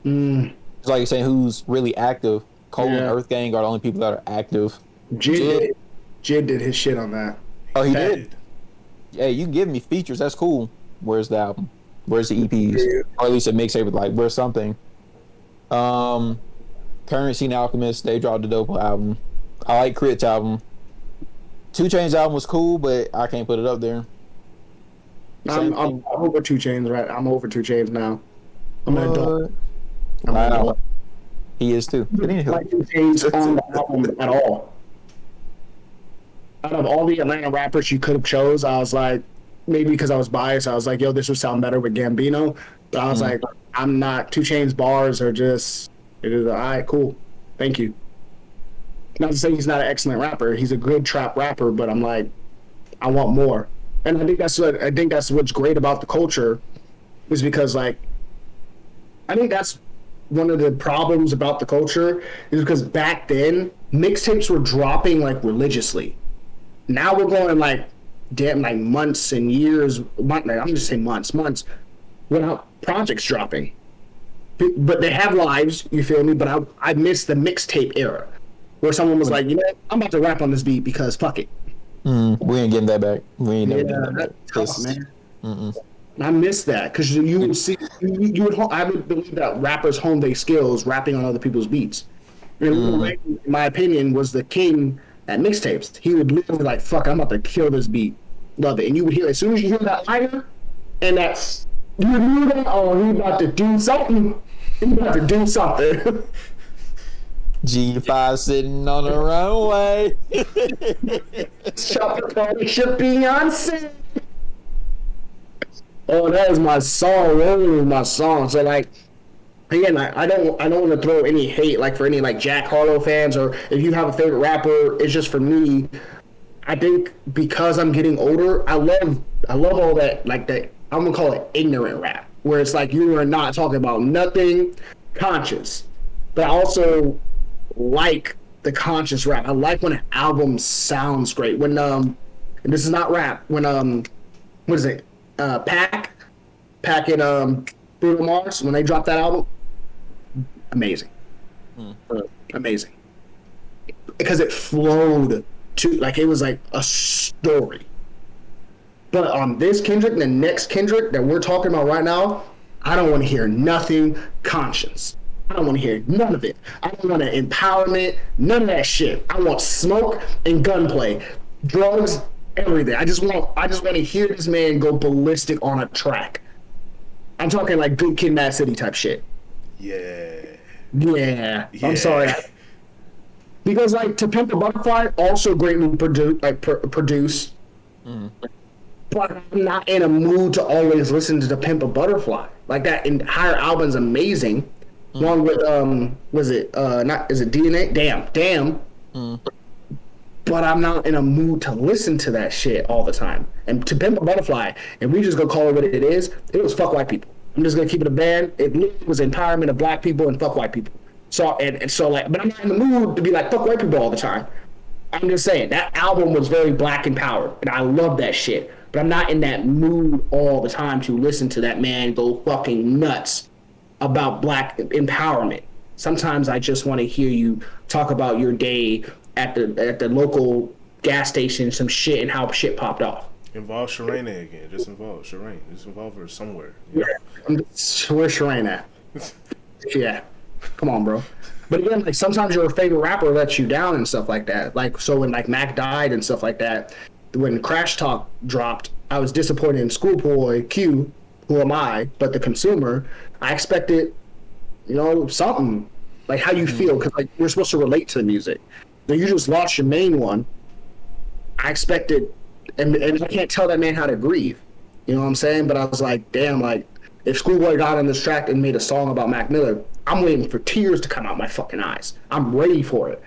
It's like you're saying who's really active. Cole and Earth Gang are the only people that are active. Jid did his shit on that. Oh, he did? Hey, you can give me features. That's cool. Where's the album? Where's the EPs? Or at least a mixtape with like, where's something? Currency and Alchemist, they dropped a dope album. I like Crit's album. 2 Chainz album was cool, but I can't put it up there. I'm over 2 Chainz, right? I'm over 2 Chainz now. I'm an adult. I'm an adult. He is too. I don't like 2 Chainz on the album at all. Out of all the Atlanta rappers you could have chose, I was like, maybe because I was biased, I was like, yo, this would sound better with Gambino. But I was like, I'm not. 2 Chainz bars are just, it is all right, cool. Thank you. Not to say he's not an excellent rapper. He's a good trap rapper, but I'm like, I want more. And I think that's what's great about the culture, is because like, I think that's one of the problems about the culture is because back then mixtapes were dropping like religiously. Now we're going like months and years. I'm just saying months without projects dropping. But they have lives, you feel me? But I miss the mixtape era where someone was like, you know, I'm about to rap on this beat because fuck it. We ain't getting that back. We ain't never getting that back. Tough, man. I miss that because you would see, I would believe that rappers hone their skills rapping on other people's beats. And Lil Wayne, in my opinion, was the king at mixtapes. He would literally like, fuck, I'm about to kill this beat. Love it. And you would hear, as soon as you hear that liner, and that's, you would hear that, oh, he about to do something. He about to do something. G5 sitting on the runway. Shopping partnership Beyonce. Oh, that is my song. That is my song. So like, again, I don't want to throw any hate like for any like Jack Harlow fans, or if you have a favorite rapper. It's just for me. I think because I'm getting older, I love all that like that. I'm gonna call it ignorant rap, where it's like you are not talking about nothing conscious, but I also like the conscious rap. I like when an album sounds great. When and this is not rap. When what is it? Pac and Bruno Mars, when they dropped that album, amazing. Amazing. Because it flowed to, like, it was like a story. But on this Kendrick, the next Kendrick that we're talking about right now, I don't want to hear nothing conscience. I don't want to hear none of it. I don't want empowerment, none of that shit. I want smoke and gunplay, drugs, everything. I just want to hear this man go ballistic on a track. I'm talking like Good Kid, Mad City type shit. Yeah. I'm sorry. Because like To Pimp a Butterfly also greatly produced. but I'm not in a mood to always listen to the Pimp a Butterfly. Like that entire album's amazing. Along with was it not is it DNA? Damn. But I'm not in a mood to listen to that shit all the time. And to Pimp a Butterfly, and we just gonna call it what it is, it was fuck white people. I'm just gonna keep it a band. It was empowerment of black people and fuck white people. So and so like, but I'm not in the mood to be like fuck white people all the time. I'm just saying that album was very black empowered, and I love that shit. But I'm not in that mood all the time to listen to that man go fucking nuts about black empowerment. Sometimes I just want to hear you talk about your day at the local gas station, some shit, and how shit popped off. Involve Sharena again. Just involve Sharena. Just involve her somewhere. Yeah, where's Sharena at? Yeah, come on, bro. But again, like sometimes your favorite rapper lets you down and stuff like that. Like so when like Mac died and stuff like that, when Crash Talk dropped, I was disappointed in Schoolboy Q. Who am I? But the consumer, I expected, something like how you feel because like we're supposed to relate to the music. So you just lost your main one. I expected, and I can't tell that man how to grieve. You know what I'm saying? But I was like, damn, like if Schoolboy got on this track and made a song about Mac Miller, I'm waiting for tears to come out my fucking eyes. I'm ready for it.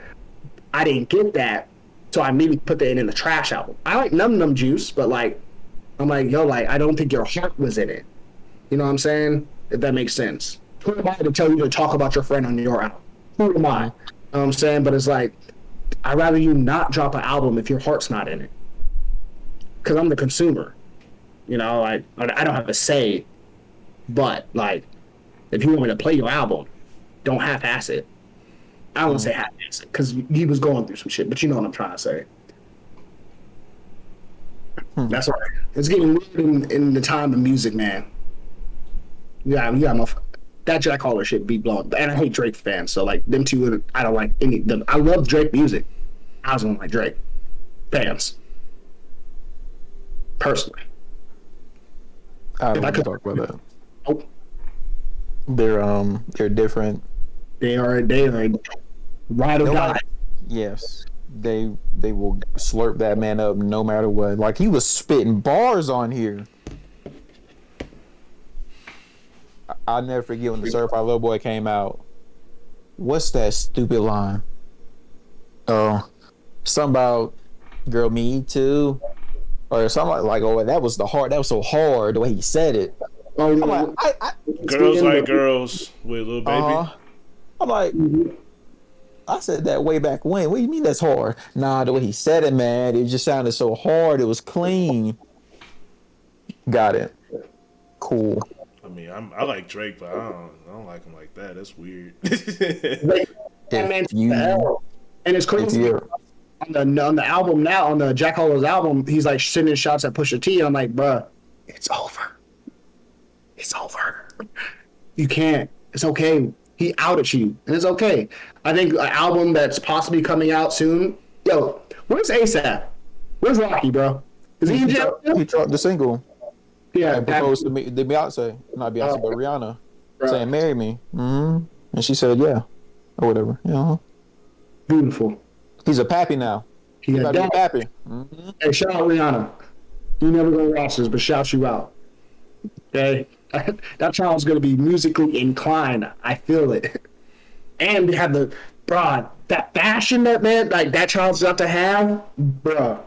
I didn't get that, so I maybe put that in the trash album. I like Num Num Juice, but like, I'm like, yo, like I don't think your heart was in it. You know what I'm saying? If that makes sense. Who am I to tell you to talk about your friend on your album? Who am I? You know what I'm saying? But it's like, I'd rather you not drop an album if your heart's not in it. Because I'm the consumer. I don't have a say. But, like, if you want me to play your album, don't half-ass it. I don't want to say half-ass it, because he was going through some shit, but you know what I'm trying to say. That's right. It's getting weird in the time of music, man. Yeah, that Jack Harlow shit be blown. And I hate Drake fans, so like them two, I don't like any of them. I love Drake music. I just don't like Drake fans. Personally. I don't want to talk about that. Oh. They're different. They are ride or die. Yes. They will slurp that man up no matter what. Like he was spitting bars on here. I'll never forget when the Certified Lover Boy came out. What's that stupid line? Oh, something about girl me too, or something like oh that was so hard the way he said it. Oh, I'm like, girls like girls with Lil Baby. I'm like, I said that way back when. What do you mean that's hard? Nah, the way he said it, man, it just sounded so hard. It was clean. Got it. Cool. I mean, I like Drake, but I don't like him like that. That's weird. And it's crazy. On the album now, on the Jack Harlow's album, he's like sending shots at Pusha T. I'm like, bruh, it's over. It's over. You can't. It's okay. He outed you, and it's okay. I think an album that's possibly coming out soon. Yo, where's ASAP? Where's Rocky, bro? Is he in jail? He dropped the single. Yeah, and proposed to me, the Beyonce, not Beyonce, but Rihanna, saying "marry me," and she said yeah, or whatever. Beautiful. He's a pappy now. He's about to be a pappy. Hey, shout out Rihanna. You never go to Ross's, but shout you out. Okay, that child's gonna be musically inclined. I feel it, and have that fashion that that child's got to have, bruh.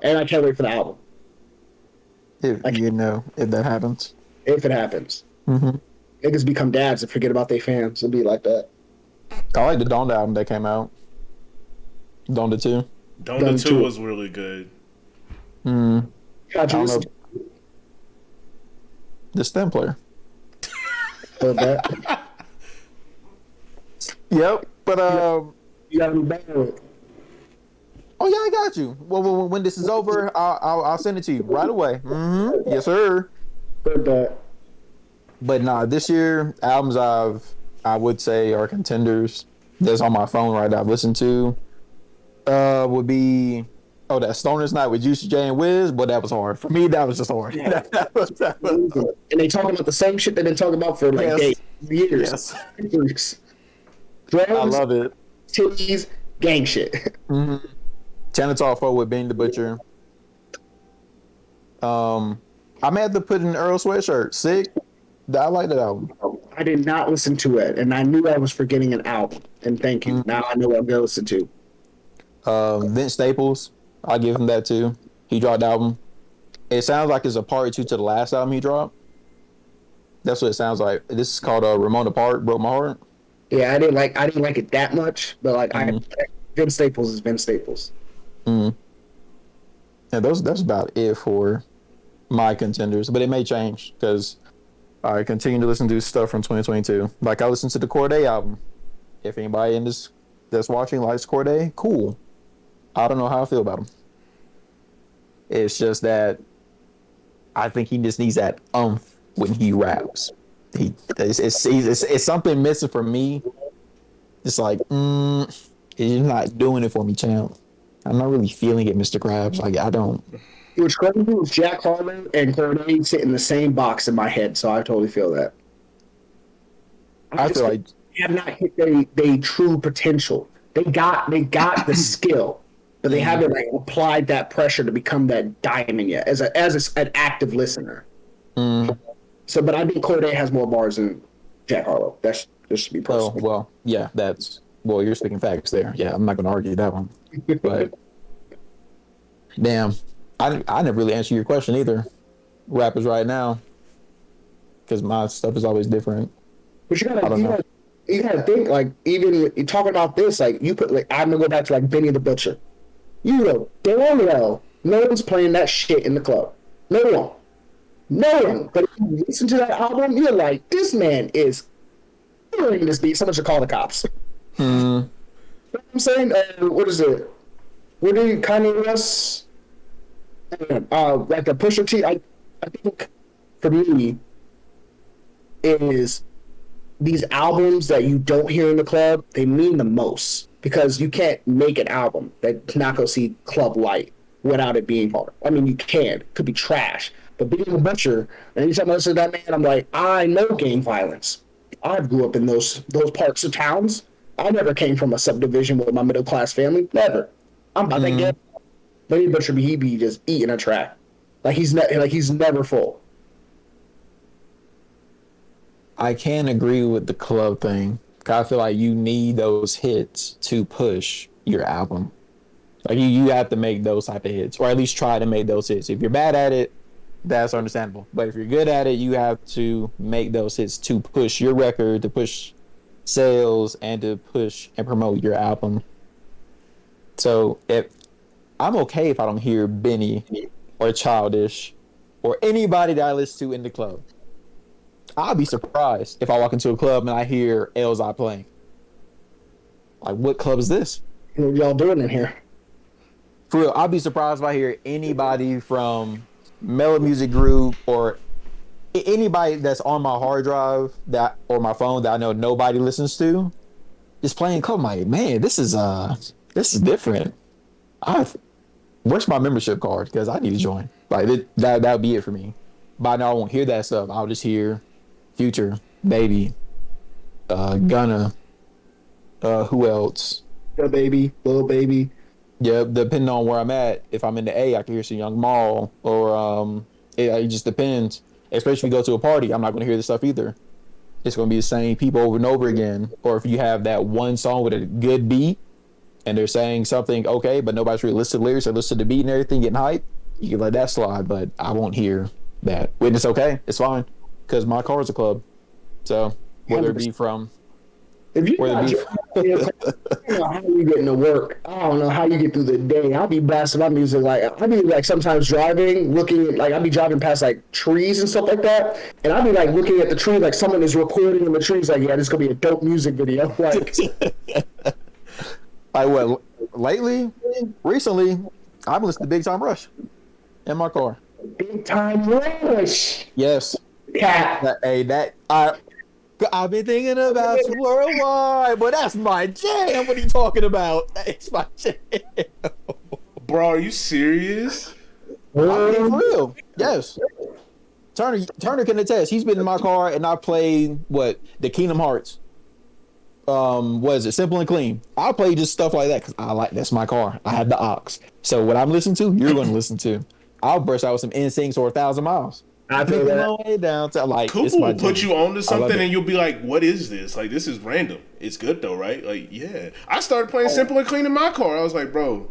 And I can't wait for the album. If that happens. If it happens. Niggas become dads and forget about their fans. It'll be like that. I like the Donda album that came out. Donda 2. Donda 2 was really good. I don't know. The stem player. Yep, but you gotta be better with it. Oh yeah, I got you. Well, when this is over, I'll send it to you right away. Yes, sir. But nah, this year albums I would say are contenders. That's on my phone right now. I've listened to would be that Stoner's Night with Juicy J and Wiz, but that was hard for me. That was just hard. Yeah. that was. And they talking about the same shit they've been talking about for like years. Yes. Drugs, I love it. Titties, gang shit. China Talk 4 with Benny the Butcher. I may have to put in Earl Sweatshirt. Sick. I like that album. I did not listen to it, and I knew I was forgetting an album. And thank you. Now I know what I'm going to listen to. Vince Staples. I'll give him that too. He dropped the album. It sounds like it's a part two to the last album he dropped. That's what it sounds like. This is called Ramona Park, Broke My Heart. Yeah, I didn't like it that much, but like Vince Staples is Vince Staples. And that's about it for my contenders, but it may change because I continue to listen to stuff from 2022. Like I listened to the Corday album. If anybody in this that's watching likes Corday, cool. I don't know how I feel about him. It's just that I think he just needs that umph when he raps. It's something missing for me. It's like, you're not doing it for me, champ. I'm not really feeling it, Mr. Krabs. Like I don't. What's crazy is Jack Harlow and Corday sit in the same box in my head, so I totally feel that. I feel like they have not hit their true potential. They got the skill, but they haven't like applied that pressure to become that diamond yet as an active listener. So, but I think Corday has more bars than Jack Harlow. That's just to be personal. oh well, yeah, you're speaking facts there. Yeah, I'm not gonna argue that one. But damn, I never really answered your question either. Rappers right now, because my stuff is always different. But you gotta think like even you talking about this like you put like I'm gonna go back to like Benny the Butcher. You know damn well no one's playing that shit in the club. No one. But if you listen to that album, you're like this man is killing this beat. Someone should call the cops. You know what I'm saying? What is it? What do you Kanye West? Like a Pusha T. I think for me is these albums that you don't hear in the club, they mean the most because you can't make an album that's not going to see club light without it being hard. I mean, you can. It could be trash. But being a butcher, anytime I listen to that man, I'm like, I know gang violence. I grew up in those parts of towns. I never came from a subdivision with my middle class family. Never. I'm about to get. Benny Butcher, he be just eating a track, like he's never full. I can't agree with the club thing. I feel like you need those hits to push your album. Like you have to make those type of hits, or at least try to make those hits. If you're bad at it, that's understandable. But if you're good at it, you have to make those hits to push your record, to push sales, and to push and promote your album. So if I'm okay if I don't hear Benny or Childish or anybody that I listen to in the club. I'll be surprised if I walk into a club and I hear Elzhi playing. Like, what club is this? What y'all doing in here? For real, I'll be surprised if I hear anybody from Mellow Music Group or anybody that's on my hard drive or my phone that I know nobody listens to is playing club. I'm like, man, this is different. Where's my membership card? Because I need to join. Like that would be it for me. But I know I won't hear that stuff. I'll just hear Future, Baby, Gunna, who else? The Baby, Little Baby. Yeah, depending on where I'm at. If I'm in the A, I can hear some Young Maul, or it just depends. Especially if we go to a party, I'm not going to hear this stuff either. It's going to be the same people over and over again. Or if you have that one song with a good beat, and they're saying something okay, but nobody's really listened to the lyrics or listened to the beat and everything, getting hype, you can let that slide. But I won't hear that. When it's okay, it's fine. Because my car's a club. So whether it be from if you not I don't know how you getting to work. I don't know how you get through the day. I'll be blasting my music like I'll be like sometimes driving, looking at, like I'll be driving past like trees and stuff like that, and I'll be like looking at the tree like someone is recording in the trees. Like, yeah, this is gonna be a dope music video. Like, recently, I've listened to Big Time Rush in my car. Big Time Rush. Yes. Cat. I've been thinking about you worldwide, but that's my jam. What are you talking about? That's my jam. Bro, are you serious? I'm being for real. Yes. Turner can attest. He's been in my car and I played the Kingdom Hearts. what is it? Simple and Clean. I'll play just stuff like that because I like that's my car. I have the aux. So what I'm listening to, you're going to listen to. I'll burst out with some NSYNC or 1,000 miles. I feel Making that. my way down to like it's Cooper my will put jam. you on to I love something it. and you'll be like, what is this? Like, this is random. It's good though, right? Like, yeah. I started playing Simple and Clean in my car. I was like, bro,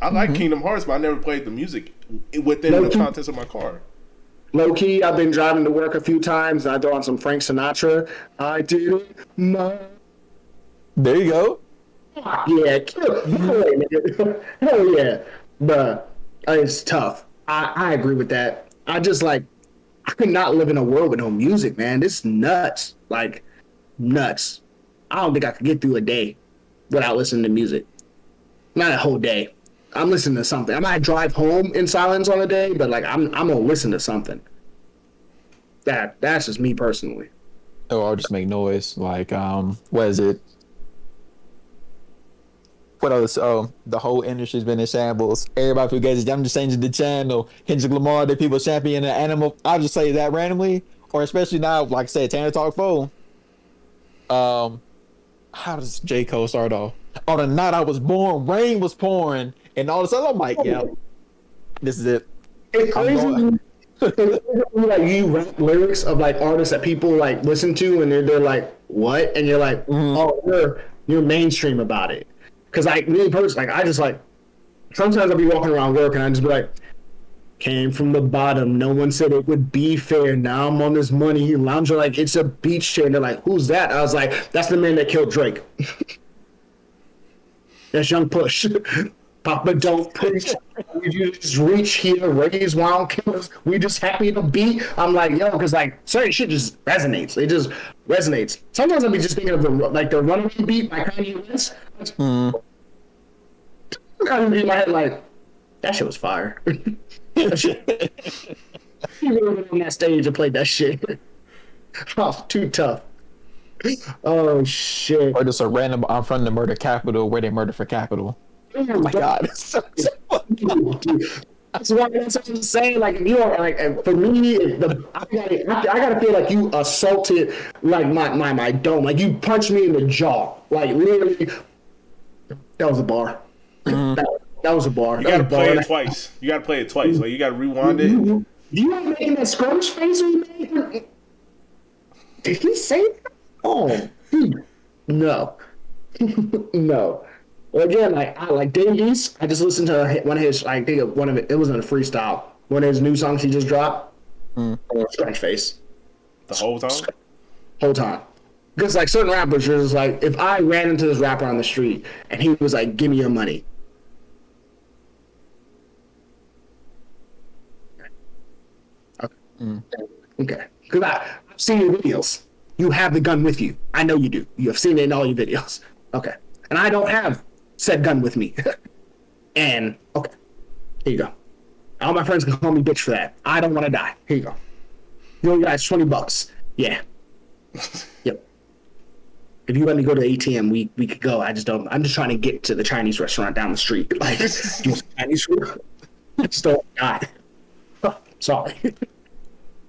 I like Kingdom Hearts, but I never played the music within the Low-key. contents of my car. Low key, I've been driving to work a few times. And I throw on some Frank Sinatra. I did it. My There you go. yeah, hell yeah, but it's tough. I agree with that. I just like I could not live in a world with no music, man. This is nuts, like nuts. I don't think I could get through a day without listening to music. Not a whole day. I'm listening to something. I might drive home in silence on a day, but like I'm gonna listen to something. That's just me personally. Or I'll just make noise. Like what is it? What else? Oh, the whole industry's been in shambles. Everybody forgets it. I'm just changing the channel. Kendrick Lamar, the people champion the animal. I'll just say that randomly, or especially now, like I said, Tanner Talk 4. How does J. Cole start off? On the night I was born, rain was pouring, and all of a sudden I'm like, yeah, this is it. It's I'm crazy. going. Like you rap lyrics of like artists that people like listen to, and they're like, "What?" And you're like, "Oh, you're mainstream about it." Because like me personally, like I just like sometimes I'll be walking around work and I just be like, "Came from the bottom. No one said it would be fair. Now I'm on this money lounging like it's a beach chair." And they're like, "Who's that?" I was like, "That's the man that killed Drake." That's Young Push. Papa don't preach. You just reach here, raise wild killers. We just happy to be. I'm like, yo, because like certain shit just resonates. It just resonates. Sometimes I'll be just thinking of the runaway beat by Kanye West. I would be in my head like, that shit was fire. That shit. You would have been on that stage and played that shit. Oh, too tough. Oh shit. Or just a random. I'm from the murder capital where they murder for capital. Oh my god. That's why that's what I'm saying. Like you know, like and for me, I gotta feel like you assaulted like my dome. Like you punched me in the jaw. Like literally, that was a bar. That was a bar. You That was gotta a bar. play it twice. You gotta play it twice. Like, you gotta rewind it. Do you have making that skirmish face we made? Did he say that? Oh, no, no. Well, again, like I like Dave East. I just listened to one of his. I think one of it. It wasn't a freestyle. One of his new songs he just dropped. Scratch face The whole time? whole time. Because like certain rappers, are just like if I ran into this rapper on the street and he was like, "Give me your money." Okay. Because I've seen your videos. You have the gun with you. I know you do. You have seen it in all your videos. Okay. And I don't have said gun with me. And, okay. Here you go. All my friends can call me bitch for that. I don't want to die. Here you go. You only got $20. Yeah. Yep. If you let me go to the ATM, we could go. I'm just trying to get to the Chinese restaurant down the street. Like, Chinese food. I just don't die. Sorry.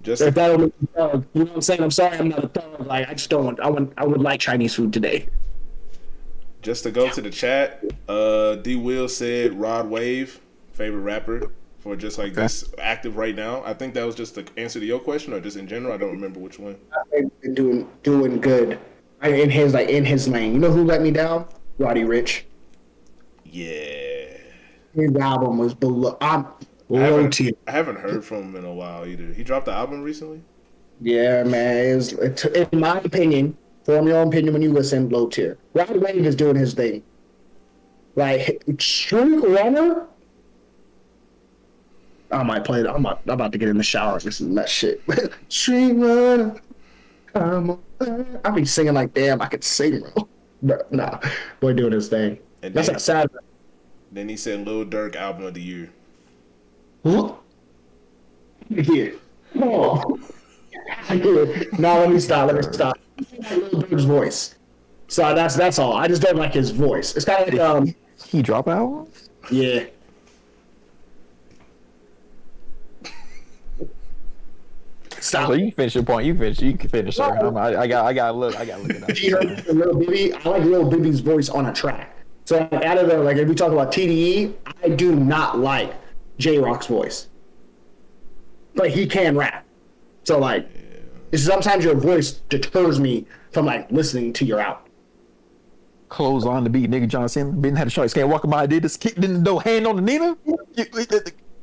Just If that'll make me thug, you know what I'm saying? I'm sorry, I'm not a thug. Like I just don't want. I would like Chinese food today. Just to go to the chat, D Will said Rod Wave, favorite rapper for just like this active right now. I think that was just the answer to your question, or just in general. I don't remember which one. Been doing good. In his lane. You know who let me down? Roddy Rich. Yeah, His album was below. I'm I low tier. haven't heard from him in a while either. He dropped the album recently. Yeah, man. In my opinion, form your own opinion when you listen. Low tier. Roddy Wave is doing his thing. Like Street Runner. I might play it. I'm about to get in the shower and listen to that shit. Street Runner. I'll be singing like damn. I could sing, bro. But nah, boy, doing his thing. And That's then, like sad. then he said Lil Durk album of the year. Huh? Yeah. Oh. Now let me stop. Lil Durk's voice. So that's all. I just don't like his voice. It's kind of like He drop out. yeah. Stop. So you can finish your point. You can finish, sir. I got to look. I got to look it up. You heard Lil Bibby? I like Lil Bibby's voice on a track. So like, out of the like, if we talk about TDE, I do not like J Rock's voice. Like he can rap, so like, sometimes your voice deters me from like listening to your album. Clothes on the beat, nigga. John Cena. Been had a choice. Can't walk by. Did this kick in the door. Hand on the Nina.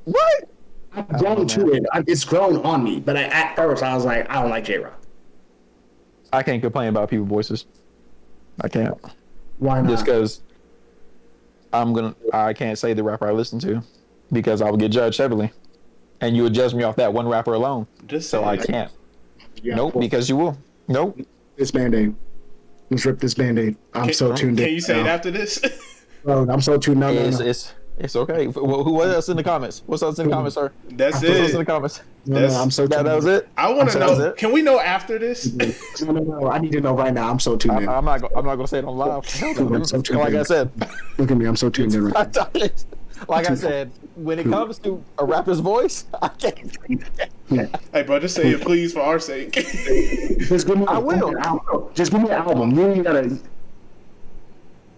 What? I've grown to it. It's grown on me. But at first, I was like, I don't like J Rock. I can't complain about people's voices. I can't. Why not? Just because I can't say the rapper I listen to because I will get judged heavily, and you would judge me off that one rapper alone. So I can't. Nope, because you will. Nope. This Band-Aid. Let's rip this Band-Aid. I'm so tuned in. Can you say it after this? Bro, I'm so tuned in. It's okay. What else in the comments? What's else in the comments, sir? That's What's else in it. the comments? I'm so tuned in. That was it. I want to know. Can we know after this? No. I need to know right now. I'm so tuned in. I'm not gonna say it on live. Like I said. Look at me. I'm so tuned in right now. Like I said, when it comes to a rapper's voice, I can't. Hey, bro, just say it, please, for our sake. Just give me. I will. Just give me an album. You ain't gotta.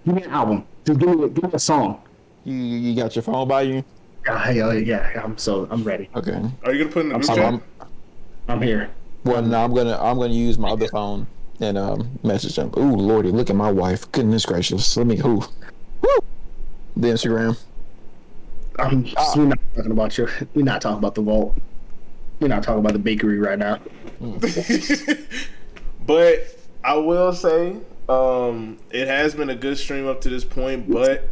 Give me an album. Just give me a song. You got your phone by you? Yeah. I'm ready. Okay. Are you gonna put in the group chat? I'm here. Well, no, I'm gonna use my other phone and message them. Ooh, Lordy, look at my wife. Goodness gracious. Let me who? Woo! The Instagram. We're not talking about you. We're not talking about the vault. We're not talking about the bakery right now. But I will say, it has been a good stream up to this point, but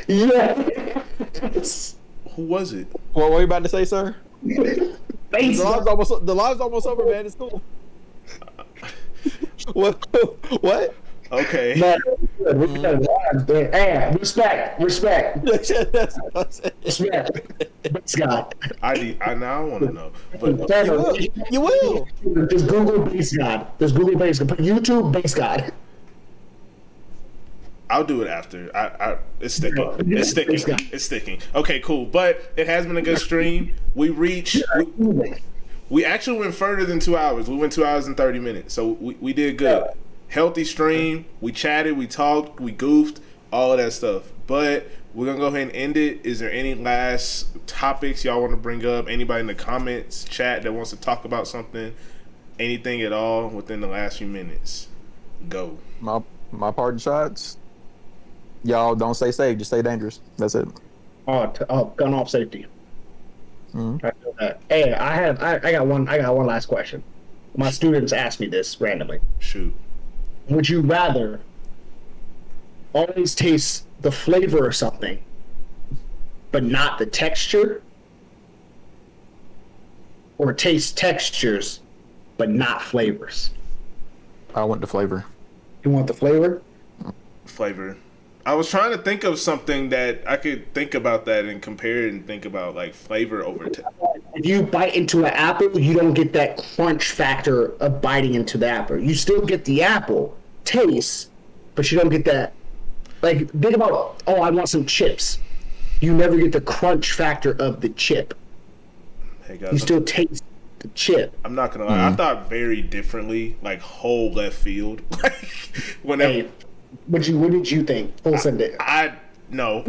Yes. who was it? What were you about to say, sir? The live's almost over, man. It's cool. What? Okay. Hey, respect. Base God. I now want to know. But You will. Just Google Base God. Just Google Base God. Put YouTube Base God. I'll do it after. It's sticking. It's sticking. It's sticking. Okay, cool. But it has been a good stream. We actually went further than 2 hours. We went 2 hours and 30 minutes. So we did good. Healthy stream. We chatted. We talked. We goofed. All of that stuff. But we're going to go ahead and end it. Is there any last topics y'all want to bring up? Anybody in the comments, chat that wants to talk about something? Anything at all within the last few minutes? Go. My parting shots. Y'all don't stay safe. Just stay dangerous. That's it. Gun off safety. Mm-hmm. I feel that. Hey, I got one last question. My students asked me this randomly. Shoot. Would you rather always taste the flavor of something, but not the texture? Or taste textures, but not flavors? I want the flavor. You want the flavor? Flavor. I was trying to think of something that I could think about that and compare it and think about like flavor over If you bite into an apple, you don't get that crunch factor of biting into the apple. You still get the apple taste, but you don't get that. Like, think about, I want some chips. You never get the crunch factor of the chip. Hey guys, You still taste the chip. I'm not gonna lie. I thought very differently, like whole left field. Whenever Hey, what did you think? Full sentence. no,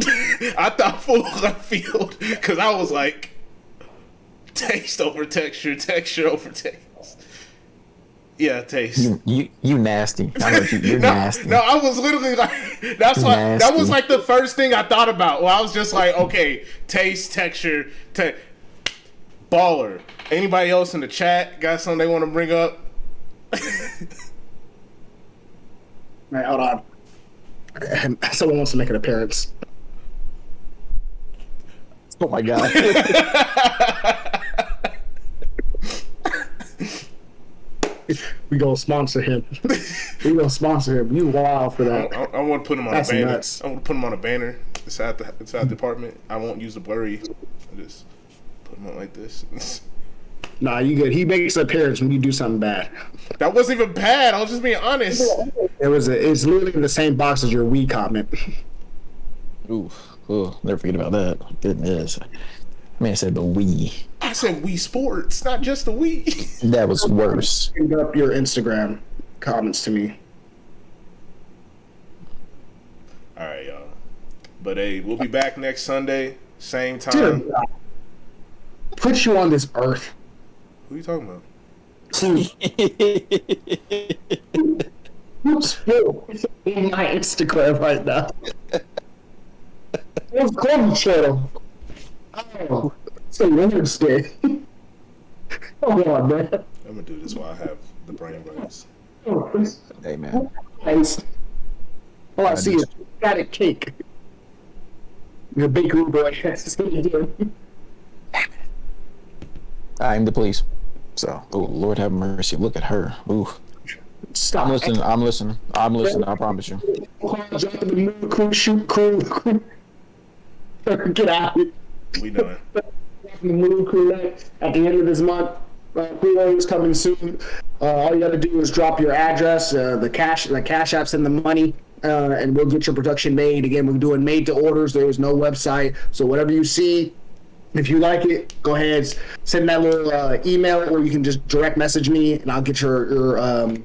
I thought full left field because I was like, taste over texture, texture over taste. Yeah, taste. You nasty. I know you're nasty. No, I was literally like, that's why Nasty. that was like the first thing I thought about. Well, I was just like, okay, taste, texture, baller. Anybody else in the chat got something they want to bring up? Right, hold on. Someone wants to make an appearance. Oh my god. We gonna sponsor him. You wild for that. I want to put him on That's a banner. nuts. I want to put him on a banner inside the apartment. I won't use the blurry. I just put him on like this. Nah, you good. He makes an appearance when you do something bad. That wasn't even bad. I was just being honest. It's literally in the same box as your Wii comment. Oof. Oh, never forget about that. Goodness. Man said the Wii. I said Wii Sports, not just the Wii. That was worse. Send up your Instagram comments to me. All right, y'all. But hey, we'll be back next Sunday, same time. Dude, put you on this earth. Who are you talking about? Who's still in my Instagram right now? What's Clem channel? Oh, so Wednesday. Come on, man. I'm gonna do this while I have the brain burns. Hey man, Nice. All I see is static cake. The bakery boy has to do. I am the police. So, oh Lord have mercy. Look at her. Ooh. Stop. I'm listening. I'm listening. I'm listening. I promise you. Dropping the new crew, shoot crew. Get out. We doing. The new crew at the end of this month. Pre-orders coming soon. All you got to do is drop your address, the cash apps, and the money, and we'll get your production made. Again, we're doing made to orders. There is no website, so whatever you see, if you like it, go ahead, send that little email, or you can just direct message me, and I'll get your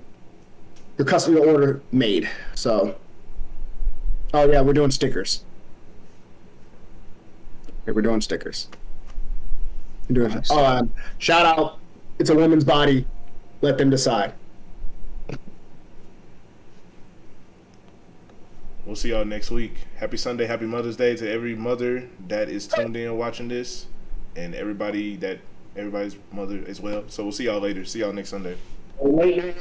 customer order made. So, oh yeah, we're doing stickers. Okay, we're doing stickers. We're doing, shout out. It's a woman's body. Let them decide. We'll see y'all next week. Happy Sunday, happy Mother's Day to every mother that is tuned in watching this, and everybody's mother as well. So we'll see y'all later. See y'all next Sunday. You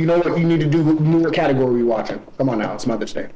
know what you need to do? What category are you watching? Come on now, it's Mother's Day.